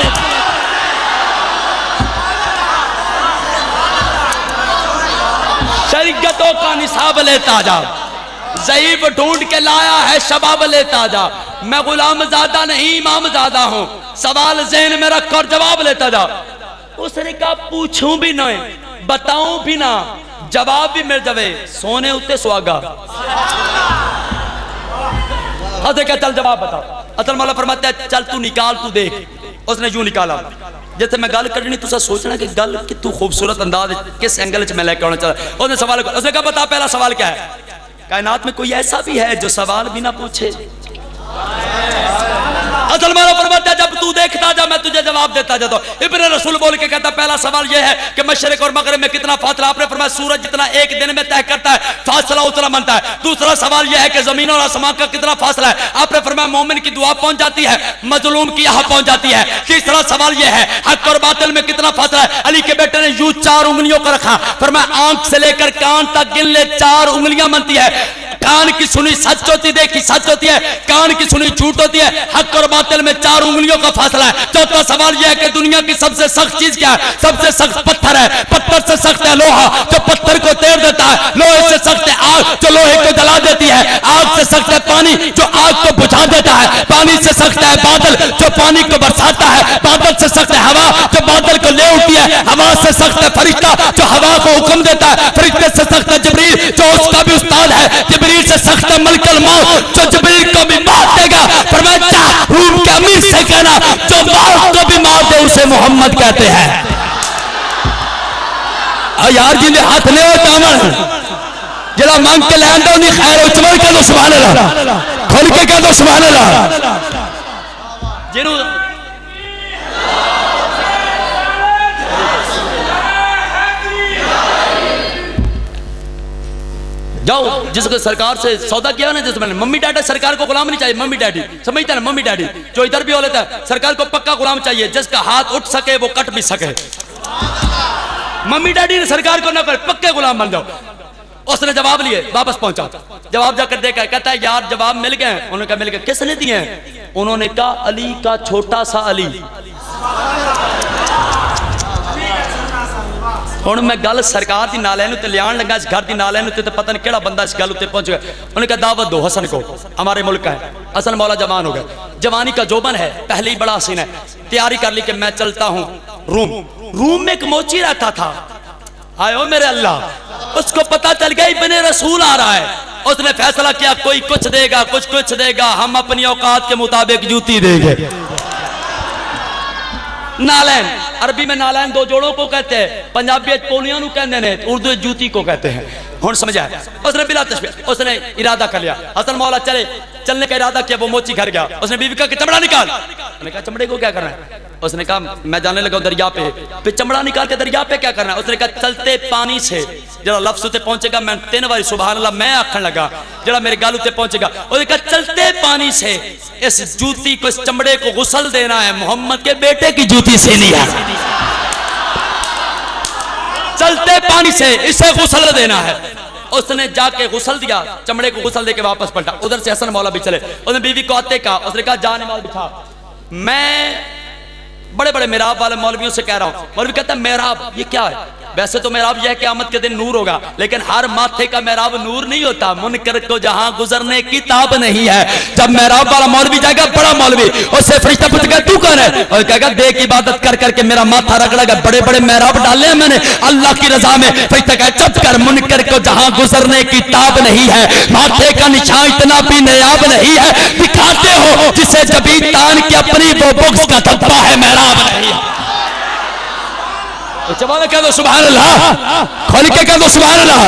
शरीयतों का निसाब लेता जा, ज़ईफ ढूंढ के लाया है शबाब लेता जा। मैं गुलाम ज़ादा नहीं इमाम ज़ादा हूं, सवाल ज़हन में रख और जवाब लेता जा। उसने कहा पूछूं भी ना बताऊं भी ना जवाब भी मिल जावे, सोने उत्ते सुहागा। हज़रत क्या चल जवाब बता। असल मौला फरमाता है चल तू निकाल तू देख। उसने यूं निकाला जैसे मैं गल करनी तुसा सोचना कि गल कि तू खूबसूरत अंदाज किस एंगल में मैं लेकर आना चाहता। उसने सवाल, उसने कहा बता पहला सवाल क्या है? कायनात में कोई ऐसा भी है जो सवाल भी ना पूछे? असल मौला फरमाता है जब तू देखता जा मैं तुझे जवाब देता जाता हूं। इब्न रसूल बोल के कहता पहला सवाल यह है कि मशरिक और मगरिब में कितना फासला? आपने फरमाया सूरज जितना एक दिन में तय करता है फासला उतना बनता है। दूसरा सवाल यह है कि जमीन और आसमान का कितना फासला है? आपने फरमाया मोमिन की दुआ पहुंच जाती है, मजलूम की यहाँ पहुंच जाती है। तीसरा सवाल यह है हक और बातिल में कितना फासला है? अली के बेटे ने यूं 4 उंगलियों को रखा, फरमाया आंख से लेकर कान तक गिन ले 4 उंगलियां बनती है। कान की सुनी सच होती, देखी सच होती है, कान की सुनी झूठ होती है। हक और बातिल में 4 उंगलियों का फासला है। चौथा सवाल यह है कि दुनिया की सबसे सख्त चीज क्या है? सबसे सख्त पत्थर है। पत्थर से सख्त है लोहा जो पत्थर को तोड़ देता है। लोहे से सख्त है आग जो लोहे को जला देती है। आग से सख्त है पानी जो आग को बुझा देता है। पानी से सख्त है बादल जो पानी को बरसाता है। बादल से सख्त है हवा जो बादल को ले उठती है। हवा से सख्त है फरिश्ता जो हवा को हुक्म देता है। फरिश्ते से सख्त है जिब्रील जो उसका भी उस्ताद है। जिब्रील से सख्त है मलकुल मौत जो जिब्रील को भी मार देगा। फरमाया रूम के अमीर से कहना जो मौत को भी मार दे उसे मोहम्मद कहते हैं। यार जिंदे हाथ ले टावर जरा मांग के लैंड दो नहीं खैर उचमल कह दो सुभान अल्लाह, खोल के कह दो सुभान अल्लाह। जिन्हों जाओ जिसको सरकार से सौदा किया ना, जिस मैंने मम्मी डैडी सरकार को गुलाम नहीं चाहिए। मम्मी डैडी समझता है ना, मम्मी डैडी जो इधर भी हो लेता है सरकार को पक्का गुलाम चाहिए जिसका हाथ उठ सके वो कट भी सके। मम्मी डैडी ने सरकार को ना कर पक्के गुलाम बन जाओ। उसने जवाब लिए, वापस पहुंचा, जवाब जाकर देखा, कहता है यार जवाब मिल गए। उन्होंने कहा मिल गए, किसने दिए हैं? उन्होंने कहा अली का छोटा सा अली। हुण मैं गल सरकार की नाले ते लियान लगा, इस घर की नाले ते पता नहीं केड़ा बंदा इस गल उत्ते पहुंच गया। उन्होंने कहा दावत दो हसन को, हमारे मुल्क है। हसन मौला जवान हो गया, जवानी का जोबन है, पहले ही बड़ा हसीन है। तैयारी कर ली कि मैं चलता हूँ रूम। रूम में एक मोची रहता था, आयो मेरे अल्लाह, उसको पता चल गया इब्ने रसूल आ रहा है। उसने फैसला किया कोई कुछ देगा, कुछ देगा, हम अपनी औकात के मुताबिक जूती देंगे। नालैन, अरबी में नालैन दो जोड़ों को कहते हैं, पंजाबी पोलियां नु कहते हैं, उर्दू जूती को कहते हैं। हुण समझा? उसने बिला तशबीह उसने इरादा कर लिया, हसन मौला चलने का इरादा किया, वो मोची घर गया। उसने बीवी का चमड़ा निकाल। उसने कहा चमड़े को क्या करना है? उसने कहा मैं जाने लगा दरिया पे चमड़ा निकाल के दरिया पे क्या करना है? उसने कहा चलते पानी से जरा लफ्ज़ उते पहुंचेगा, मैं 3 बार सुभान अल्लाह मैं आखन लगा, जरा मेरे गाल उते पहुंचेगा। उसने कहा चलते पानी से इस जूती को, इस चमड़े को गुसल देना है, मोहम्मद के बेटे की जूती से नहीं है। चलते पानी से इसे गुसल देना है। उसने जाके गुसल दिया, चमड़े को गुसल देके वापस पलटा। उधर से हसन मौला भी चले। उसने बीवी को आते कहा, उसने कहा जा नमाज बिठा। मैं बड़े बड़े मेराब वाले मौलवियों से कह रहा हूं। मौलवी कहता है मेराब ये क्या है? वैसे तो मेराब यह है कि क़यामत के दिन नूर होगा, लेकिन हर माथे का मेराब नूर नहीं होता। मुनकर को जहां गुजरने की ताब नहीं है। जब मेराब वाला मौलवी जाएगा, बड़ा मौलवी, उससे फरिश्ता पूछेगा तू कौन है? और कहेगा देख इबादत कर करके मेरा माथा रगड़ेगा, बड़े बड़े मेराब डाले हैं मैंने अल्लाह की रजा में। फरिश्ता कहे चुप कर, मुनकर को जहां गुजरने की ताब नहीं है, माथे का निशान इतना भी नायाब नहीं है, दिखाते हो जिसे जबी तान की अपनी वो बुक्स का धब्बा है, मेराब नहीं है। जवाब कह दो सुभान अल्लाह, खोल के कह दो सुभान अल्लाह।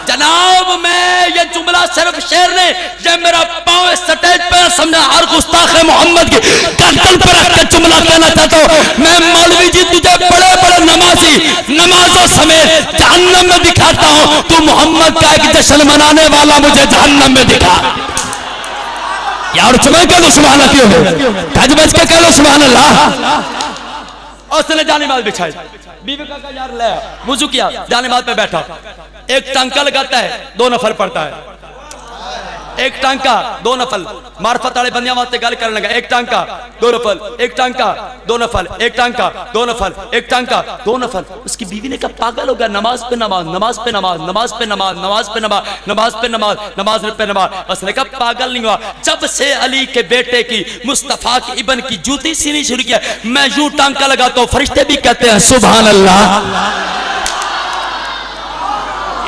जनाब मैं ये जुमला सिर्फ शेर ने, ये मेरा पांव स्टेज पर समझा, हर गुस्ताख मोहम्मद की गर्दन पर रख के जुमला कहना चाहता हूं। मैं मौलवी जी तुझे बड़े बड़े नमाजी नमाजों समेत जहन्नम में दिखाता हूं, तू मोहम्मद का एक जश्न मनाने वाला मुझे जहन्नम में दिखा। यार चुमे कह दो सुभान अल्लाह, गज बज के कह दो सुभान अल्लाह। उसने जानेमाज बिछाई, बीवी का कहा यार ले वुजू किया, जानेमाज पे बैठा, एक टांका लगाता है, 2 नफल पड़ता है। एक टांका 2 नफल, मार्फत वाले बंदियां वास्ते गल करने लगा। एक टांका 2 नफल, एक टांका 2 नफल, एक टांका 2 नफल, एक टांका 2 नफल। उसकी बीवी ने कहा पागल हो गया, नमाज पे नमाज, नमाज पे नमाज, नमाज पे नमाज, नमाज पे नमाज, नमाज पे नमाज, नमाज पे नमाज। उसने कहा पागल नहीं हुआ, जब से अली के बेटे की मुस्तफा की इब्न की जूती सीनी शुरू किया, मैं यूं टांका लगाता हूं, फरिश्ते भी कहते हैं सुभान अल्लाह।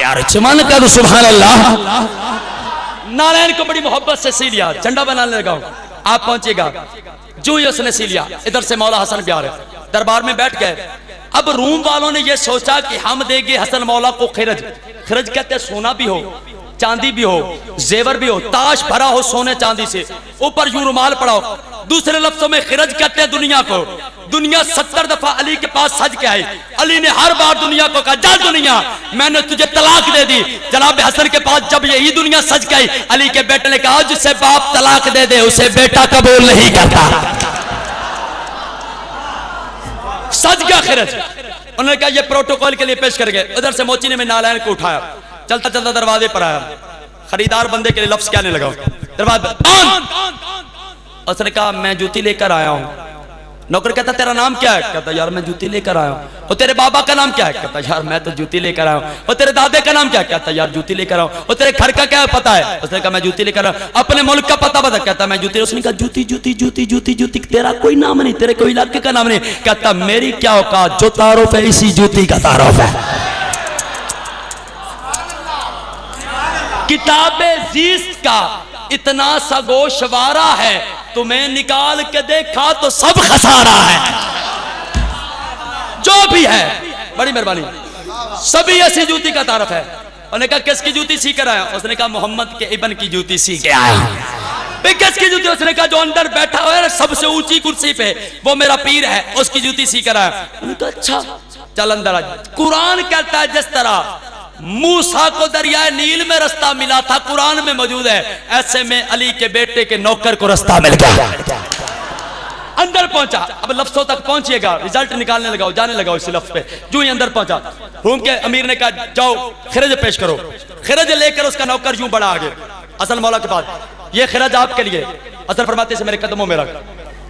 यार चमन कर सुभान अल्लाह। नारायण को बड़ी मोहब्बत से सी लिया, झंडा बनाने लगा, आप पहुंचेगा, जो ही उसने सी लिया। इधर से मौला हसन प्यार है, दरबार में बैठ गए। अब रूम वालों ने यह सोचा कि हम देंगे हसन मौला को खिरज। खिरज कहते हैं सोना भी हो, चांदी भी हो, जेवर भी हो, ताश भरा हो सोने चांदी से, ऊपर यूं रुमाल पड़ा हो। दूसरे लफ्जों में खिरज कहते हैं दुनिया को। दुनिया 70 दफा अली के पास सज के आई, अली ने हर बार दुनिया को कहा जा दुनिया मैंने तुझे तलाक दे दी। जनाब हसन के पास जब यही दुनिया सज के आई, अली के बेटे ने कहा जिसे बाप तलाक दे दे उसे बेटा कबूल नहीं करता। सज गया खिरज। उन्होंने कहा ये प्रोटोकॉल के लिए पेश कर गए। उधर से मोची ने में नारायण को उठाया, चलता चलता दरवाजे पर आया, खरीदार बंदे के लिए लफ्ज कहने लगा, दरवाजे। उसने कहा मैं जूती लेकर आया हूं। नौकर कहता तेरा नाम क्या है? कहता यार मैं जूती लेकर आया हूं। और तेरे बाबा का नाम क्या है? कहता यार मैं तो जूती लेकर आया हूं। और तेरे दादे का नाम क्या है? कहता यार जूती लेकर आया हूं। और तेरे घर का क्या पता है? उसने कहा मैं जूती लेकर आया हूं। अपने मुल्क का पता बता? कहता मैं जूती। उसने कहा जूती जूती जूती जूती जूती, तेरा कोई नाम नहीं, तेरे कोई इलाके का नाम नहीं। कहता मेरी क्या औकात, जो तारुफ है इसी जूती का तारुफ है। किताबे जीस्त का इतना सा गोशवारा है, तुम्हें निकाल के देखा तो सब खसारा है। जो भी है बड़ी मेहरबानी, सभी ऐसी जूती का तारफ है। उन्होंने कहा किसकी जूती सी कर आया? उसने कहा मोहम्मद के इब्न की जूती सी के आया। किसकी जूती? उसने कहा जो अंदर बैठा हुआ है सबसे ऊंची कुर्सी पे, वो मेरा पीर है, उसकी जूती सी कर आया। उन्होंने कहा अच्छा चल अंदर आ। कुरान कहता है जिस तरह मूसा को दरियाए नील में रास्ता मिला था, कुरान में मौजूद है, ऐसे में अली के बेटे के नौकर को रास्ता मिल गया। अंदर पहुंचा, अब लफ्जों तक पहुंचिएगा, रिजल्ट निकालने लगाओ, जाने लगाओ इस लफ्ज पे। जो ही अंदर पहुंचा, रूम के अमीर ने कहा जाओ खिरज पेश करो। खिरज लेकर उसका नौकर यूं बढ़ा आगे असल मौला के पास, ये खिरज आपके लिए। असल फरमाते से मेरे कदमों में रख।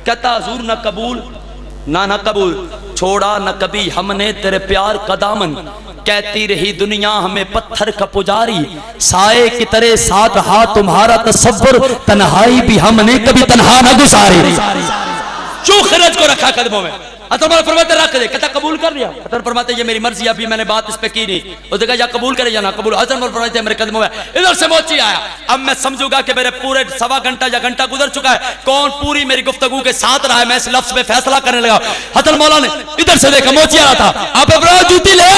कहता हुजूर न कबूल ना कबूल, छोड़ा न कभी हमने तेरे प्यार का दामन। कहती रही दुनिया हमें पत्थर का पुजारी, साए की तरह साथ रहा तुम्हारा तसव्वुर, तन्हाई भी हमने कभी तन्हा न गुजारी। चू खिरज को रखा कदमों में। अतर फरमाते रख दे, कहता कबूल कर लिया। अतर फरमाते ये मेरी मर्जी, अभी मैंने बात इस पे की नहीं। उसने कहा या कबूल करे या ना कबूल। अतर फरमाते मेरे कदमों में। इधर से मोची आया, अब मैं समझूंगा कि मेरे पूरे सवा घंटा या घंटा गुजर चुका है, कौन पूरी मेरी गुफ्तगू के साथ रहा है, मैं इस लफ्ज पे फैसला करने लगा। हसन मौला ने इधर से देखा, मोची आ रहा था, आप जूती ले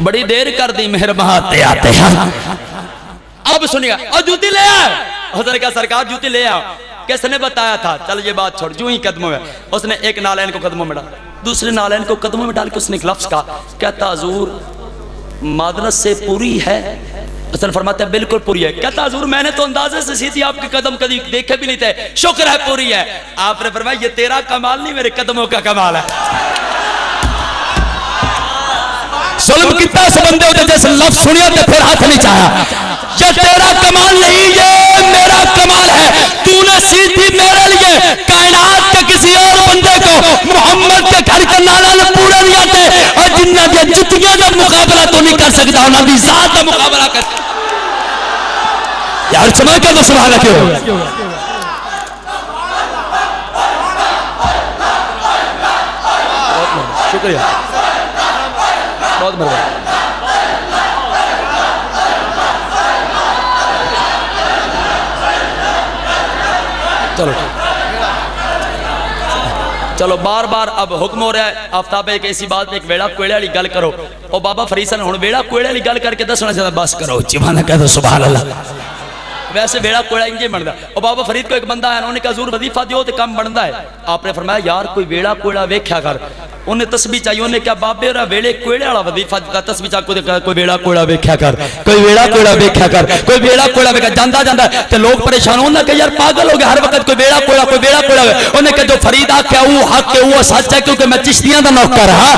बड़ी देर कर दी मेहरबान आते आते। अब सुनिएगा, और जूती ले आ। उसने कहा सरकार जूती ले आओ। किसने बताया था? चल ये बात छोड़। जो ही कदमों में उसने एक नालैन को कदमों में डाला, दूसरे नालैन को कदमों में डाल के उसने एक लफ्ज कहा, कहता हुजूर मादरत से पूरी है। हसन फरमाते हैं बिल्कुल पूरी है। कहता हुजूर मैंने तो अंदाजे से सी थी, आपके कदम कभी देखे भी नहीं थे, शुक्र है पूरी है। आपने फरमाया ये तेरा कमाल नहीं, मेरे कदमों का कमाल है। जुल्म कितना से बंदे होते जैसे लफ्ज सुनिए तो फिर हाथ नहीं चाहा। ये तेरा कमाल नहीं, ये मेरा कमाल है। तूने सीधी मेरे लिए कायनात के किसी और बंदे को मोहम्मद के घर का नाला ने पूरा नहीं आते, और जिन्ना भी जुतियां का मुकाबला तो नहीं कर सकता, ना भी जात का मुकाबला कर। यार चमा का तो सुभान अल्लाह क्यों। शुक्रिया, बहुत मेहरबानी। चलो चलो बार बार अब हुक्म हो रहा है आफ्ताब एक ऐसी बात एक वेड़ा कोयले वाली गल करो। और बाबा फरीद सन हुण वेड़ा कोयले वाली गल करके दसना चाहता, बस करो चिमाना कह दो सुभान अल्लाह। वैसे बेड़ा कोयला इंजे बनता। और बाबा फरीद को एक बंदा है, उन्होंने कहा जरूर वजीफा दियो तो कम बनता है। आपने फरमाया यार कोई वेड़ा कोयला वेख्या कर। उन्हें तस्बीह चाहिए, उन्हें क्या बाबे और वेड़े कोयले वाला वजीफा दिता। तस्बीह चाहिए कोई वेड़ा कोयला वेख्या कर, कोई वेड़ा कोयला वेख्या कर, कोई वेड़ा कोयला वेख्या। जाता जाता तो लोग परेशान होना कि यार पागल हो गया, हर वक्त कोई वेड़ा कोयला कोई वेड़ा कोयला। उन्हें कहा जो फरीद आख्या वो हक है, वो सच है, क्योंकि मैं चिश्तियां दा नौकर हां।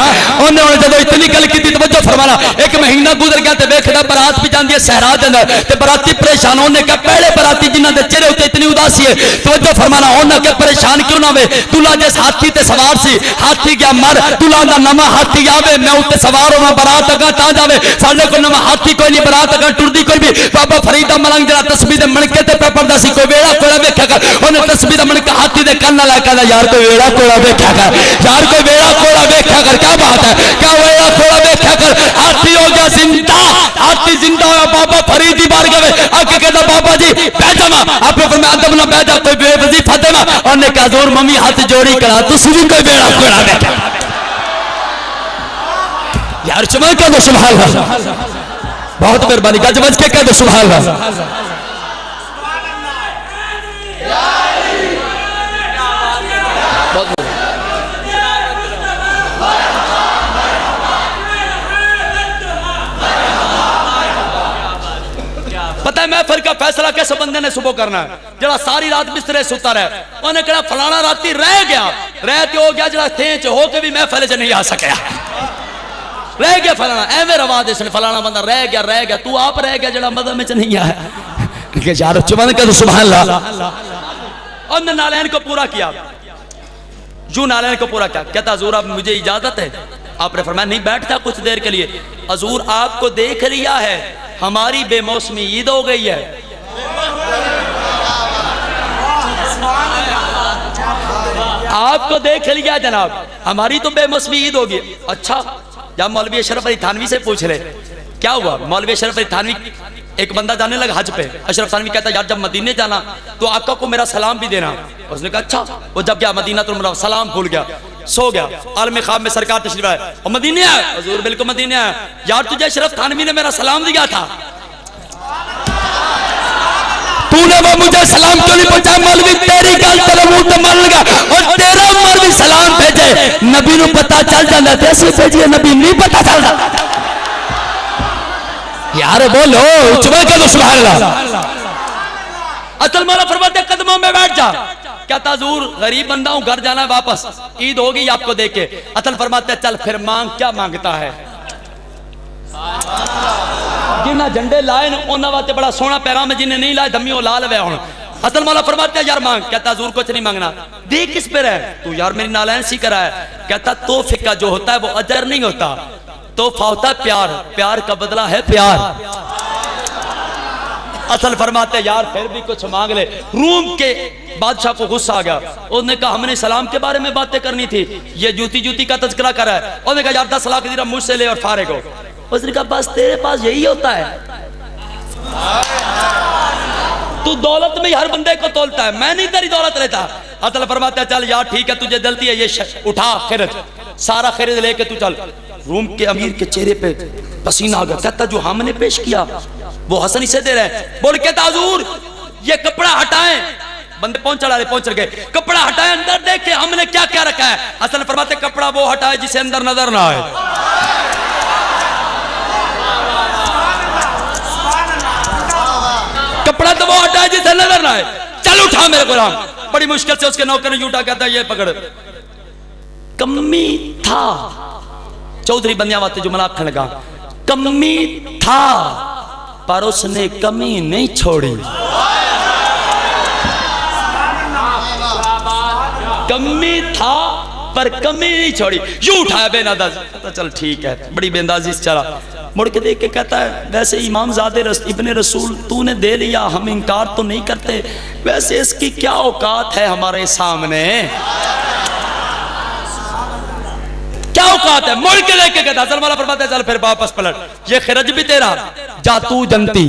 उन्हें जब इतनी गल की तवज्जो फरमाना, एक महीना गुजर गया तो वेखदा बरात भी जाती है सहरा दे अंदर, ते बराती परेशान होने का पहले बराती जिन्हां दे चेहरे उत्ते इतनी उदासी है, तवज्जो फरमाना उन्हां के परेशान क्यों ना वे। दूल्हा जिस हाथी ते सवार सी, हाथी गया मर, दूल्हा दा नवा हाथी आवे, मैं उत्ते सवार होवां, बरात अगा ता जावे। साडे कोल नवा हाथी कोई नहीं, बरात अगा टुरदी कोई भी। बाबा फरीद दा मलंग जरा तस्बीह दे मणके ते पड़दा सी, कोई वेड़ा कोयला वेख्या कर। उन्हें तस्बीह दा मणका हाथी दे कन्न ला कहदा यार कोई वेड़ा कोयला वेख्या कर, यार कोई वेड़ा कोयला वेख्या कर। क्या बात है, क्या वेड़ा कोयला वेख्या कर। हाथी हो गया जिंदा, हाथी जिंदा होया। बाबा फरीद दी बारगाह में आके कहदा बाबा जी बैठ जावा। आपने फरमाया अदब ना बैठ जा, कोई बेवजीफा देवा। उन्हें कहा जोर मम्मी हाथ जोड़ी करा, तुसी भी कोई वेड़ा कोयला वेख्या यार। चमक कह दो सुभान अल्लाह, बहुत मेहरबानी। गज बज के कह दो सुभान अल्लाह। पता है महफिल का फैसला किस बंदे ने सुबह करना है, जरा सारी रात बिस्तरे सुता रहे। उन्हें कहा फलाना राती रह गया, रहते हो गया, जरा थे च हो के भी महफिल च नहीं आ सकिया, रह गया फलाना। एवं रवा दे फलाना बंदा रह गया, तू आप रह गया जरा मदद में नहीं आया। यार चुमन के तो सुभान अल्लाह। और नालैन को पूरा किया, जू नालैन को पूरा किया। कहता हुजूर अब मुझे इजाजत है। आपने फरमाया नहीं बैठता कुछ देर के लिए। हुजूर आपको देख लिया है, हमारी बेमौसमी ईद हो गई है। आपको देख लिया जनाब, हमारी तो बेमौसमी ईद होगी। अच्छा जब मौलवी अशरफ अली थानवी से पूछ ले क्या हुआ। मौलवी अशरफ अली थानवी एक बंदा जाने लगा हज पे। अशरफ थानवी कहता यार जब मदीने जाना तो आका को मेरा सलाम भी देना। उसने कहा अच्छा। वो जब गया मदीना तो मेरा सलाम भूल गया, सो गया। आलम ख्वाब में सरकार तशरीफ आए और मदीने आए। हुजूर बिल्कुल मदीने आए। यार तुझे अशरफ थानवी ने मेरा सलाम दिया था। तूने वो मुझे सलाम क्यों नहीं पहुंचा? मौलवी तेरी गल तेरे मुंह ते मन लगा और तेरा मौलवी सलाम भेजे नबी नु पता चल जाता ते असि भेजिए नबी नहीं पता चलता। यार बोलो उचमा के सुभान अल्लाह। असल मौला फरमाते कदमों में बैठ जा। कहता हुजूर गरीब बंदा हूं, घर जाना है वापस, ईद होगी आपको देख के। असल फरमाते चल फिर मांग, क्या मांगता है? जिन्हें झंडे लाए उन्होंने वास्ते बड़ा सोहना पैगाम है, जिन्हें नहीं लाए धम्मी ला लवे हुण। असल मौला फरमाते यार मांग। कहता हुजूर कुछ नहीं मांगना। दे किस पर है? तू यार मेरी नालैन सी करा है। कहता तोहफे का जो होता है वो अजर नहीं होता, तोहफा होता है प्यार, प्यार का बदला है प्यार। असल फरमाते यार फिर भी कुछ मांग ले। रूम के बादशाह को गुस्सा आ गया, उसने कहा हमने सलाम के बारे में बातें करनी थी, ये जूती जूती का तज़किरा कर रहा है। उसने कहा यार 10 लाख दिरहम मुझसे ले और फारे को। उसने कहा बस तेरे पास यही होता है, तू दौलत में ही हर बंदे को तोलता है, मैं नहीं तेरी दौलत लेता। असल फरमाते है चल यार ठीक है तुझे जल्दी है, ये उठा खरीद, सारा खरीद लेके तू चल। रूम के अमीर के चेहरे पे पसीना आ गया। कहता जो हमने पेश किया वो हसन इसे दे रहे हैं। बोल कहता हुजूर ये कपड़ा हटाएं। बंदे पहुंच गए, कपड़ा हटाएं, अंदर देखे हमने क्या क्या रखा है। असल फरमाते कपड़ा वो हटाए जिसे अंदर नजर ना आए। कपड़ा तो वो हटाए जिसे नजर ना आए। चल उठा मेरे गुलाम। बड़ी मुश्किल से उसके नौकर ने उठा। कहता ये पकड़। कमी था, चौधरी बंदियावाते जुमला आखने लगा, कमी था पर उसने कमी नहीं छोड़ी। कमी था पर कमी नहीं छोड़ी। यूं उठाया बेनादाज। चल ठीक है, बड़ी बेंदाजी से चला। मुड़ के देख के कहता है वैसे इमाम ज़ादे इब्ने रसूल तूने दे लिया, हम इनकार तो नहीं करते, वैसे इसकी क्या औकात है हमारे सामने, क्या औकात है? मुड़ के लेके कहता असल मौला फरमाते चल फिर वापस पलट। ये खिरज भी तेरा, जा तू जनती,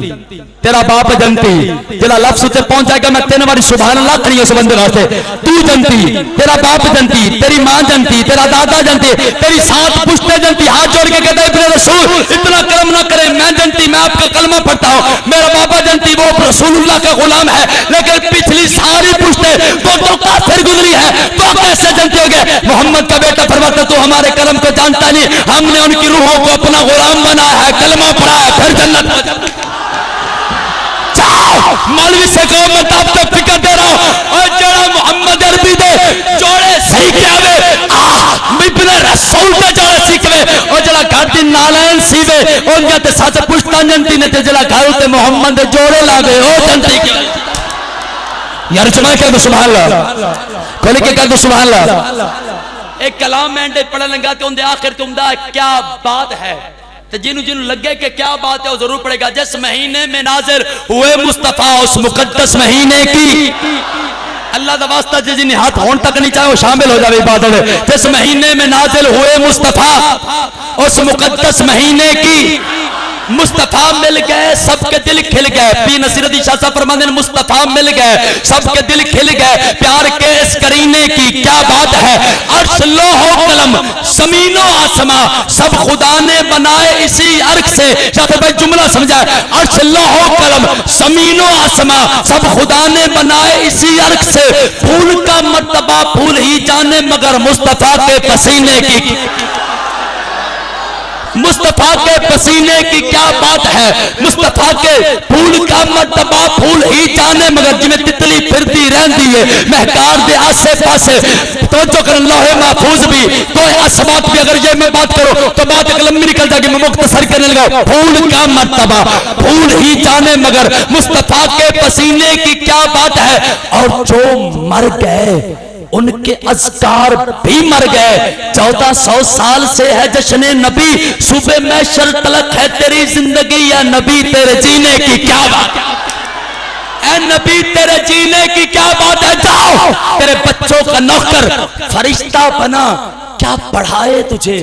तेरा बाप जनती, जरा लफ्ज़ से पहुंच जाएगा मैं तेरे वाली सुभान अल्लाह करी उस बंदे वास्ते। तू जनती, तेरा बाप जनती, तेरी मां जनती, तेरा दादा जनती, तेरी 7 पुश्तें जनती। हाथ जोड़ के कहता इब्ने रसूल इतना कर्म ना करे, मैं जनती, मैं आपका कलमा पढ़ता हूं, मेरा बाबा जनती, वो रसूलुल्लाह का गुलाम है, लेकिन पिछली सारी पुश्तें वो तो काफिर गुजरी है, तो कैसे जनती हो गए? मोहम्मद का बेटा फरमाता तू हमारे कलम को जानता नहीं, हमने उनकी रूहों को अपना गुलाम बनाया है, कलमा पढ़ा है, फिर जन्नत। मौलवी से कहो मैं तब तक फिक्र दे रहा हूं और जड़ा मोहम्मद अरबी दे जोड़े सही क्या वे इब्ने रसूल दे जोड़े सीखवे और जड़ा घर दी नालैन सीवे उनका ते सच पुछता जनती ने ते जड़ा घर ते मोहम्मद दे जोड़े लावे ओ जनती की। यार चुमा के सुभान अल्लाह, खोल के कर दो सुभान अल्लाह। एक कलाम में पढ़न लगा ते उनदे आखिर तुमदा क्या बात है, तो जिन्हों लगे कि क्या बात है वो जरूर पड़ेगा। जिस महीने में नाजिर हुए मुस्तफा उस मुकद्दस महीने की अल्लाह का वास्ता जिन्हें हाथ होने तक नहीं चाहे वो शामिल हो जाए इबादत में। जिस महीने में नाजिल हुए मुस्तफा उस मुकद्दस महीने की मुस्तफा मिल गए सबके दिल खिल गए। पी नसीरुद्दीन शाह साहब फरमाते हैं मुस्तफा मिल गए सबके दिल खिल गए, प्यार के इस करीने की क्या बात है। अर्श लोहो कलम ज़मीनो आसमां सब खुदा ने बनाए इसी अर्क से। शाह भाई जुमला समझाए, अर्श लोहो कलम ज़मीनो आसमां सब खुदा ने बनाए इसी अर्क से। फूल का मर्तबा फूल ही जाने मगर मुस्तफा के पसीने की, मुस्तफा के पसीने की क्या बात है। मुस्तफा के फूल का मर्तबा फूल ही जाने मगर जिमें तितली फिरती रहती है महकार दे आसे पासे। तवज्जो कर लौहे महफूज भी कोई असबात भी अगर ये मैं बात करूं तो बात एक लंबी निकल जाएगी, मैं मुख्तसर करने लगा। फूल का मर्तबा फूल ही जाने मगर मुस्तफा के पसीने की क्या बात है। और जो मर गए उनके अज़कार भी मर गए। 1400 साल से है जश्न नबी, सुबह महशर तलक है तेरी जिंदगी या नबी तेरे जीने की क्या बात है। नबी तेरे जीने की क्या बात है। जाओ तेरे बच्चों का नौकर फरिश्ता बना, क्या पढ़ाए तुझे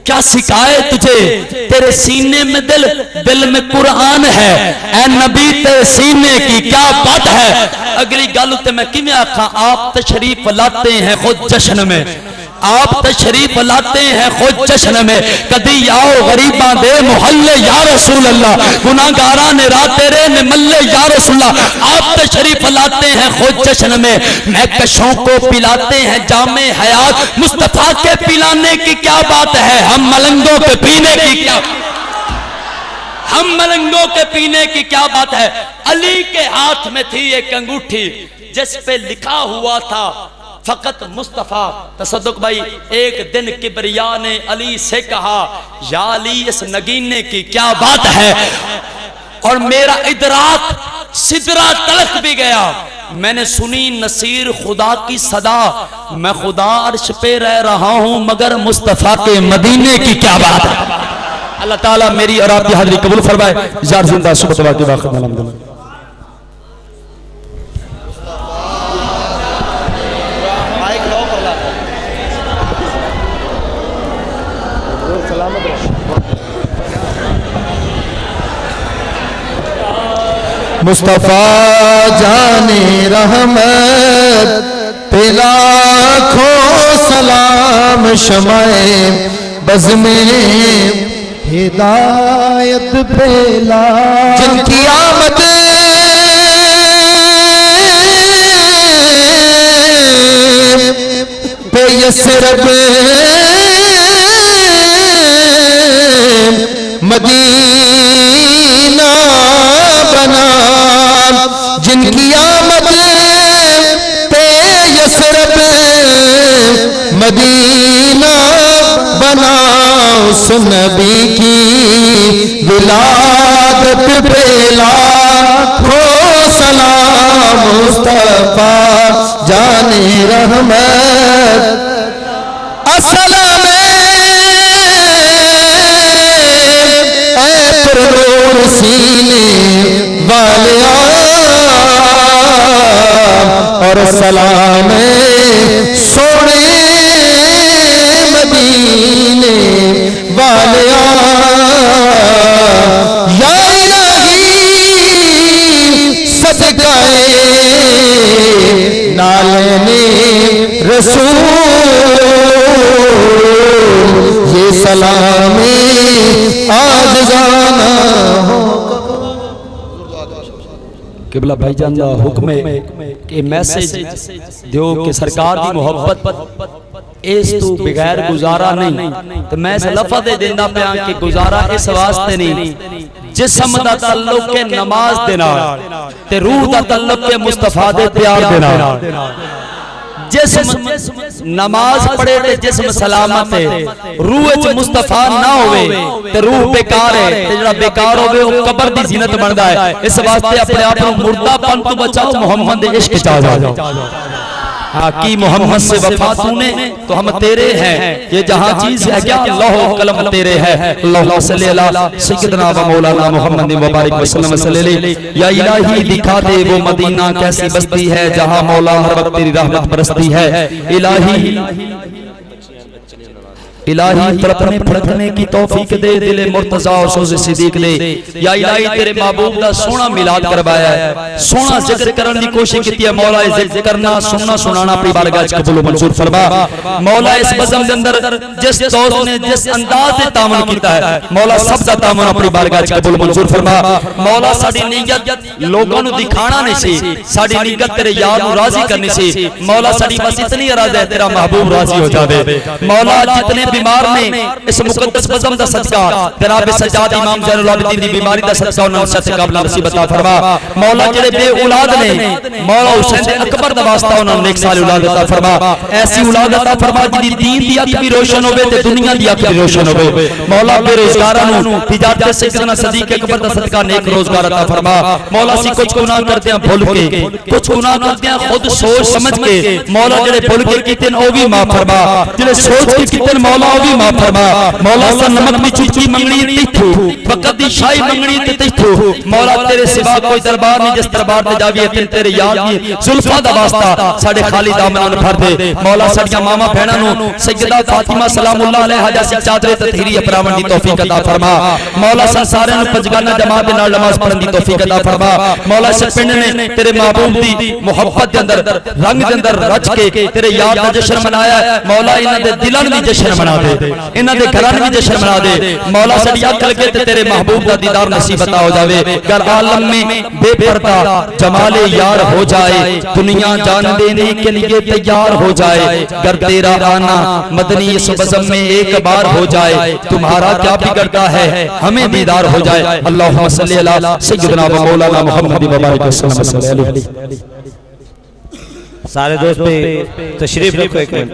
क्या सिखाए तुझे। तेरे सीने में दिल, दिल में कुरान है। ऐ नबी तेरे सीने की क्या बात है। अगली गल उत्ते मैं किवें आखा, आप तशरीफ लाते हैं खुद जश्न में, आप तशरीफ लाते हैं खुद जश्न में, कदी आओ गरीबा दे मोहल्ले या रसूल अल्लाह, गुनाहगारा ने रात तेरे ने मल्ले या रसूल अल्लाह। आप तशरीफ लाते हैं खुद जश्न में, महकशों को पिलाते हैं जामे हयात, मुस्तफा के पिलाने की क्या बात है, हम मलंगों के पीने की क्या, हम मलंगों के पीने की क्या बात है। अली के हाथ में थी एक अंगूठी जिस पे लिखा हुआ था फकत मुस्तफा। तसद्दुक भाई, एक दिन किबरिया ने अली से कहा, या अली इस नगीने की क्या बात है, और मेरा इदराक सिदरा तलक भी गया। मैंने सुनी नसीर खुदा की सदा, मैं खुदा अर्श पे रह रहा हूं मगर मुस्तफा के मदीने की क्या बात है। अल्लाह ताला मेरी और आपकी हाजिरी कबूल फरमाए। जार जिंदा सुबह के वक्त अल्हम्दुलिल्लाह। मुस्तफा जाने रहमत पे लाखों सलाम, शमाए बज़ में हिदायत पे जिनकी आमद पे यसरब मदीना बना, जिनकी आमद पे यसरब मदीना बना, उस नबी की विलादत पे लाखों सलाम। मुस्तफा जाने रहमत असलम सीने वाले और सलाम सोने मदीने वाले, या इलाही सदकाए नालने रसूल, ये सलामे आज जाना हो। किबला भाईजान दा हुक्म है कि मैसेज दियो कि सरकार दी मोहब्बत इस तू बगैर गुजारा नहीं, तो मैं इस लफ्ज़ दे देंदा पिया कि गुजारा इस वास्ते नहीं, जिस्म दा ताल्लुक है नमाज दे नाल ते रूह दा ताल्लुक है मुस्तफा दे प्यार दे नाल। जिस्म नमाज पढ़े ते जिस्म सलामत है, रूह च मुस्तफा ना होवे ते रूह बेकार है, ते जेड़ा बेकार होवे वो कब्र दी ज़ीनत बनदा है। इस वास्ते अपने आप को मुर्दापन तो बचाओ, मोहम्मद दे इश्क च आ जाओ। हाँ की मोहम्मद से वफा तूने तो हम तेरे हैं, ये जहां चीज है क्या अल्लाह कलम तेरे है। अल्लाहुम्मा सल्ली अला सय्यदना व मौलाना मुहम्मद व बारिक वसल्लम सल्लल्लाहु, या इलाही दिखा दे वो मदीना कैसी बस्ती है जहां मौला हर वक्त तेरी रहमत बरसती है। इलाही इलाही तड़पने फड़कने की तौफीक दे, दिले मुर्तजा और सोज़े सिद्दीक दे। या इलाही तेरे महबूब दा सोना मिलाद करवाया है, सोना जिक्र करने की कोशिश की है। मौला जिक्र करना सुनना सुनाना अपनी बारगाह च कबूल मंजूर फरमा। मौला इस बज़म के अंदर जिस दोस्त ने जिस अंदाज से तामन किया है, मौला सब दा तामन अपनी बारगाह च कबूल मंजूर फरमा। मौला साडी नीयत लोगों को दिखाना नहीं सी, साडी नीयत तेरे यार को राजी करनी सी। मौला साडी बस इतनी अराज़ है तेरा महबूब राजी हो जावे। मौला जितने बीमार ने इस मुकद्दस बज़म दा सदका जनाब सज्जाद इमाम ज़ैनुल आबिदीन दी बीमारी दा सदका उन्हां सच काबला नसीब अता फरमा। मौला जेड़े बे औलाद ने, मौला हुसैन दे अकबर दा वास्ता उन्हां नेक साल औलाद अता फरमा। ऐसी औलाद अता फरमा जिदी दीन दी अख भी रोशन होवे ते दुनिया दी अख भी रोशन होवे। मौला बेरोजगारां नु तिजारत सैयदना सदीक अकबर दा सदका नेक रोजगार अता फरमा। मौला सी कुछ गुनाह करते हैं भूल के, कुछ गुनाह करते हैं खुद सोच समझ के, मौला जेड़े भूल के कीते ओ भी माफ फरमा, जेड़े सोच सोच के कितने मौला भी माफ फरमा मौला सा नमक में चुटकी मंगनी तिथु फकत दी शाही मंगनी तिथु मौला तेरे सिवा कोई दरबार नहीं जिस दरबार ते जावी है तेरे याद दी जुल्फा दा वास्ता साडे खाली दामन भर दे मौला साडियां मामा बहनां नु सैयदा फातिमा सलामुल्लाह अलैहा जैसी चादरे तहरीरी अपनावन दी तौफीक अता फरमा मौला सारे नु पंजगाना जमात दे नाल नमाज पढ़न दी तौफीक अता फरमा मौला इस पिंड ने तेरे महबूब दी मोहब्बत दे अंदर रंग दे अंदर रच के तेरे याद दा जश्न मनाया मौला इन्हां दे दिलां नु जश्न मना दे इन्हां दे घरां नु जश्न मना दे मौला साडी अख लगे ते तेरे महबूब दा दीदार नसीब अता हो जावे गर आलम में बेपर्दा जमाले यार हो जाए दुनिया जान देने के लिए तैयार हो जाए गर तेरा आना मदनी इस बज़म में एक बार हो जाए तुम्हारा क्या बिगड़ता है हमें दीदार हो जाए अल्लाहुम्मा सल्ली अला सय्यिदना व मौलाना मुहम्मद व बारिक वसल्लम। सारे दोस्त पे तशरीफ रखो एक मिनट।